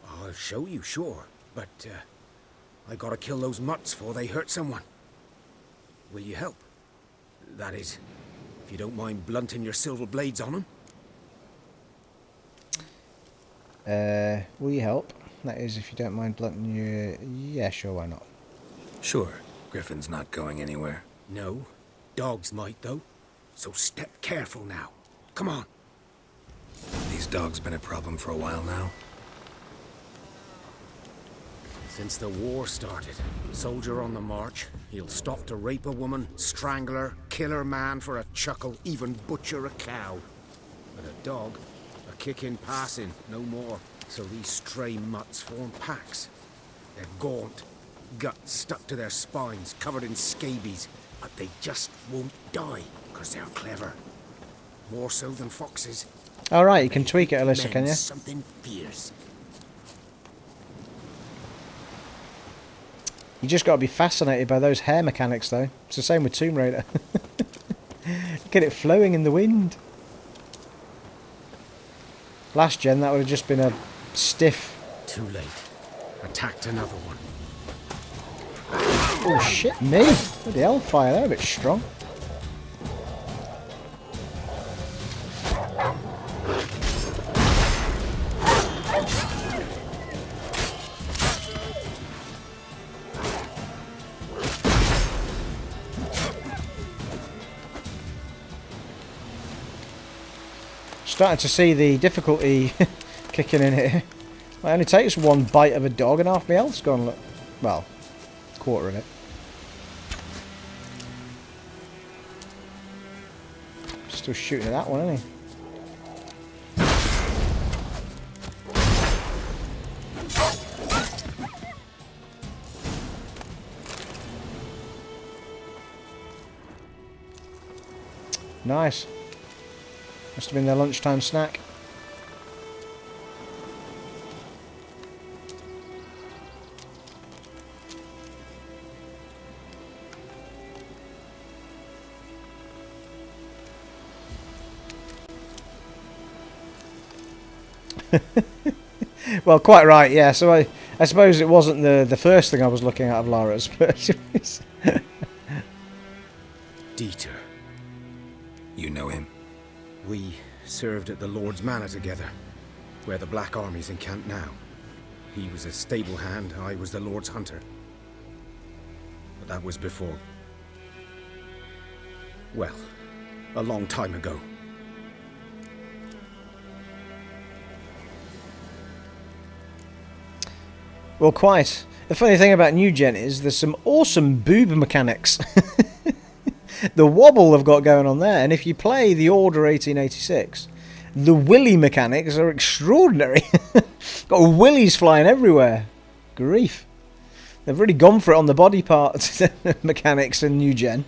I'll show you, sure. But, I gotta kill those mutts before they hurt someone. Will you help? That is, if you don't mind blunting your silver blades on them. Will you help? That is, if you don't mind blunting your... Yeah, sure, why not? Sure. Griffin's not going anywhere. No. Dogs might, though. So step careful now. Come on. These dogs been a problem for a while now? Since the war started. Soldier on the march. He'll stop to rape a woman, strangle her, kill her man for a chuckle, even butcher a cow. But a dog, a kick in passing, no more. So these stray mutts form packs. They're gaunt, guts stuck to their spines, covered in scabies. But they just won't die, because they're clever. More so than foxes. Alright, you can tweak it, Alyssa, can you? Something fierce. You just got to be fascinated by those hair mechanics, though. It's the same with Tomb Raider. Get it flowing in the wind. Last gen, that would have just been a stiff... Too late. Attacked another one. Oh shit, me! Bloody hellfire, they're a bit strong. Starting to see the difficulty kicking in here. It only takes one bite of a dog and half my health's gone. Look, well, quarter of it. Still shooting at that one, isn't he? Nice. Must have been their lunchtime snack. Well, quite right, yeah. So I suppose it wasn't the first thing I was looking at of Lara's, but Dieter. You know him? We served at the Lord's Manor together, where the Black Army's encamped now. He was a stable hand, I was the Lord's hunter. But that was before... well, a long time ago. well, quite. The funny thing about New Gen is there's some awesome boob mechanics. The wobble they've got going on there, and if you play the Order 1886, the willy mechanics are extraordinary. Got willies flying everywhere. Grief. They've really gone for it on the body part mechanics in New Gen.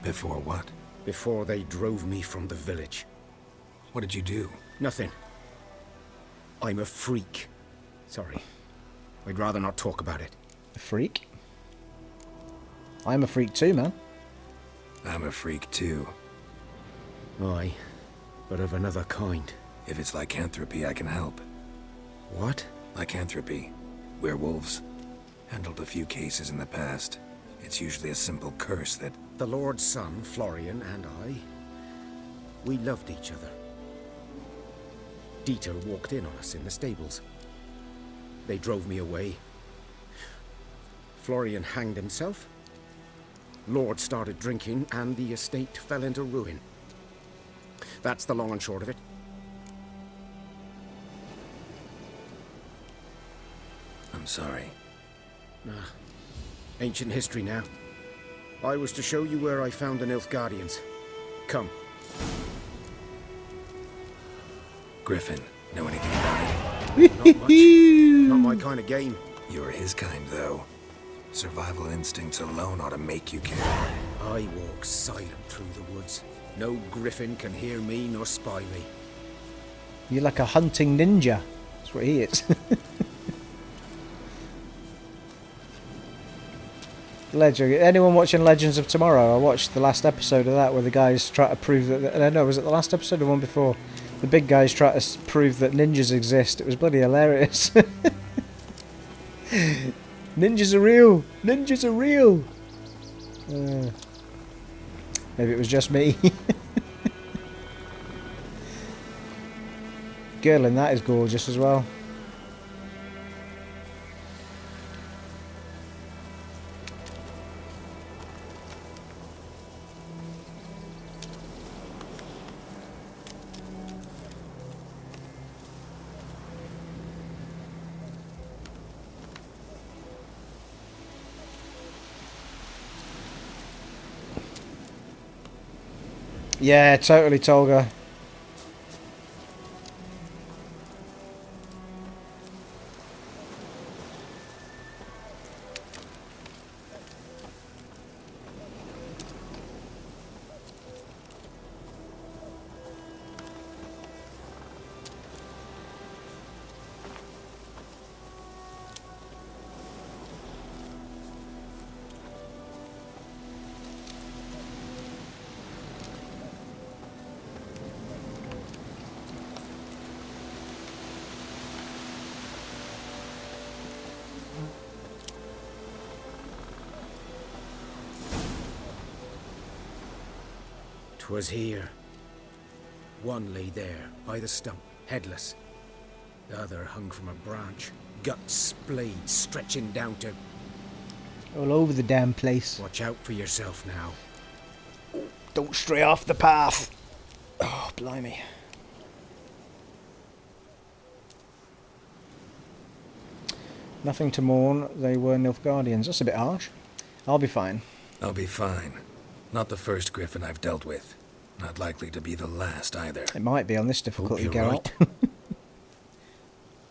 Before what? Before they drove me from the village. What did you do? Nothing. I'm a freak. Sorry. I'd rather not talk about it. A freak? I'm a freak too, man. I'm a freak too. Aye, but of another kind. If it's lycanthropy, I can help. What? Lycanthropy. Werewolves. Handled a few cases in the past. It's usually a simple curse that... The Lord's son, Florian, and I... we loved each other. Dieter walked in on us in the stables. They drove me away. Florian hanged himself. Lord started drinking, and the estate fell into ruin. That's the long and short of it. I'm sorry. Ancient history now. I was to show you where I found the Nilfgaardians. Come. Griffin, know anything about it? Not much. Not my kind of game. You're his kind, though. Survival instincts alone ought to make you care. I walk silent through the woods. No Griffin can hear me nor spy me. You're like a hunting ninja. That's what he is. Legend. Anyone watching Legends of Tomorrow? I watched the last episode of that where the guys try to prove that... No, was it the last episode or one before? The big guys try to prove that ninjas exist. It was bloody hilarious. Ninjas are real! Ninjas are real! Maybe it was just me. Girl in that is gorgeous as well. Yeah, totally, Tolga. Was here. One lay there, by the stump, headless. The other hung from a branch, guts splayed, stretching down to... all over the damn place. Watch out for yourself now. Don't stray off the path. Oh, blimey. Nothing to mourn, they were Nilfgaardians. That's a bit harsh. I'll be fine. I'll be fine. Not the first Griffin I've dealt with. Not likely to be the last either. It might be on this difficulty, Geralt. Right.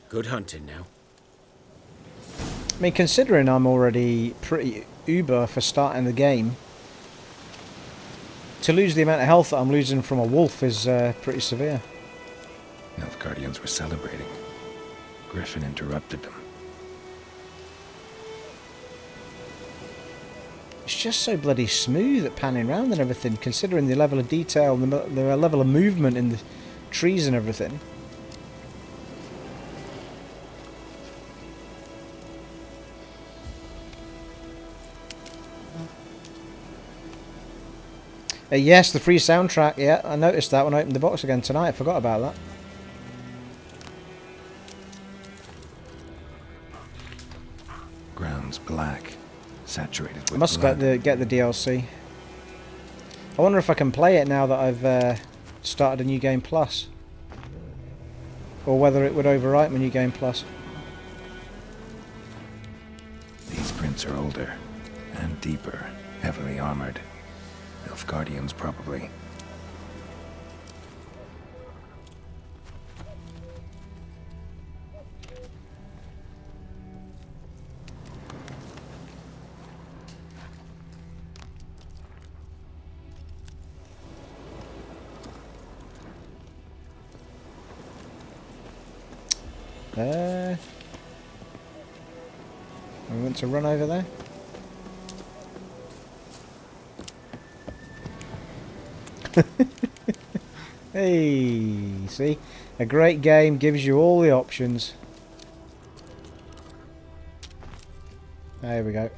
Good hunting now. I mean, considering I'm already pretty uber for starting the game, to lose the amount of health that I'm losing from a wolf is pretty severe. Nilfgaardians were celebrating. Griffin interrupted them. It's just so bloody smooth at panning round and everything, considering the level of detail and the level of movement in the trees and everything. Yes, the free soundtrack. Yeah, I noticed that when I opened the box again tonight. I forgot about that. Ground's black, saturated with I must blood. get the DLC. I wonder if I can play it now that I've started a New Game Plus, or whether it would overwrite my New Game Plus. These prints are older and deeper, heavily armored. Elf Guardians, probably. I want to run over there. Hey, see? A great game gives you all the options. There we go.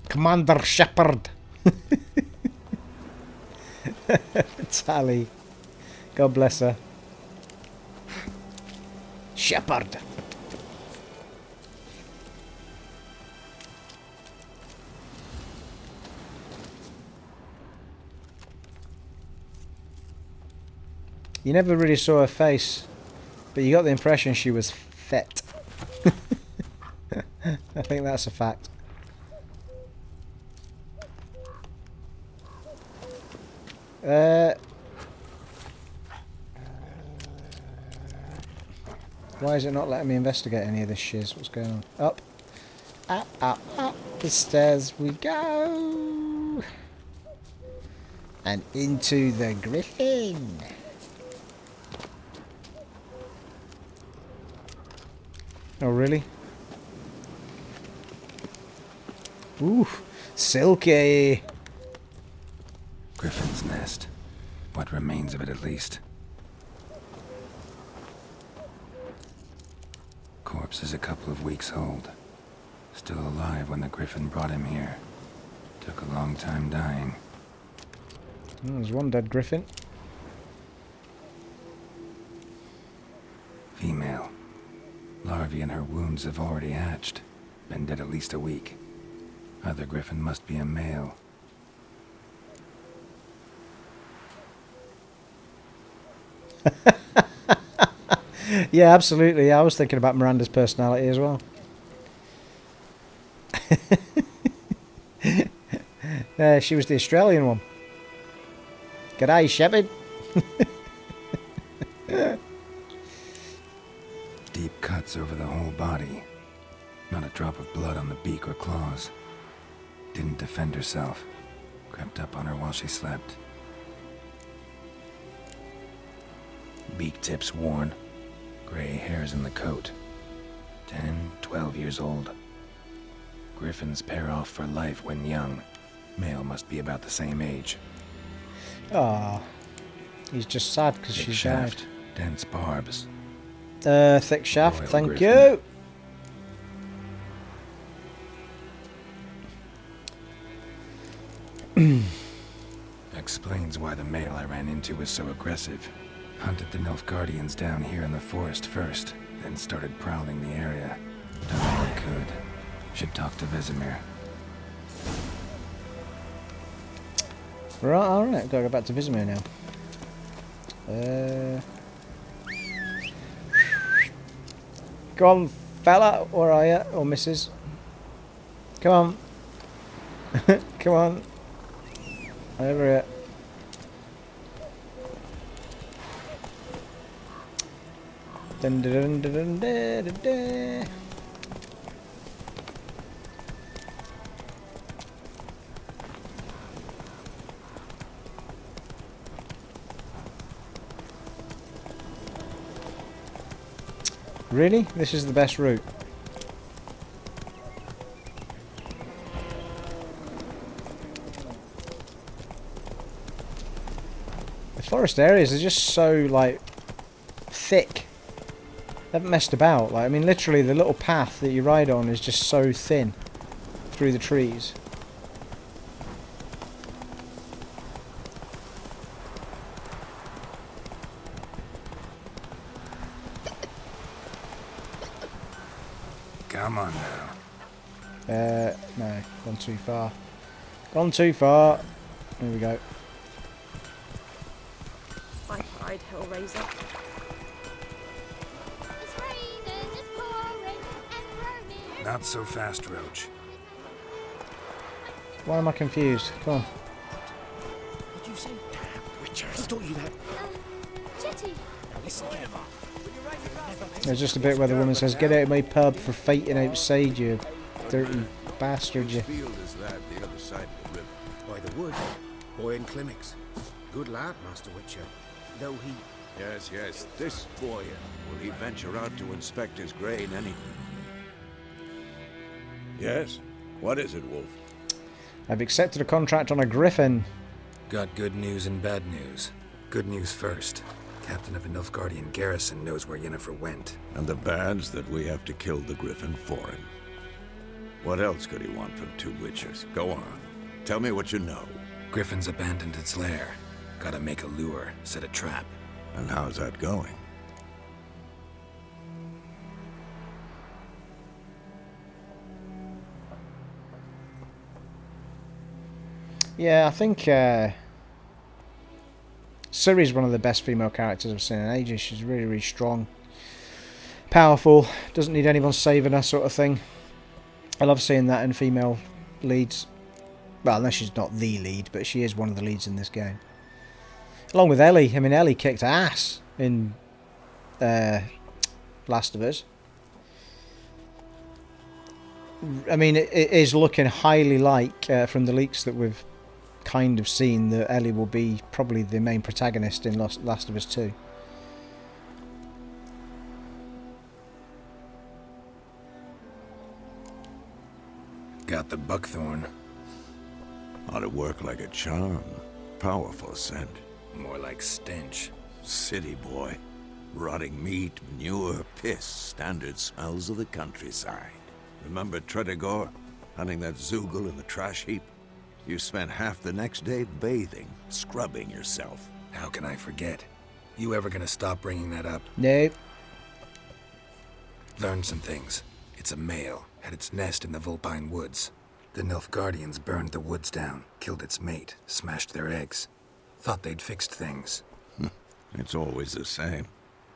Commander Shepard. Tally. God bless her. Shepard. You never really saw her face, but you got the impression she was fat. I think that's a fact. Why is it not letting me investigate any of this shiz? What's going on? Up. Up, up, up the stairs we go. And into the Griffin. Oh, really? Ooh, silky. Griffin's nest. What remains of it, at least. Corpse is a couple of weeks old. Still alive when the Griffin brought him here. Took a long time dying. Oh, there's one dead Griffin. Female. Larvae in her wounds have already hatched. Been dead at least a week. Other Griffin must be a male. Yeah, absolutely. I was thinking about Miranda's personality as well. She was the Australian one. G'day, Shepard. Deep cuts over the whole body. Not a drop of blood on the beak or claws. Didn't defend herself. Crept up on her while she slept. Beak tips worn. Gray hairs in the coat. 10, 12 years old. Griffins pair off for life when young. Male must be about the same age. Ah, he's just sad because she's shaft, died. dense barbs. Thick shaft, Royal thank Griffin. you. Explains why the male I ran into was so aggressive. Hunted the Nilfgaardians down here in the forest first, then started prowling the area. Done all I could. Should talk to Vesemir. Right, alright, gotta go back to Vesemir now. Go on, fella, or are you? Or missus? Come on. Come on. Over here. Dun, dun, dun, dun, dun, dun, dun. Really? This is the best route? The forest areas are just so, like, thick. They haven't messed about. Like, I mean, literally, the little path that you ride on is just so thin through the trees. Come on now. No, gone too far. Gone too far. There we go. I cried, Hellraiser. Not so fast, Roach. Why am I confused? Come on. What'd you say? Damn witchers. Who told you that? Jetty. Listen, Yennefer. There's just a bit where the woman says, "Get out of my pub for fighting outside, you dirty bastard, you." Field is that the other side of the river. By the wood. Boy in clinics. Good lad, Master Witcher. Though he... Yes, yes, this boy. Will he venture out to inspect his grain any... Yes? What is it, Wolf? I've accepted a contract on a Griffin. Got good news and bad news. Good news first. Captain of the Nilfgaardian Garrison knows where Yennefer went. And the bad's that we have to kill the Griffin for him. What else could he want from two witchers? Go on. Tell me what you know. Griffin's abandoned its lair. Gotta make a lure, set a trap. And how's that going? Yeah, I think Ciri's one of the best female characters I've seen in ages. She's really, really strong. Powerful. Doesn't need anyone saving her, sort of thing. I love seeing that in female leads. Well, unless she's not the lead, but she is one of the leads in this game. Along with Ellie. I mean, Ellie kicked ass in Last of Us. I mean, it is looking highly like, from the leaks that we've kind of seen, that Ellie will be probably the main protagonist in Last of Us 2. Got the buckthorn. Ought to work like a charm. Powerful scent. More like stench. City boy. Rotting meat, manure, piss. Standard smells of the countryside. Remember Tredegor? Hunting that Zoogle in the trash heap? You spent half the next day bathing, scrubbing yourself. How can I forget? You ever gonna stop bringing that up? Nope. Learned some things. It's a male. Had its nest in the Vulpine Woods. The Nilfgaardians burned the woods down, killed its mate, smashed their eggs. Thought they'd fixed things. It's always the same.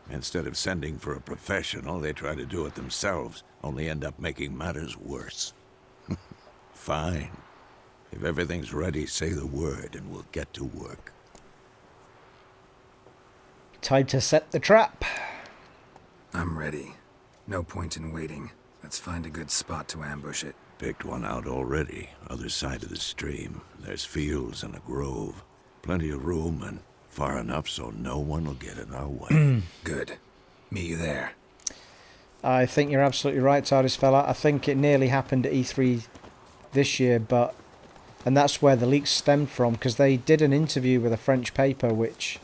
Instead of sending for a professional, they try to do it themselves, only end up making matters worse. Fine. If everything's ready, say the word and we'll get to work. Time to set the trap. I'm ready. No point in waiting. Let's find a good spot to ambush it. Picked one out already. Other side of the stream. There's fields and a grove. Plenty of room and far enough so no one will get in our way. Good. Meet you there. I think you're absolutely right, TARDIS fella. I think it nearly happened at E3 this year, and that's where the leaks stemmed from, because they did an interview with a French paper which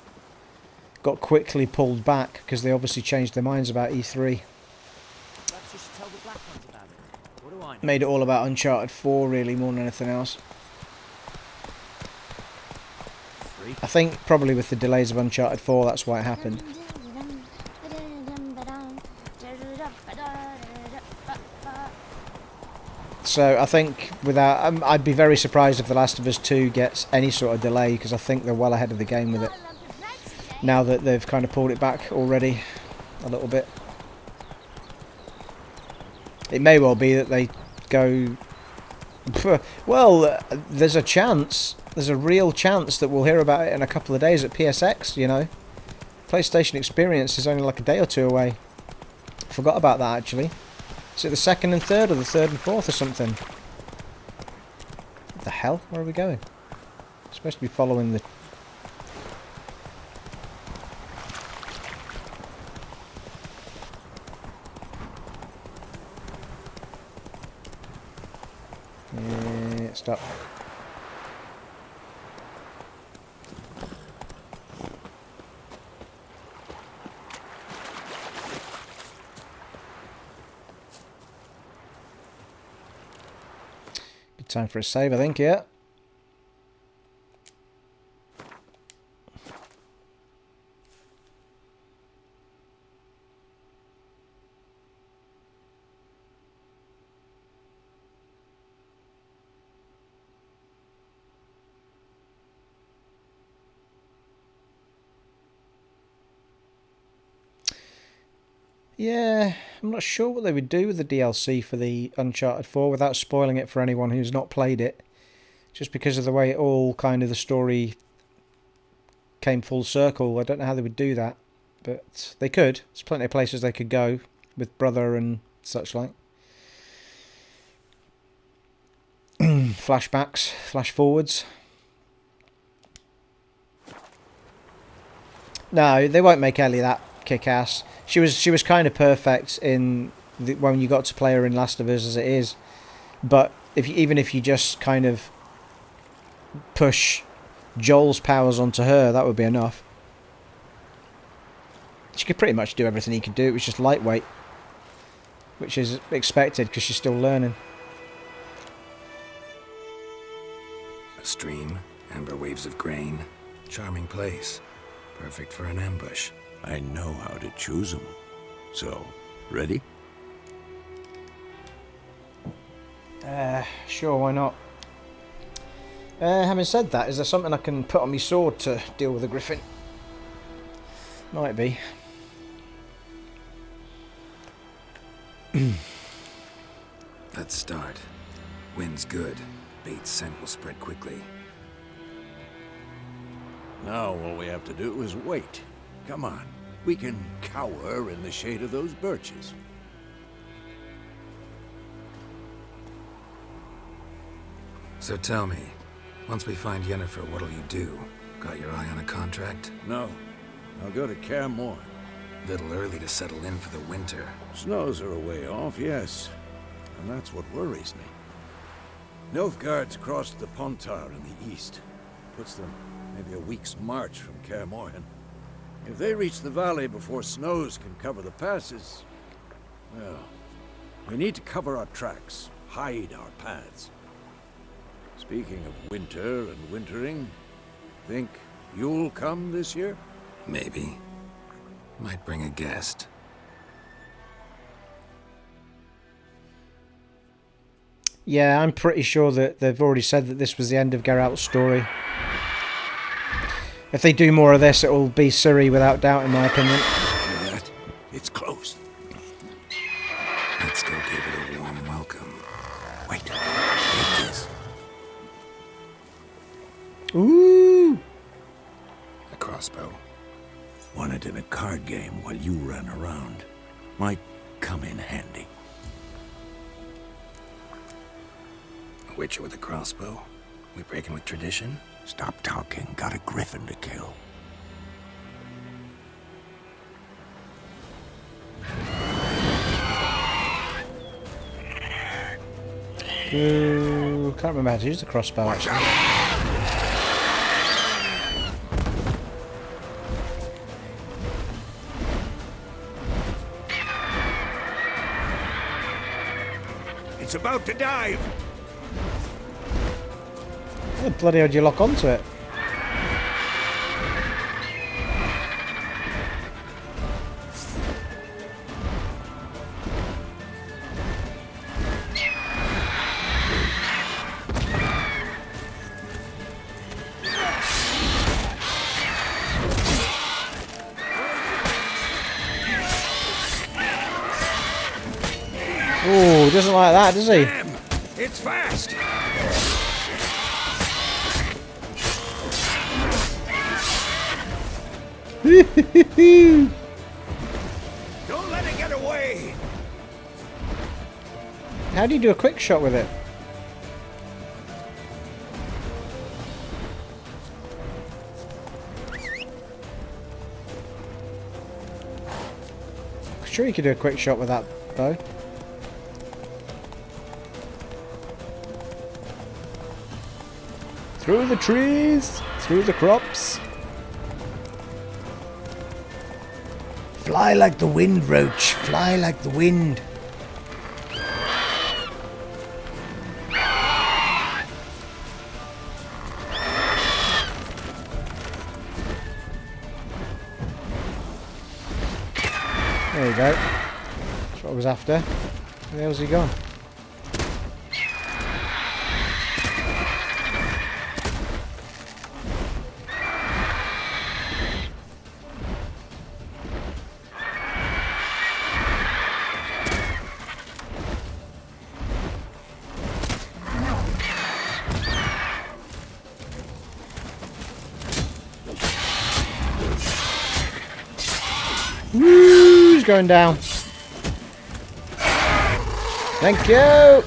got quickly pulled back because they obviously changed their minds about E3. Made it all about Uncharted 4 really, more than anything else. I think probably with the delays of Uncharted 4 that's why it happened. So I think without, I'd be very surprised if The Last of Us 2 gets any sort of delay, because I think they're well ahead of the game with it. Now that they've kind of pulled it back already a little bit. It may well be that they go... Well, there's a chance, there's a real chance that we'll hear about it in a couple of days at PSX, you know. PlayStation Experience is only like a day or two away. Forgot about that actually. Is it the 2nd and 3rd or the 3rd and 4th or something? What the hell? Where are we going? We're supposed to be following the... next up. Good time for a save, I think, yeah. Yeah, I'm not sure what they would do with the DLC for the Uncharted 4 without spoiling it for anyone who's not played it. Just because of the way it all kind of the story came full circle. I don't know how they would do that, but they could. There's plenty of places they could go with Brother and such like. Flashbacks, flash forwards. No, they won't make Ellie that kick-ass. She was kind of perfect in when you got to play her in Last of Us as it is, but even if you just kind of push Joel's powers onto her, that would be enough. She could pretty much do everything he could do. It was just lightweight, which is expected because she's still learning. A stream, amber waves of grain, charming place, perfect for an ambush. I know how to choose them. So, ready? Sure, why not? Having said that, is there something I can put on my sword to deal with the Griffin? Might be. Let's start. Wind's good. Bait's scent will spread quickly. Now all we have to do is wait. Come on. We can cower in the shade of those birches. So tell me, once we find Yennefer, what'll you do? Got your eye on a contract? No. I'll go to Kaer Morhen. Little early to settle in for the winter. Snows are a way off, yes. And that's what worries me. Nilfgaard's crossed the Pontar in the east. Puts them maybe a week's march from Kaer Morhen. If they reach the valley before snows can cover the passes, well, we need to cover our tracks, hide our paths. Speaking of winter and wintering, think you'll come this year? Maybe. Might bring a guest. Yeah, I'm pretty sure that they've already said that this was the end of Geralt's story. If they do more of this, it will be Ciri without doubt, in my opinion. It's close. Let's go give it a warm welcome. Wait. Take this. Ooh! A crossbow. Won it in a card game while you ran around. Might come in handy. A witcher with a crossbow? We breaking with tradition? Stop talking. Got a Griffin to kill. Ooh, can't remember how to use the crossbow. Watch out! It's about to dive! How the bloody hell do you lock onto it? Oh, he doesn't like that, does he? Damn, it's fast! Don't let it get away! How do you do a quick shot with it? Sure you could do a quick shot with that bow. Through the trees, through the crops. Fly like the wind, Roach. Fly like the wind. There you go. That's what I was after. Where the hell's he gone? Woo! He's going down. Thank you!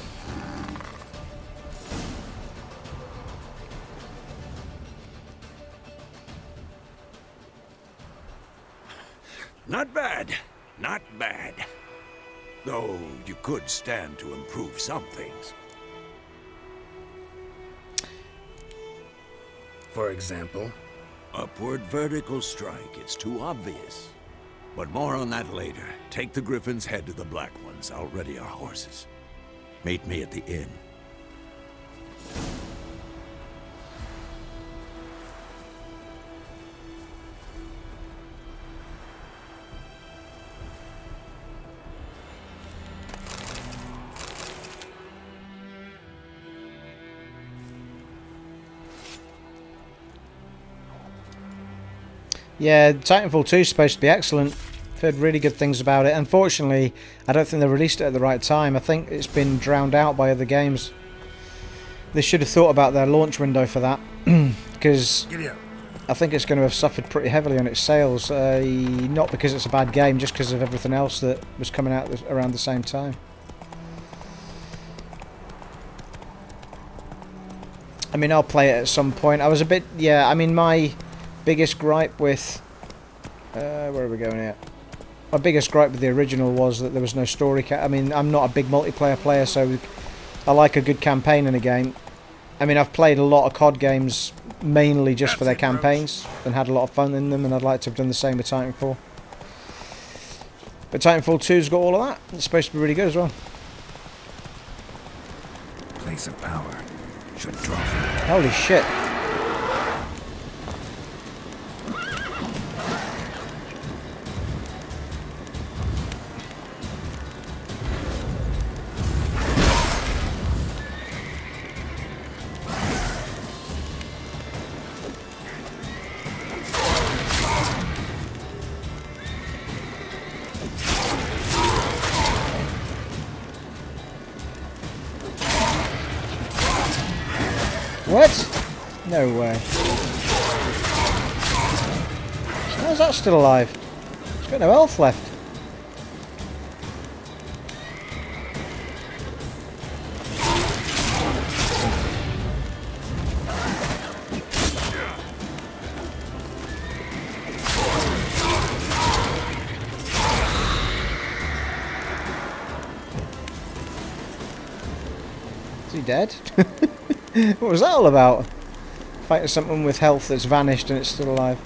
Not bad. Not bad. Though you could stand to improve some things. For example? Upward vertical strike. It's too obvious. But more on that later. Take the Griffin's head to the Black Ones. I'll ready our horses. Meet me at the inn. Yeah, Titanfall 2 is supposed to be excellent. I've heard really good things about it. Unfortunately, I don't think they released it at the right time. I think it's been drowned out by other games. They should have thought about their launch window for that. Because I think it's going to have suffered pretty heavily on its sales. Not because it's a bad game, just because of everything else that was coming out around the same time. I mean, I'll play it at some point. I was a bit... Yeah, I mean, my biggest gripe with... where are we going here? My biggest gripe with the original was that there was no story. I mean, I'm not a big multiplayer player, so I like a good campaign in a game. I mean, I've played a lot of COD games mainly just for their campaigns and had a lot of fun in them, and I'd like to have done the same with Titanfall. But Titanfall 2's got all of that. It's supposed to be really good as well. Place of power should draw from it. Holy shit. What? No way. How's that still alive? It's got no health left. Is he dead? What was that all about? Fighting something with health that's vanished and it's still alive.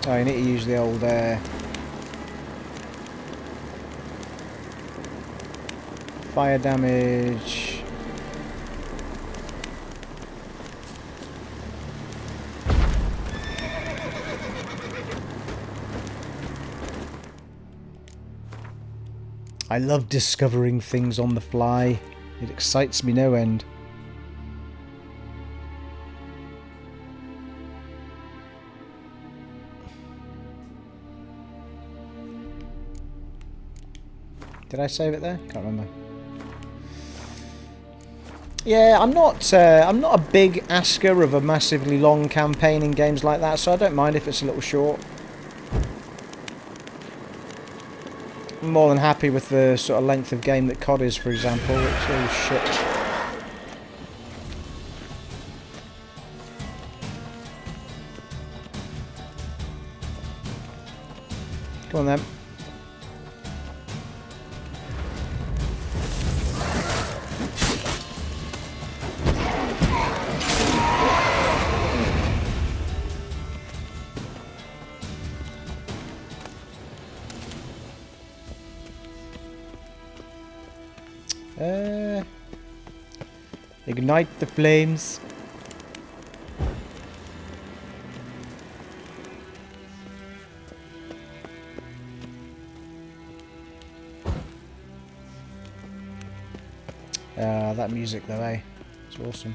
Oh, you need to use the old fire damage. I love discovering things on the fly. It excites me no end. Did I save it there? Can't remember. Yeah, I'm not a big asker of a massively long campaign in games like that, so I don't mind if it's a little short. I'm more than happy with the sort of length of game that COD is, for example. It's all shit. Come on then. Ignite the flames. That music though, eh? It's awesome.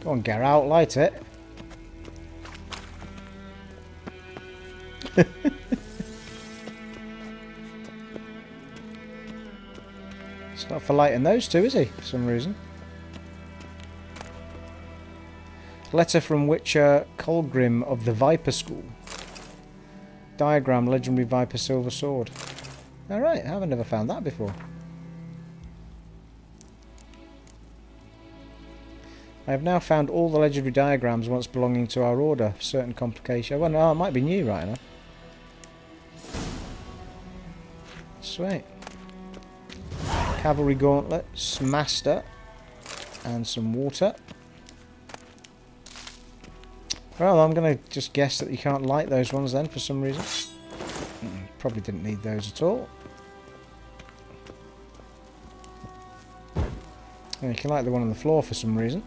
Go on, Geralt, light it. It's not for lighting those two, is he? For some reason. Letter from Witcher Colgrim of the Viper School. Diagram, legendary Viper silver sword. Alright, I haven't never found that before. I have now found all the legendary diagrams once belonging to our order. Certain complication. Well, no, it might be new right now. Sweet. Cavalry gauntlets, master, and some water. Well, I'm going to just guess that you can't light those ones then for some reason. Probably didn't need those at all. And you can light the one on the floor for some reason.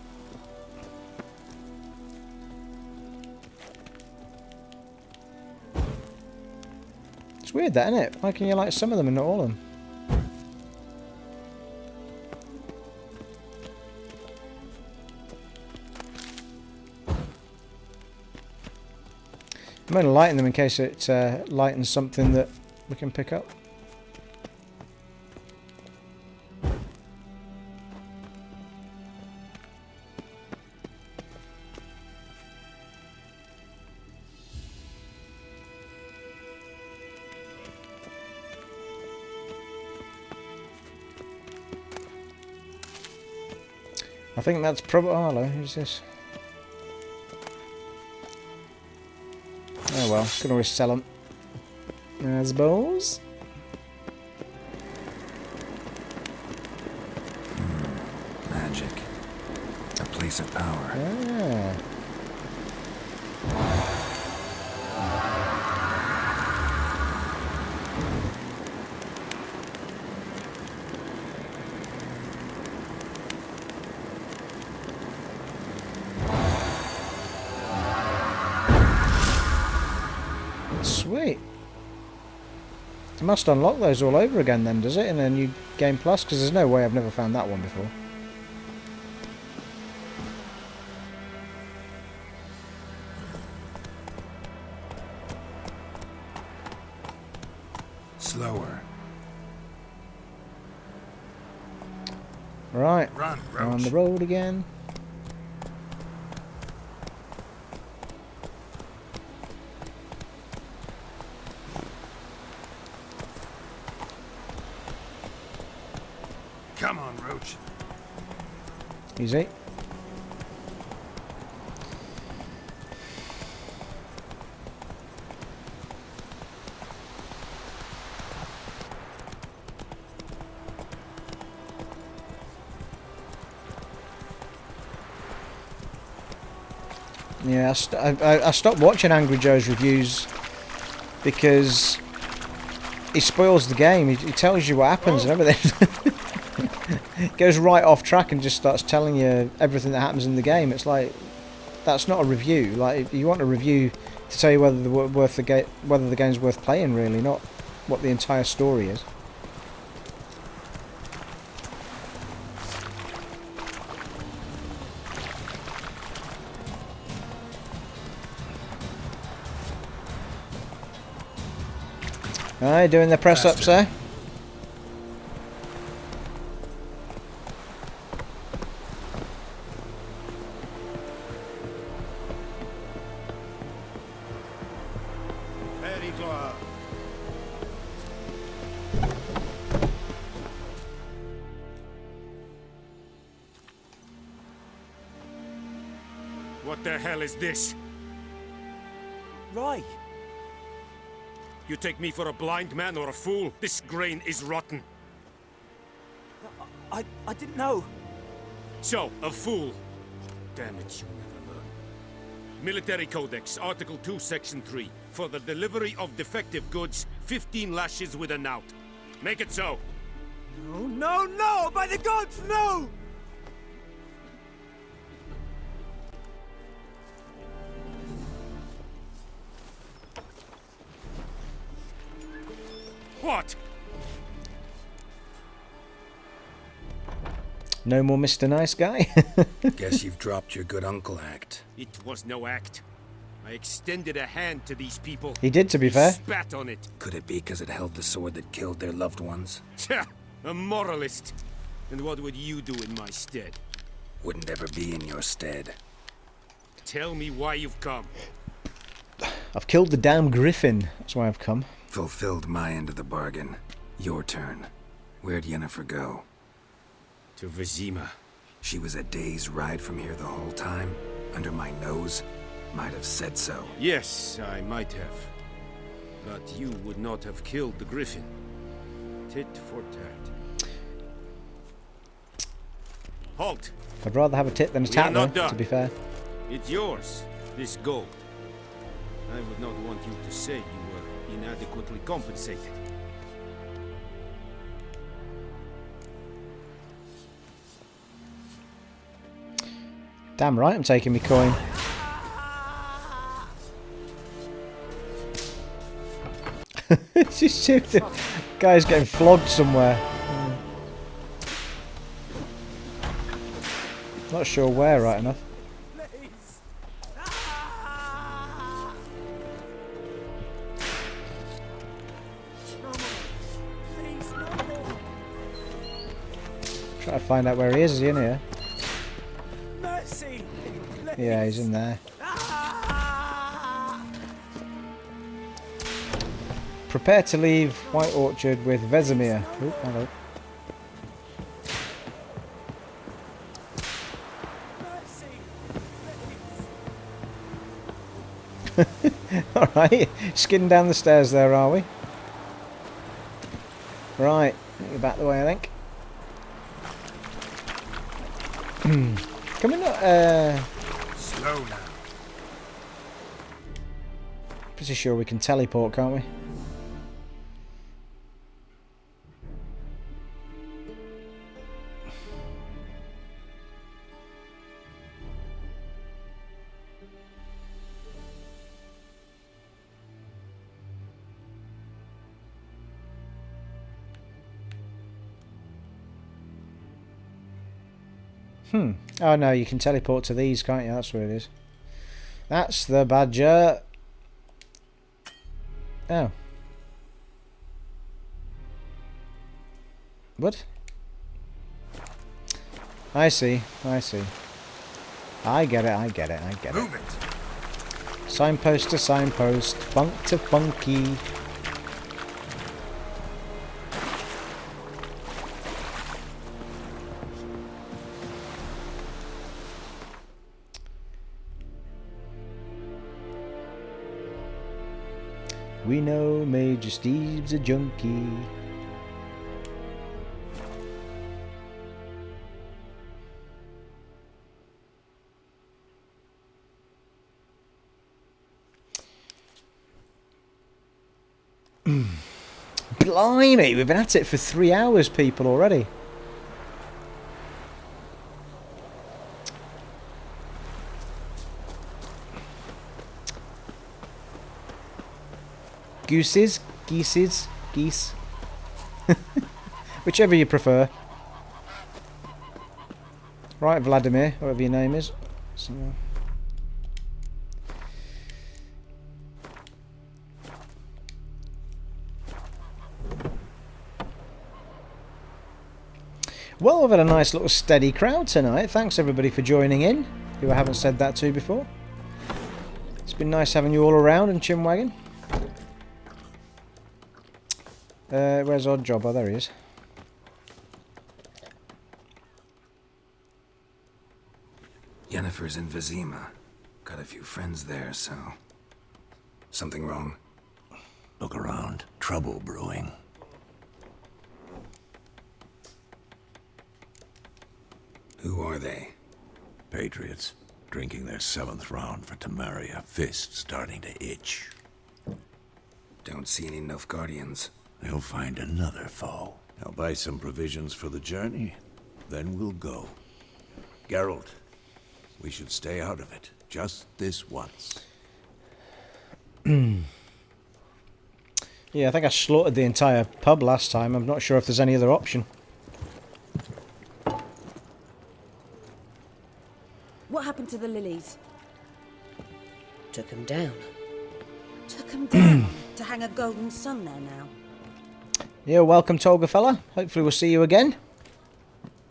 It's weird that, isn't it? Why can you light some of them and not all of them? I'm only lighting them in case it lightens something that we can pick up. I think that's probably... Oh, hello, who's this? Oh well, can always sell them. I suppose. Magic. A place of power. Ah. Sweet. It must unlock those all over again then, does it, in a new Game Plus? Because there's no way I've never found that one before. Slower. Right, Run, we're on the road again. Come on, Roach. Easy. Yeah, I stopped watching Angry Joe's reviews because he spoils the game. He tells you what happens and everything. Goes right off track and just starts telling you everything that happens in the game. It's like, that's not a review. Like, you want a review to tell you whether the game's worth playing, really, not what the entire story is. Alright, doing the press-ups there. Very glad. What the hell is this? Right. You take me for a blind man or a fool? This grain is rotten. I didn't know. So, a fool. Damn it, you never learn. Military Codex, Article 2, Section 3. For the delivery of defective goods, 15 lashes with a knout. Make it so. No, no, no! By the gods, no! What? No more Mr. Nice Guy? Guess you've dropped your good uncle act. It was no act. I extended a hand to these people. He did, to be fair. Spat on it. Could it be because it held the sword that killed their loved ones? Tja, a moralist. And what would you do in my stead? Wouldn't ever be in your stead. Tell me why you've come. I've killed the damn Griffin. That's why I've come. Fulfilled my end of the bargain. Your turn. Where'd Yennefer go? To Vizima. She was a day's ride from here the whole time? Under my nose? Might have said so. Yes, I might have. But you would not have killed the Griffin. Tit for tat. Halt! I'd rather have a tit than a tat, though, to be fair. It's yours, this gold. I would not want you to say you were inadequately compensated. Damn right, I'm taking me coin. Just shoot the guy's getting flogged somewhere. Not sure where, right enough. Try to find out where he is. Is he in here? Yeah, he's in there. Prepare to leave White Orchard with Vesemir. Oh, hello. Alright, skidding down the stairs there, are we? Right, get you back the way, I think. Can we not, Slow now. Pretty sure we can teleport, can't we? Oh no, you can teleport to these, can't you? That's where it is. That's the badger. Oh. What? I see, I see. I get it, I get it, I get it. Move it. Signpost to signpost, funk to funky. We know Major Steve's a junkie. Blimey, we've been at it for 3 hours, people, already. Gooses, geese. Whichever you prefer. Right, Vladimir, whatever your name is. So, well, we've had a nice little steady crowd tonight. Thanks everybody for joining in, who I haven't said that to before. It's been nice having you all around and chinwagging. Where's Odd Job? Oh, there he is. Yennefer's in Vizima. Got a few friends there, so... Something wrong? Look around. Trouble brewing. Who are they? Patriots. Drinking their 7th round for Temeria. Fist starting to itch. Don't see any Nilfgaardians. They'll find another foe. I'll buy some provisions for the journey, then we'll go. Geralt, we should stay out of it, just this once. Yeah, I think I slaughtered the entire pub last time. I'm not sure if there's any other option. What happened to the lilies? Took him down. Took him down to hang a golden sun there now. Yeah, welcome, Tolga fella. Hopefully we'll see you again.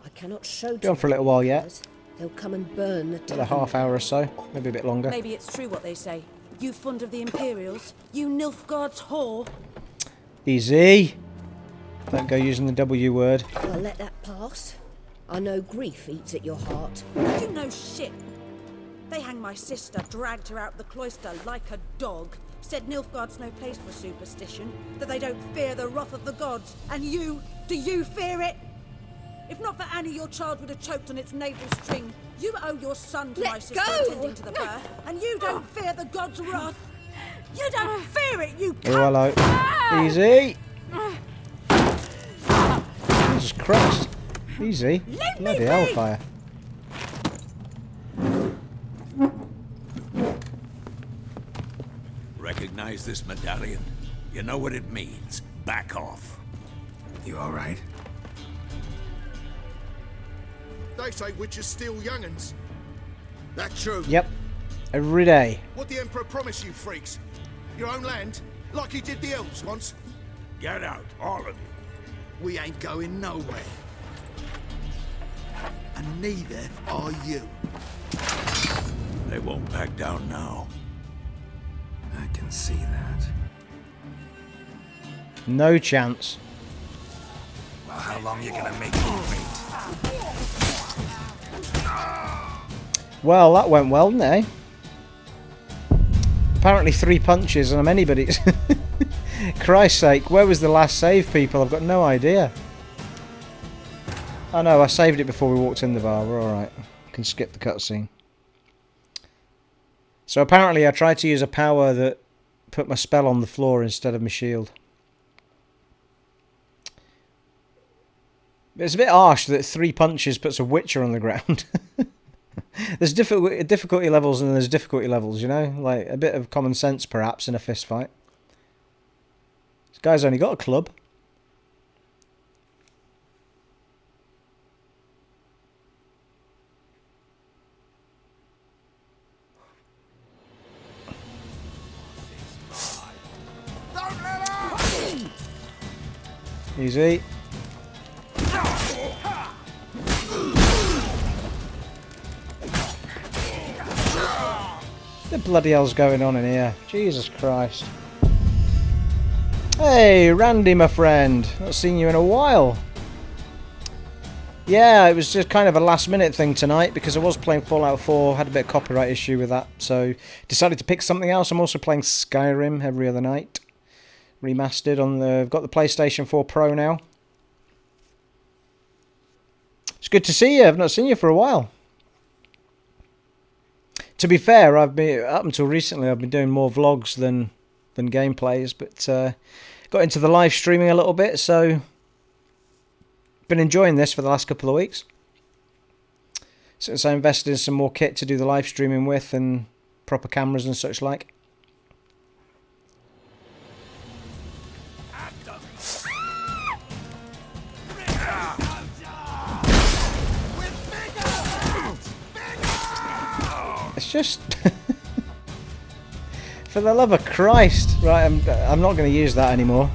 I cannot show Be on for a little while yet. They'll come and burn the About a town. half hour or so, maybe a bit longer. Maybe it's true what they say. You fond of the Imperials? You Nilfgaard's whore? Easy. Don't go using the W word. I'll let that pass. I know grief eats at your heart. You know shit. They hanged my sister, dragged her out the cloister like a dog. Said Nilfgaard's no place for superstition, that they don't fear the wrath of the gods. And you, do you fear it? If not for Annie, your child would have choked on its navel string. You owe your son to my sister attending to the birth, and you don't fear the gods' wrath. You don't fear it, you Oh, hello. Easy. Jesus Christ. Easy. Bloody hellfire. Recognize this medallion? You know what it means. Back off. You all right? They say witches steal young'uns. That true? Yep. Every day. What the Emperor promised you freaks? Your own land? Like he did the elves once? Get out, all of you. We ain't going nowhere. And neither are you. They won't back down now. I can see that. No chance. Well, how long you gonna make me wait? Well, that went well, didn't it? Apparently 3 punches and I'm anybody's. Christ's sake, where was the last save, people? I've got no idea. Oh no, I saved it before we walked in the bar. We're alright. Can skip the cutscene. So apparently I tried to use a power that put my spell on the floor instead of my shield. It's a bit harsh that 3 punches puts a witcher on the ground. There's difficulty levels and there's difficulty levels, you know? Like, a bit of common sense, perhaps, in a fist fight. This guy's only got a club. Easy. What the bloody hell's going on in here? Jesus Christ. Hey, Randy, my friend. Not seen you in a while. Yeah, it was just kind of a last minute thing tonight because I was playing Fallout 4, had a bit of copyright issue with that, so decided to pick something else. I'm also playing Skyrim every other night. Remastered on the... I've got the PlayStation 4 Pro now. It's good to see you. I've not seen you for a while. To be fair, I've been up until recently I've been doing more vlogs than gameplays, but got into the live streaming a little bit, so been enjoying this for the last couple of weeks. Since I invested in some more kit to do the live streaming with and proper cameras and such like. It's just... For the love of Christ. Right, I'm not going to use that anymore.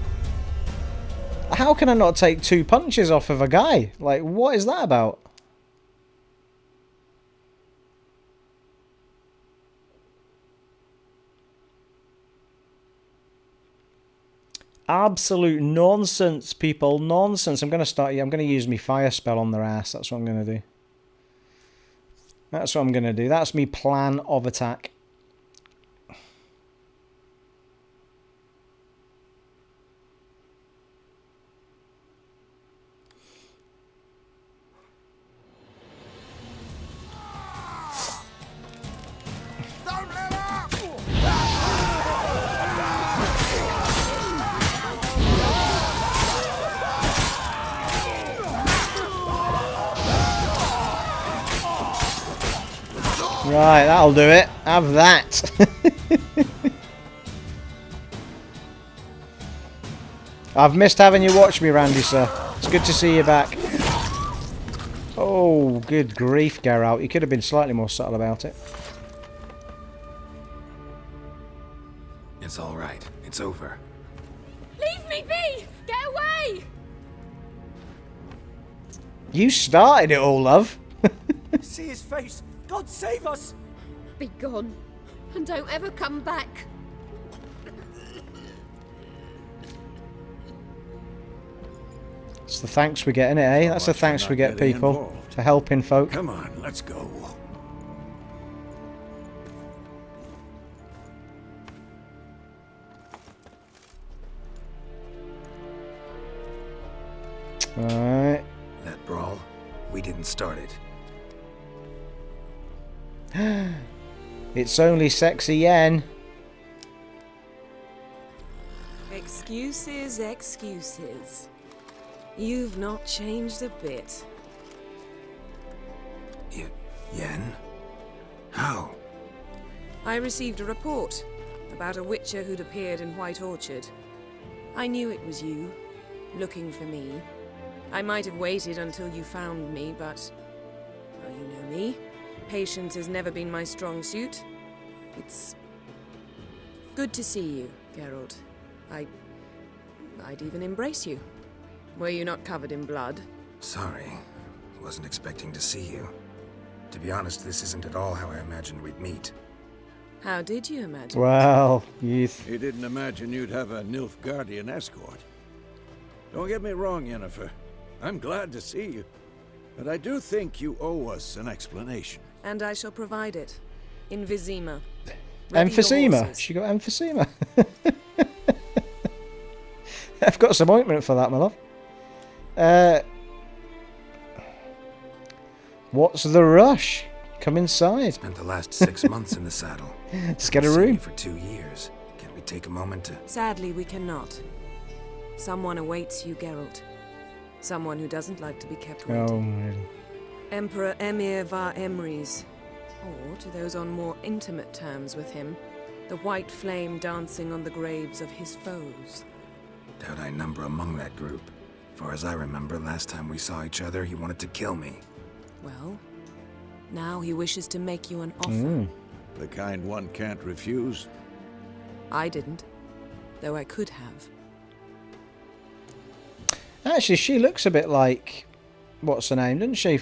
How can I not take 2 punches off of a guy? Like, what is that about? Absolute nonsense, people. Nonsense. I'm going to use my fire spell on their ass. That's what I'm going to do. That's what I'm going to do. That's me plan of attack. Right, that'll do it. Have that. I've missed having you watch me, Randy, sir. It's good to see you back. Oh, good grief, Geralt. You could have been slightly more subtle about it. It's all right. It's over. Leave me be! Get away! You started it all, love. See his face! God save us! Be gone, and don't ever come back. It's the thanks we get, innit, eh? That's the thanks we get, people, for helping folk. Come on, let's go. Alright. That brawl, we didn't start it. It's only sexy Yen. Excuses, excuses. You've not changed a bit. Yen? How? I received a report about a witcher who'd appeared in White Orchard. I knew it was you, looking for me. I might have waited until you found me, but... well, you know me. Patience has never been my strong suit. It's... good to see you, Geralt. I'd even embrace you. Were you not covered in blood? Sorry. Wasn't expecting to see you. To be honest, this isn't at all how I imagined we'd meet. How did you imagine? Well, youth. You didn't imagine you'd have a Nilfgaardian escort. Don't get me wrong, Yennefer. I'm glad to see you. But I do think you owe us an explanation. And I shall provide it. In Vizima. Ready your Emphysema. horses. She got emphysema. I've got some ointment for that, my love. What's the rush? Come inside. Spent the last 6 months in the saddle. Let's get a Seen room. you for 2 years. Can't we take a moment to... Sadly, we cannot. Someone awaits you, Geralt. Someone who doesn't like to be kept waiting. Oh, really? Emperor Emir var Emrys. Or, to those on more intimate terms with him, the white flame dancing on the graves of his foes. Doubt I number among that group. Far as I remember, last time we saw each other, he wanted to kill me. Well, now he wishes to make you an offer. The kind one can't refuse. I didn't, though I could have. Actually, she looks a bit like... what's her name, doesn't she?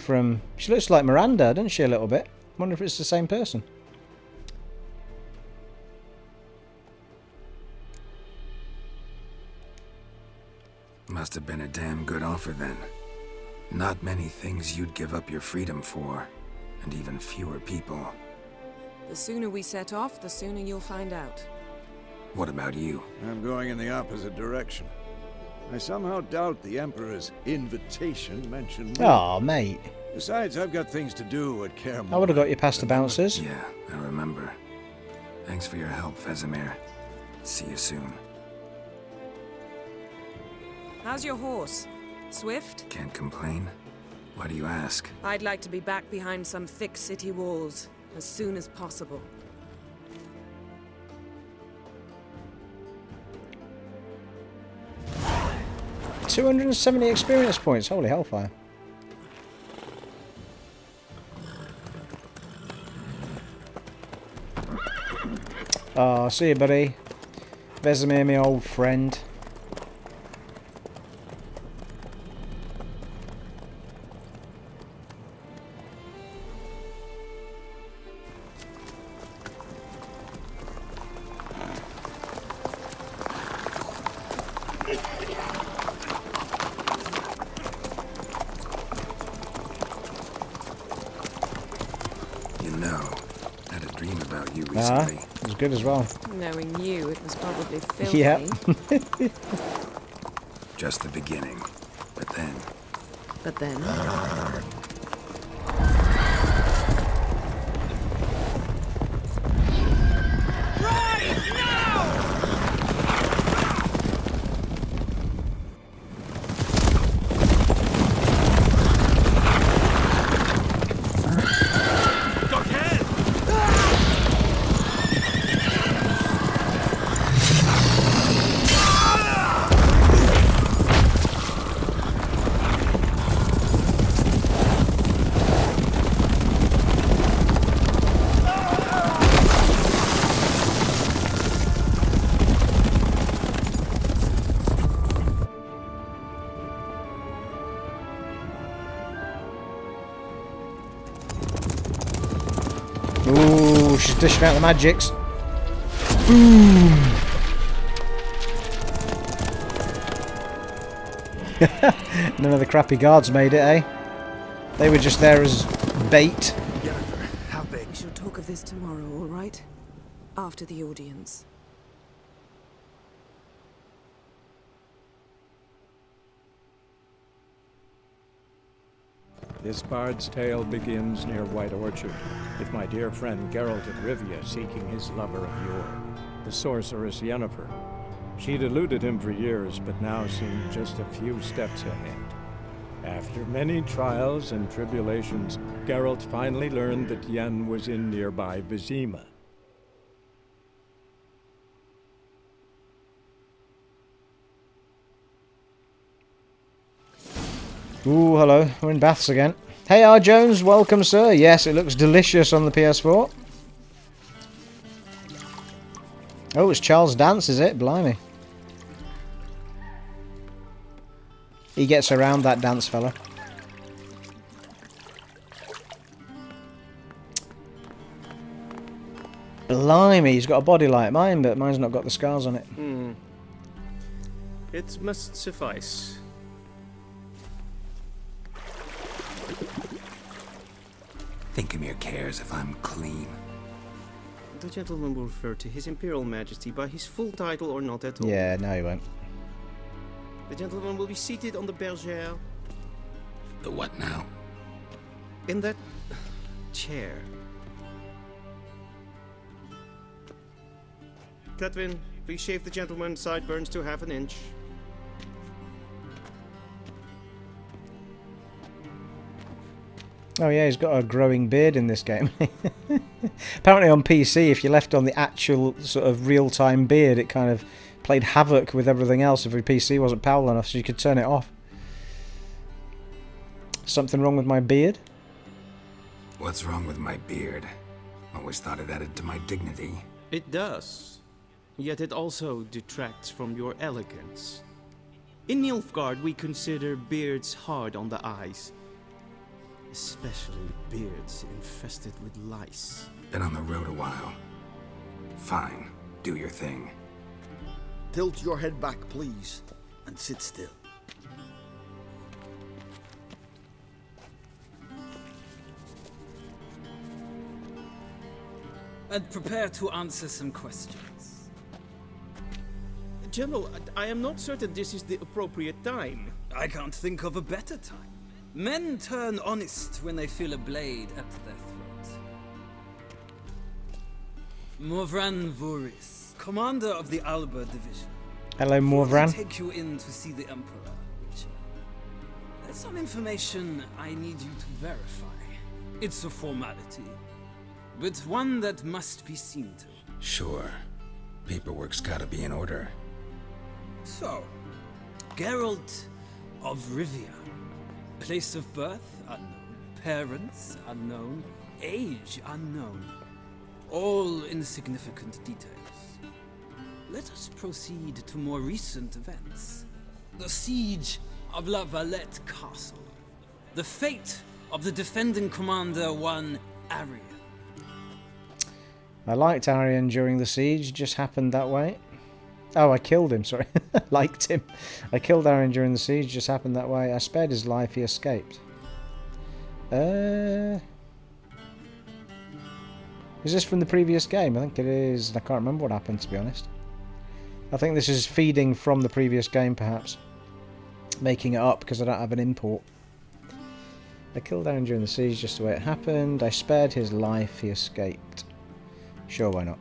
She looks like Miranda, doesn't she, a little bit? I wonder if it's the same person. Must have been a damn good offer then. Not many things you'd give up your freedom for, and even fewer people. The sooner we set off, the sooner you'll find out. What about you? I'm going in the opposite direction. I somehow doubt the Emperor's invitation mentioned me. Aw, mate. Besides, I've got things to do at Kaer Morhen. I would have got you past the bouncers. Yeah, I remember. Thanks for your help, Vesemir. See you soon. How's your horse? Swift? Can't complain. Why do you ask? I'd like to be back behind some thick city walls as soon as possible. $270 experience points. Holy hellfire. Oh, see you, buddy. Vesemir, my old friend. It was good as well. Knowing you, it was probably filthy. Yeah. Just the beginning. But then... But then... Ooh, she's dishing out the magics. Boom! None of the crappy guards made it, eh? They were just there as bait. Yennefer, how big? We shall talk of this tomorrow, all right? After the audience. This bard's tale begins near White Orchard, with my dear friend Geralt of Rivia seeking his lover of yore, the sorceress Yennefer. She'd eluded him for years, but now seemed just a few steps ahead. After many trials and tribulations, Geralt finally learned that Yen was in nearby Vizima. Ooh, hello. We're in Baths again. Hey, R. Jones. Welcome, sir. Yes, it looks delicious on the PS4. Oh, it's Charles Dance, is it? Blimey. He gets around, that dance fella. Blimey, he's got a body like mine, but mine's not got the scars on it. It must suffice. Thinkamere cares if I'm clean. The gentleman will refer to His Imperial Majesty by his full title or not at all. Yeah, no, he won't. The gentleman will be seated on the bergère. The what now? In that chair. Catwin, please shave the gentleman's sideburns to half an inch. Oh yeah, he's got a growing beard in this game. Apparently on PC, if you left on the actual sort of real-time beard, it kind of played havoc with everything else if your PC wasn't powerful enough, so you could turn it off. Something wrong with my beard? What's wrong with my beard? Always thought it added to my dignity. It does. Yet it also detracts from your elegance. In Nilfgaard, we consider beards hard on the eyes. Especially beards infested with lice. Been on the road a while. Fine, do your thing. Tilt your head back, please, and sit still. And prepare to answer some questions. General, I am not certain this is the appropriate time. I can't think of a better time. Men turn honest when they feel a blade at their throat. Morvran Voris, commander of the Alba division. Hello, Morvran. Before I take you in to see the Emperor, Witcher, there's some information I need you to verify. It's a formality, but one that must be seen to. Sure. Paperwork's gotta be in order. So, Geralt of Rivia. Place of birth unknown, parents unknown, age unknown. All insignificant details. Let us proceed to more recent events. The siege of La Valette Castle. The fate of the defending commander, one Arian. I liked Arian during the siege, just happened that way. Oh, I killed him, sorry. Liked him. I killed Arian during the siege, just happened that way. I spared his life, he escaped. Is this from the previous game? I think it is. I can't remember what happened, to be honest. I think this is feeding from the previous game, perhaps. Making it up, because I don't have an import. I killed Arian during the siege, just the way it happened. I spared his life, he escaped. Sure, why not?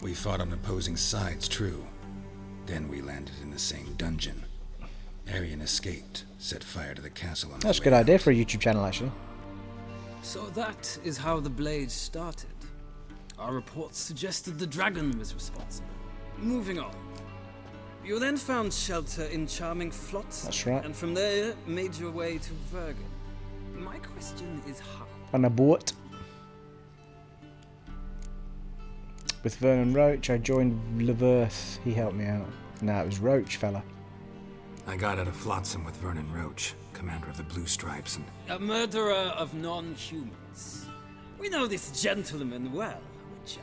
We fought on opposing sides, true. Then we landed in the same dungeon. Arian escaped, set fire to the castle on That's a good idea for a YouTube channel, actually. So that is how the blade started. Our reports suggested the dragon was responsible. Moving on. You then found shelter in charming Flot. That's right. And from there, made your way to Vergen. My question is how? On a boat. With Vernon Roach, I joined Leverth. He helped me out. No, it was Roach, fella. I got out of Flotsam with Vernon Roach, commander of the Blue Stripes, and... A murderer of non-humans. We know this gentleman well, Witcher.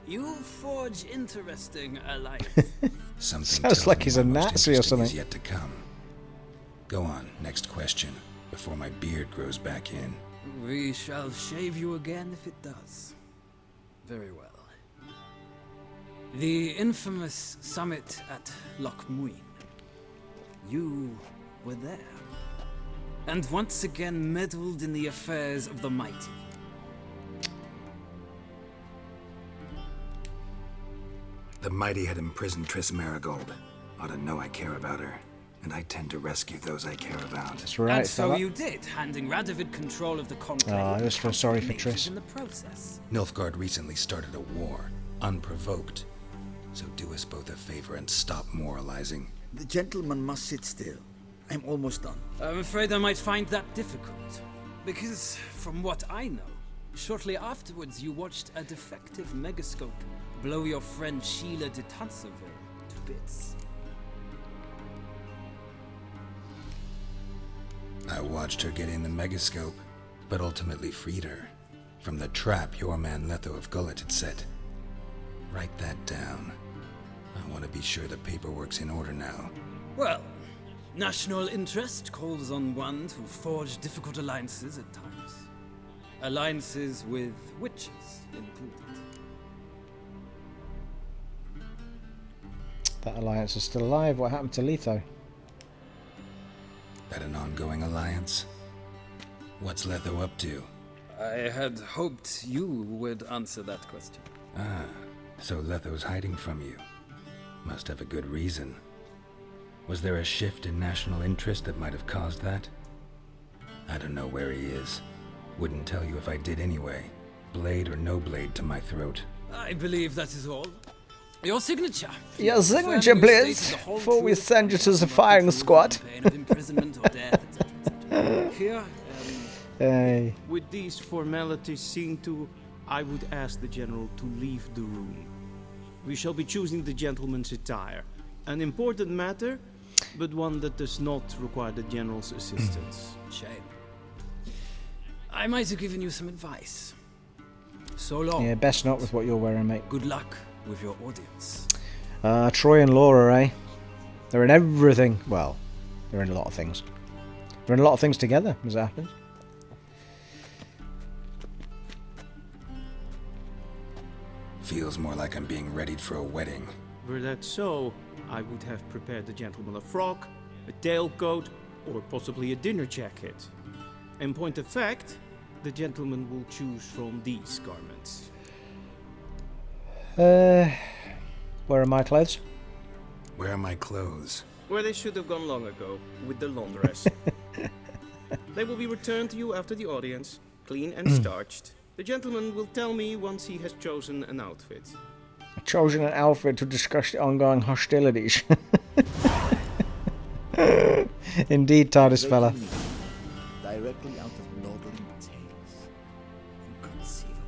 You forge interesting alliances. Something Sounds tells like me he's my a most Nazi or interesting something. is yet to come. Go on, next question, before my beard grows back in. We shall shave you again if it does. Very well. The infamous summit at Loch Muin. You were there. And once again meddled in the affairs of the mighty. The mighty had imprisoned Triss Marigold. Ought to know I care about her, and I tend to rescue those I care about. That's right, And so fella. you did, handing Radovid control of the conclave. Oh, I just feel sorry for Triss. In the process. Nilfgaard recently started a war, unprovoked. So do us both a favor and stop moralizing. The gentleman must sit still. I'm almost done. I'm afraid I might find that difficult. Because, from what I know, shortly afterwards you watched a defective megascope blow your friend Sheila de Tanserville to bits. I watched her get in the megascope, but ultimately freed her from the trap your man Letho of Gullet had set. Write that down. I want to be sure the paperwork's in order now. Well, national interest calls on one to forge difficult alliances at times. Alliances with witches included. That alliance is still alive. What happened to Leto? That an ongoing alliance? What's Letho up to? I had hoped you would answer that question. Ah, so Letho's hiding from you. Must have a good reason. Was there a shift in national interest that might have caused that? I don't know where he is. Wouldn't tell you if I did anyway. Blade or no blade to my throat. I believe that is all. Your signature. Your signature, please, before we send you to the firing squad. Pain of imprisonment or death, etc. Here, Hey. With these formalities seen to, I would ask the general to leave the room. We shall be choosing the gentleman's attire. An important matter, but one that does not require the general's assistance. Shame. I might have given you some advice. So long. Yeah, best not with what you're wearing, mate. Good luck with your audience. Troy and Laura, eh? They're in everything. Well, they're in a lot of things. They're in a lot of things together, as it happens. Feels more like I'm being readied for a wedding. Were that so, I would have prepared the gentleman a frock, a tailcoat, or possibly a dinner jacket. In point of fact, the gentleman will choose from these garments. Where are my clothes? Where are my clothes? Where they should have gone long ago, with the laundress. They will be returned to you after the audience, clean and starched. The gentleman will tell me once he has chosen an outfit. Chosen an outfit to discuss the ongoing hostilities. Indeed, TARDIS fella. Directly out of lordly tales. Inconceivable.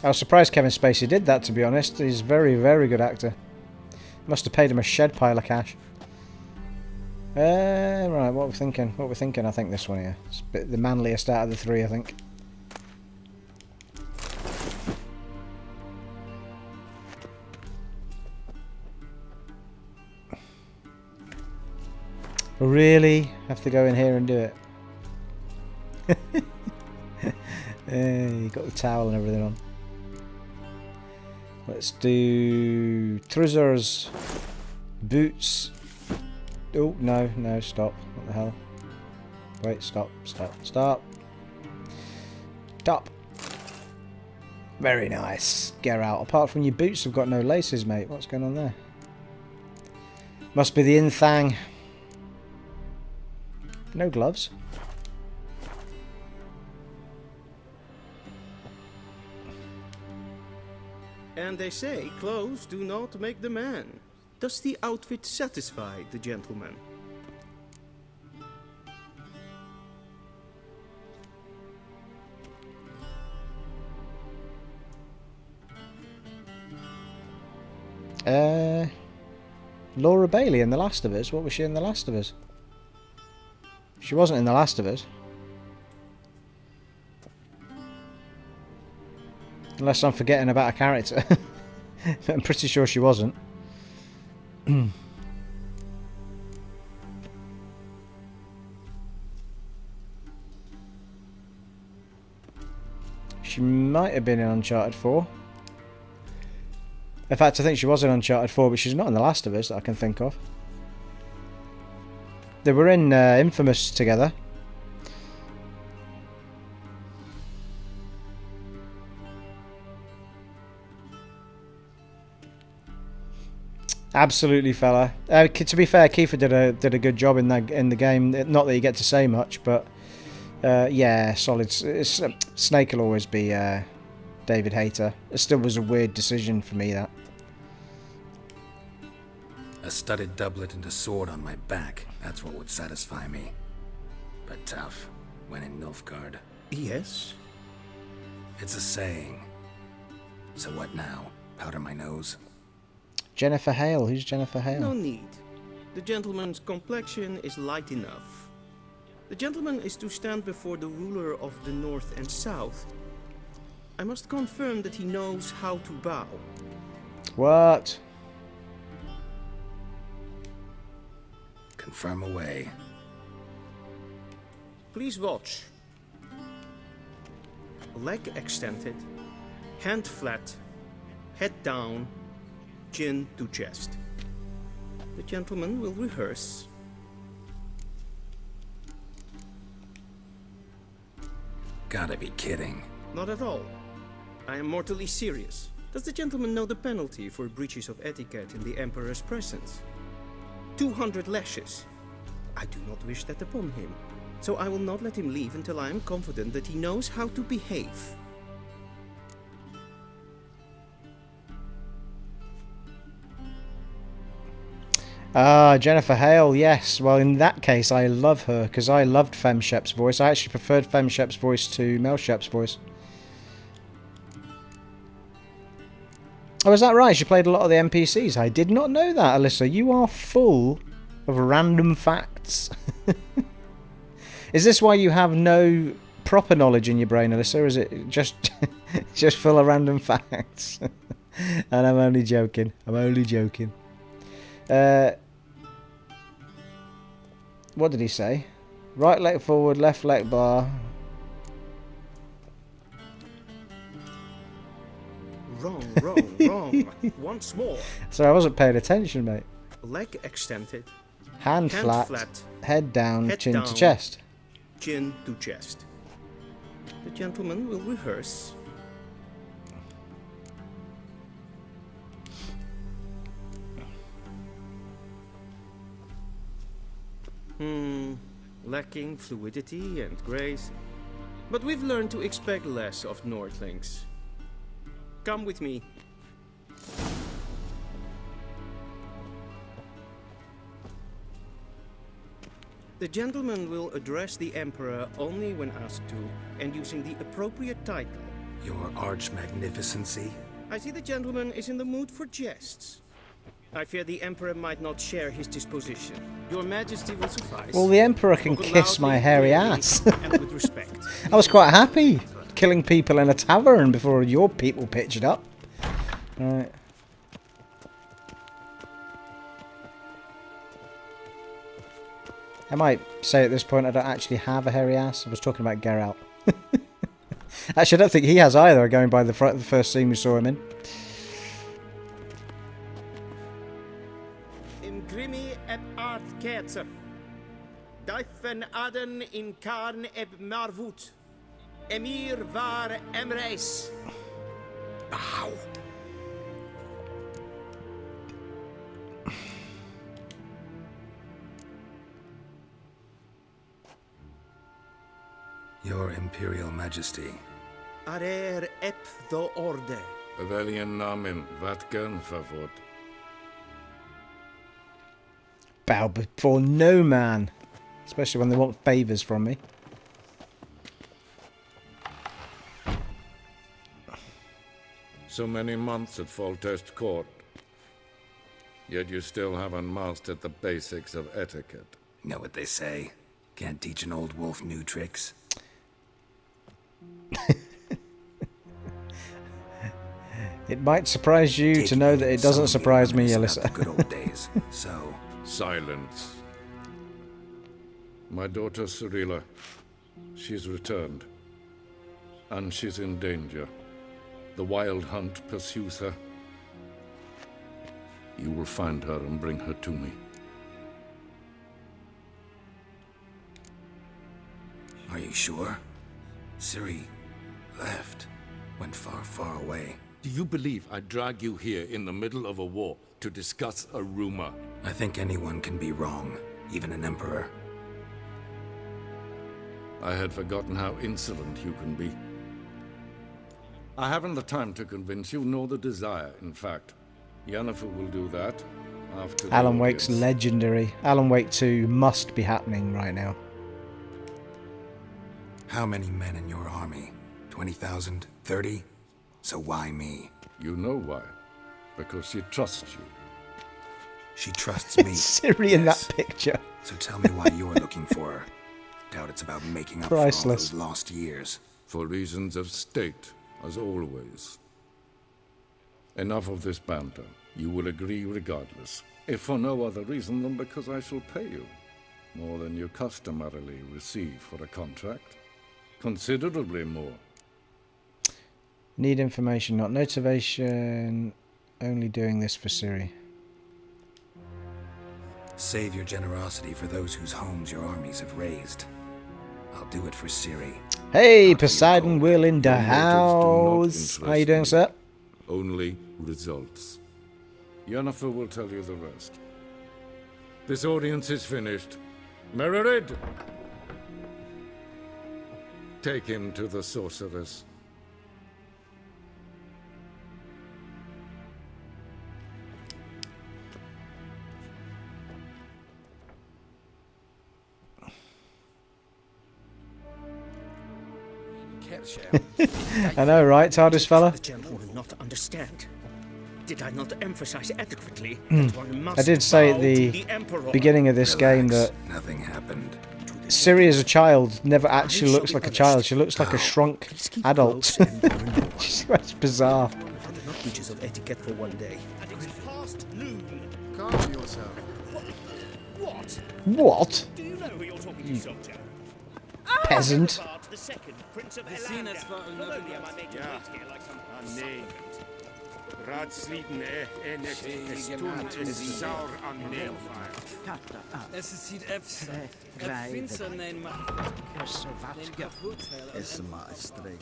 I was surprised Kevin Spacey did that, to be honest. He's a very, very good actor. Must have paid him a shed pile of cash. Right, what we're thinking? What we're thinking? I think this one here. It's a bit the manliest out of the three, I think. Really? Have to go in here and do it? You got the towel and everything on. Let's do trousers, boots. Oh, no, stop. What the hell? Wait, stop. Stop. Very nice. Geralt. Apart from your boots have got no laces, mate. What's going on there? Must be the in-thang. No gloves. And they say clothes do not make the man. Does the outfit satisfy the gentleman? Laura Bailey in The Last of Us? What was she in The Last of Us? She wasn't in The Last of Us. Unless I'm forgetting about a character. I'm pretty sure she wasn't. She might have been in Uncharted 4. In fact, I think she was in Uncharted 4, but she's not in The Last of Us that I can think of. They were in Infamous together. Absolutely, fella. To be fair, Kiefer did a good job in the game. Not that you get to say much, but yeah, solid. Snake will always be David Hayter. It still was a weird decision for me, that. A studded doublet and a sword on my back. That's what would satisfy me. But tough, when in Nilfgaard. Yes? It's a saying. So what now? Powder my nose? Yennefer Hale. Who's Yennefer Hale? No need. The gentleman's complexion is light enough. The gentleman is to stand before the ruler of the North and South. I must confirm that he knows how to bow. What? Confirm away. Please watch. Leg extended, hand flat, head down, chin to chest. The gentleman will rehearse. Gotta be kidding. Not at all. I am mortally serious. Does the gentleman know the penalty for breaches of etiquette in the Emperor's presence? 200 lashes. I do not wish that upon him, so I will not let him leave until I am confident that he knows how to behave. Ah, Yennefer Hale, yes. Well, in that case, I love her, because I loved Fem Shep's voice. I actually preferred Fem Shep's voice to Mel Shep's voice. Oh, is that right? She played a lot of the NPCs. I did not know that, Alyssa. You are full of random facts. Is this why you have no proper knowledge in your brain, Alyssa? Or is it just just full of random facts? And I'm only joking. I'm only joking. What did he say? Right leg forward, left leg bar. Wrong. Once more. So I wasn't paying attention, mate. Leg extended. Hand flat, head down, chin to chest. Chin to chest. The gentleman will rehearse. Lacking fluidity and grace. But we've learned to expect less of Nordlings. Come with me. The gentleman will address the Emperor only when asked to, and using the appropriate title. Your Arch-Magnificency? I see the gentleman is in the mood for jests. I fear the Emperor might not share his disposition. Your Majesty will suffice. Well, the Emperor can Spoken kiss loudly, my hairy clearly, ass. and with respect. I was quite happy killing people in a tavern before your people pitched up. Right. I might say at this point I don't actually have a hairy ass. I was talking about Geralt. Actually, I don't think he has either, going by the first scene we saw him in. Grimi eb art ketzer. Daifen aden in karn eb marvut. Emir var emreis. Ow. Your Imperial Majesty. Arer ep the orde. Bevelian namen, vatgen favort. Bow before no man. Especially when they want favours from me. So many months at Foltest Court. Yet you still haven't mastered the basics of etiquette. Know what they say? Can't teach an old wolf new tricks. It might surprise you to know that it doesn't surprise me, Alyssa. Good old days. So silence. My daughter Ciri, she's returned. And she's in danger. The Wild Hunt pursues her. You will find her and bring her to me. Are you sure? Ciri left. Went far, far away. Do you believe I drag you here in the middle of a war to discuss a rumor? I think anyone can be wrong, even an emperor. I had forgotten how insolent you can be. I haven't the time to convince you, nor the desire, in fact. Yennefer will do that after Alan Wake's legendary. Alan Wake 2 must be happening right now. How many men in your army? 20,000? 30? So why me? You know why. Because she trusts you. She trusts me. Ciri in that picture. So tell me why you're looking for her. Doubt it's about making up for all those lost years. For reasons of state, as always. Enough of this banter. You will agree regardless. If for no other reason than because I shall pay you. More than you customarily receive for a contract. Considerably more. Need information, not motivation. Only doing this for Ciri. Save your generosity for those whose homes your armies have razed. I'll do it for Ciri. Hey, Poseidon Will in the house. How you doing, sir? Only results. Yennefer will tell you the rest. This audience is finished. Mererid! Take him to the Sorceress. I know, right, TARDIS fella? The gentleman will not understand. Did I not emphasize adequately I that one must did say bow at to the Emperor? beginning of this game that Nothing happened. Ciri as a child never actually looks like a child. She looks like a shrunk adult. It's bizarre. Are there not breaches of etiquette for one day? And it's past noon. Calm yourself. What? What? Do you know who you're talking to, soldier? Peasant. The second Prince of Elanda. Polonia, my major here like some nee. Raadsleden nicht stund in saur an Neelfire. Es sieht Finster nein ma. Es ma streg.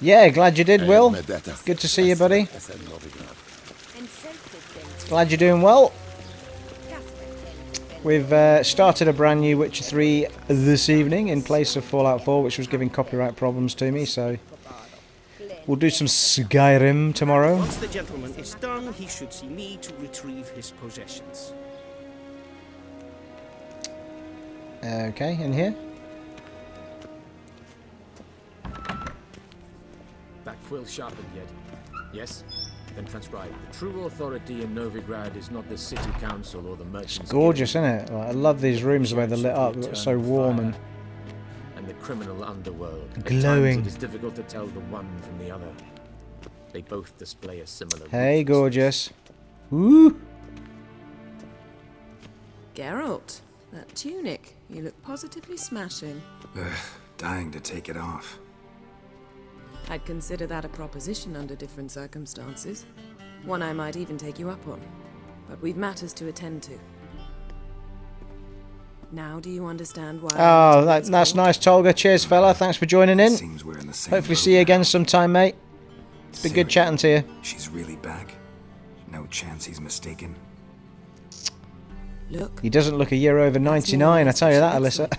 Yeah, glad you did, Will. Good to see you, buddy. Glad you're doing well. We've started a brand new Witcher 3 this evening in place of Fallout 4, which was giving copyright problems to me, so we'll do some Skyrim tomorrow. Once the gentleman is done, he should see me to retrieve his possessions. Okay, in here. That quill sharpened yet? Yes? Then transcribe. True authority in Novigrad is not the city council or the merchants. Gorgeous, isn't it? Like, I love these rooms the way they're lit up. They're so warm and the criminal underworld. glowing. At times it is difficult to tell the one from the other. They both display a similar. Hey, gorgeous. Woo! Geralt, that tunic. You look positively smashing. Dying to take it off. I'd consider that a proposition under different circumstances. One I might even take you up on. But we've matters to attend to. Now do you understand why... Oh, that's nice, Tolga. Cheers, fella. Thanks for joining in. Seems we're in the same Hopefully see you again sometime, mate. It's been good chatting to you. She's really back. No chance he's mistaken. Look. He doesn't look a year over 99, I tell you that, Alyssa.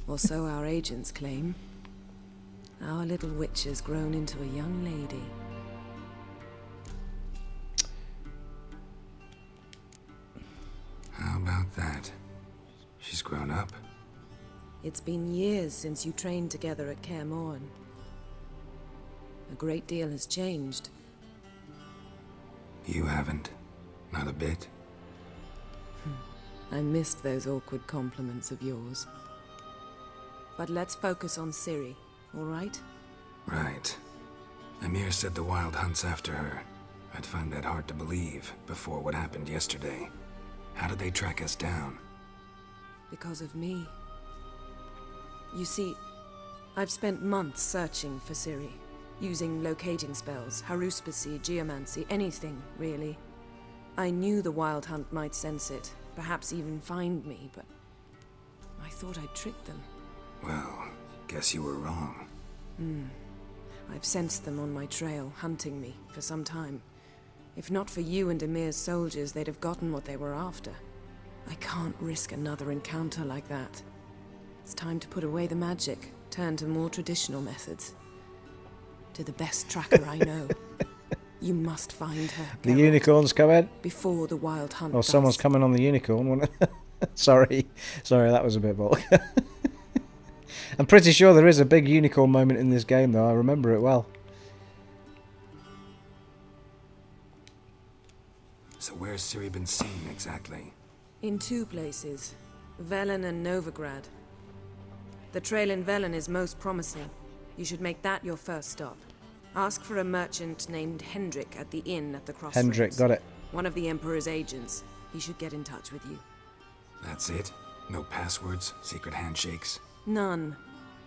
Or so our agents claim. Our little witch has grown into a young lady. How about that? She's grown up. It's been years since you trained together at Kaer Morhen. A great deal has changed. You haven't. Not a bit. I missed those awkward compliments of yours. But let's focus on Ciri, all right? Right. Emir said the Wild Hunt's after her. I'd find that hard to believe before what happened yesterday. How did they track us down? Because of me. You see, I've spent months searching for Ciri, using locating spells, haruspicy, geomancy, anything, really. I knew the Wild Hunt might sense it, perhaps even find me, but I thought I'd tricked them. Well, guess you were wrong. I've sensed them on my trail, hunting me, for some time. If not for you and Emir's soldiers, they'd have gotten what they were after. I can't risk another encounter like that. It's time to put away the magic, turn to more traditional methods. To the best tracker I know. You must find her, The Geralt, unicorn's coming. before the Wild Hunt Or someone's does. coming on the unicorn. Sorry, that was a bit vulgar. I'm pretty sure there is a big unicorn moment in this game, though. I remember it well. So where's Ciri been seen exactly? In two places, Velen and Novigrad. The trail in Velen is most promising. You should make that your first stop. Ask for a merchant named Hendrik at the inn at the crossroads. Hendrik, got it. One of the Emperor's agents. He should get in touch with you. That's it? No passwords? Secret handshakes? None.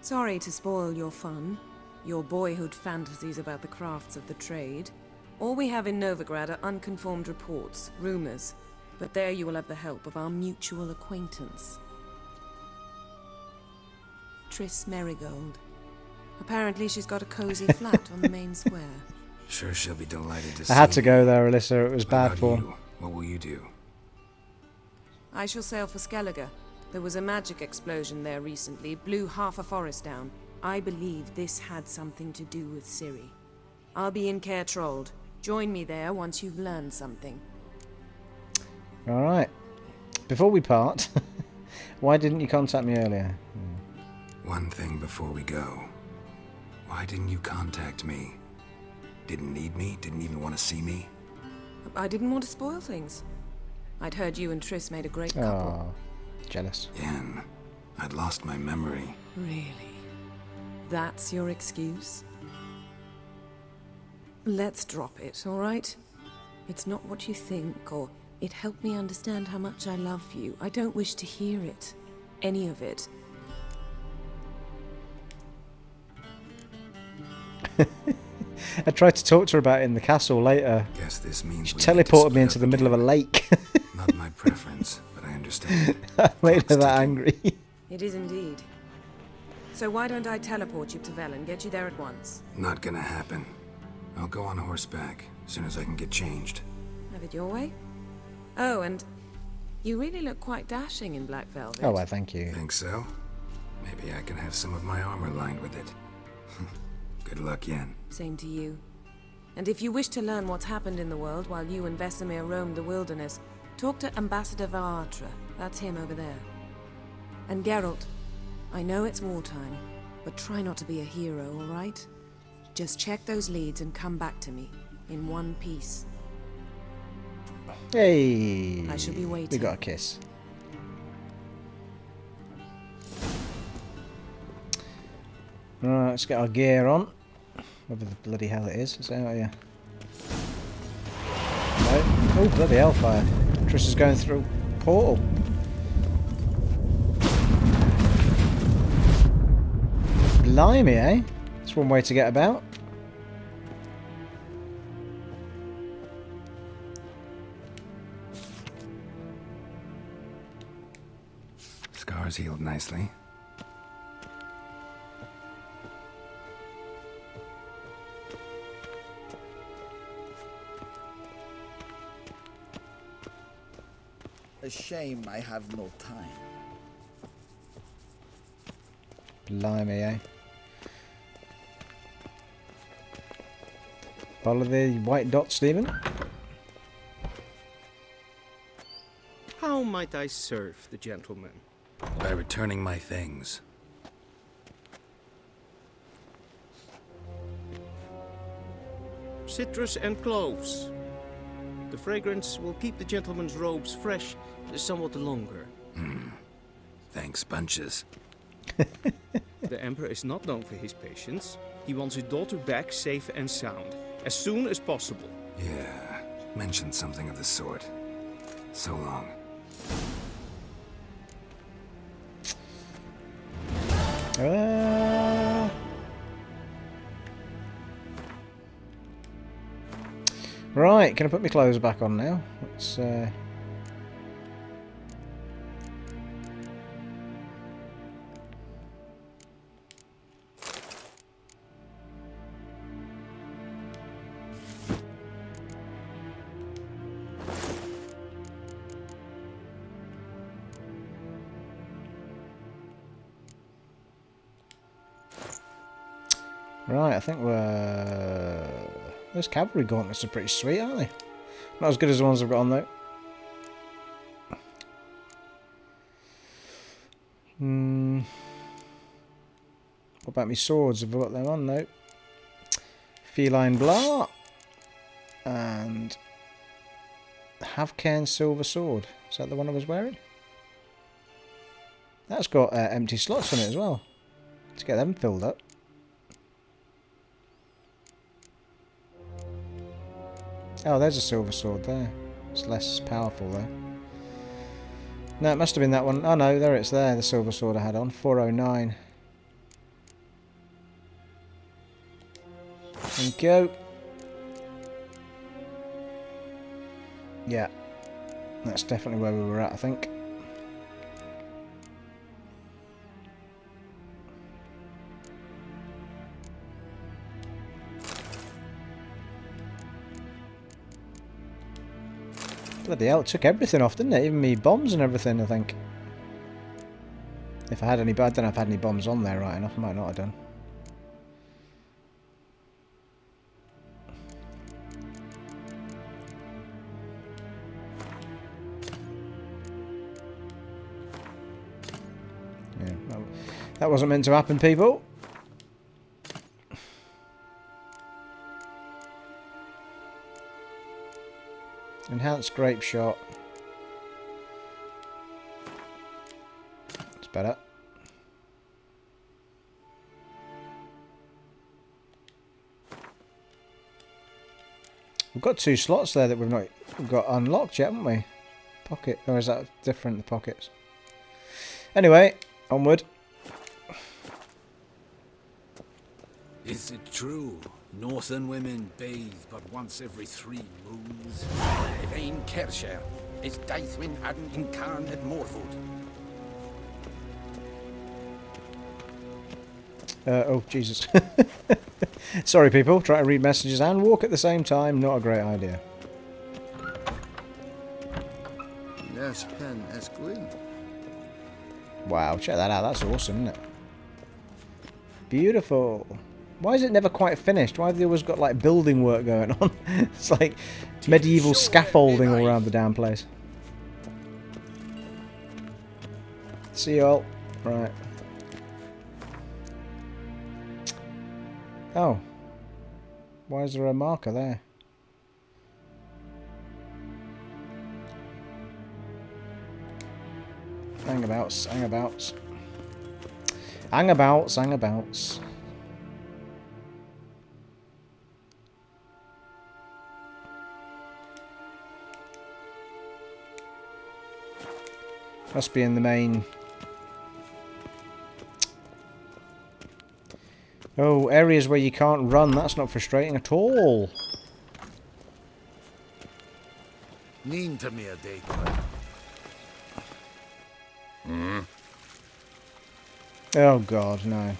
Sorry to spoil your fun, your boyhood fantasies about the crafts of the trade. All we have in Novigrad are unconfirmed reports, rumors. But there you will have the help of our mutual acquaintance. Triss Merigold. Apparently she's got a cozy flat on the main square. Sure she'll be delighted to see I had to me. go there, Alyssa. It was What bad about form. you? What will you do? I shall sail for Skellige. There was a magic explosion there recently, blew half a forest down. I believe this had something to do with Ciri. I'll be in Caer Trold. Join me there once you've learned something. Alright. Before we part, why didn't you contact me earlier? One thing before we go. Why didn't you contact me? Didn't need me? Didn't even want to see me? I didn't want to spoil things. I'd heard you and Triss made a great couple. Oh, jealous. Yen, I'd lost my memory. Really? That's your excuse? Let's drop it, all right? It's not what you think, or it helped me understand how much I love you. I don't wish to hear it. Any of it. I tried to talk to her about it in the castle later. Guess this means She we need to teleported split me up into the middle of a lake. Not my preference, but I understand. I made her that angry. It is indeed. So why don't I teleport you to Velen, get you there at once? Not gonna happen. I'll go on horseback, as soon as I can get changed. Have it your way? Oh, and you really look quite dashing in black velvet. Oh, well, thank you. Think so? Maybe I can have some of my armor lined with it. Good luck, Yen. Same to you. And if you wish to learn what's happened in the world while you and Vesemir roamed the wilderness, talk to Ambassador Varatra. That's him over there. And Geralt, I know it's wartime, but try not to be a hero, all right? Just check those leads and come back to me, in one piece. Hey! I shall be waiting. We got a kiss. Right, let's get our gear on. Whatever the bloody hell it is. It's out here. No. Oh, bloody hellfire. Triss is going through a portal. Blimey, eh? That's one way to get about. Scars healed nicely. A shame I have no time. Blimey, eh? Follow the white dot, Stephen. How might I serve the gentleman? By returning my things. Citrus and cloves. The fragrance will keep the gentleman's robes fresh somewhat longer. Thanks, bunches. The Emperor is not known for his patience. He wants his daughter back safe and sound, as soon as possible. Yeah, mentioned something of the sort. So long. Right, can I put my clothes back on now? Let's Right, I think those cavalry gauntlets are pretty sweet, aren't they? Not as good as the ones I've got on though. What about my swords? Have I got them on? No. Feline Blah and Havcairn Silver Sword. Is that the one I was wearing? That's got empty slots on it as well. Let's get them filled up. Oh, there's a silver sword there. It's less powerful though. No, it must have been that one. Oh no, there it's there, the silver sword I had on. 409. And go. Yeah. That's definitely where we were at, I think. Bloody hell, it took everything off, didn't it? Even me bombs and everything, I think. If I had any, but I don't know if I had any bombs on there right enough. I might not have done. Yeah, that wasn't meant to happen, people. Enhanced grape shot. It's better. We've got 2 slots there that we've not got unlocked yet, haven't we? Pocket, or is that different, the pockets? Anyway, onward. Is it true? Northern women bathe but once every 3 moons. If ein Kersher is Deithwin Adden Incarn at Morwood. Oh, Jesus. Sorry, people. Try to read messages and walk at the same time. Not a great idea. Yes, pen Esquin. Wow, check that out. That's awesome, isn't it? Beautiful. Why is it never quite finished? Why have they always got like building work going on? It's like medieval scaffolding all around the damn place. See you all. Right. Oh. Why is there a marker there? Hangabouts, hangabouts. Hangabouts, hangabouts. Must be in the main. Oh, areas where you can't run. That's not frustrating at all. Neen to me a day. Oh God, no.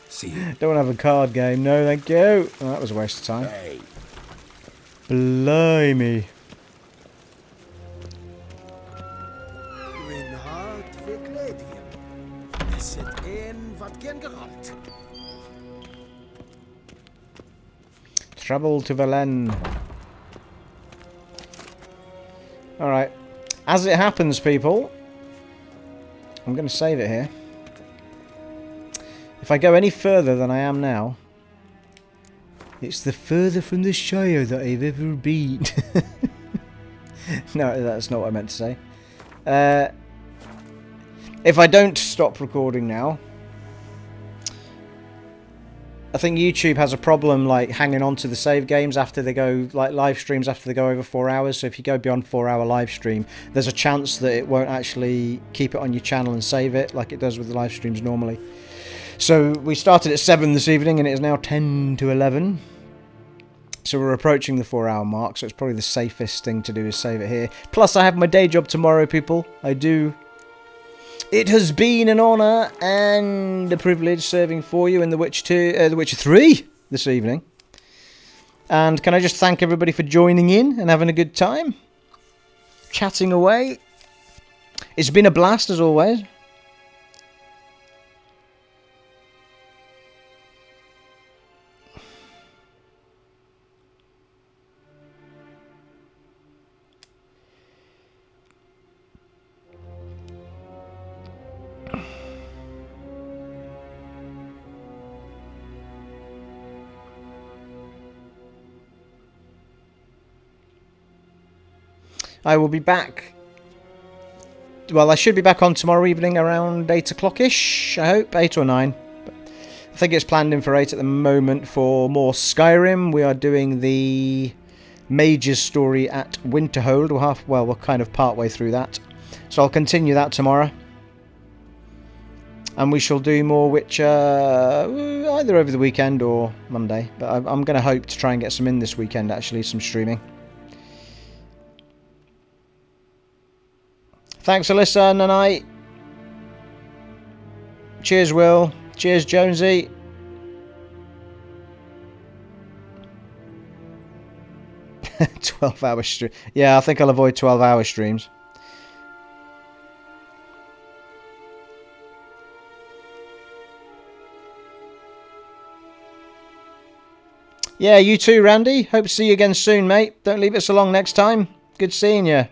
See. Don't have a card game. No, thank you. Oh, that was a waste of time. Hey. Blimey. Travel to Velen. Alright. As it happens, people, I'm going to save it here. If I go any further than I am now, it's the further from the Shire that I've ever been. No, that's not what I meant to say. If I don't stop recording now, I think YouTube has a problem like hanging on to the save games after they go, like live streams after they go over 4 hours. So if you go beyond 4 hour live stream, there's a chance that it won't actually keep it on your channel and save it like it does with the live streams normally. So we started at 7 this evening and it is now 10 to 11. So we're approaching the 4 hour mark, so it's probably the safest thing to do is save it here. Plus I have my day job tomorrow, people. I do. It has been an honour and a privilege serving for you in The Witcher 3 this evening. And can I just thank everybody for joining in and having a good time? Chatting away. It's been a blast as always. I will be back. Well, I should be back on tomorrow evening around 8 o'clock-ish, I hope. 8 or 9. But I think it's planned in for 8 at the moment for more Skyrim. We are doing the Mage's story at Winterhold. We're kind of part way through that. So I'll continue that tomorrow. And we shall do more Witcher either over the weekend or Monday. But I'm going to hope to try and get some in this weekend, actually, some streaming. Thanks, Alyssa, Nanai. Cheers, Will. Cheers, Jonesy. "12-hour stream." Yeah, I think I'll avoid 12-hour streams. Yeah, you too, Randy. Hope to see you again soon, mate. Don't leave it so long next time. Good seeing you.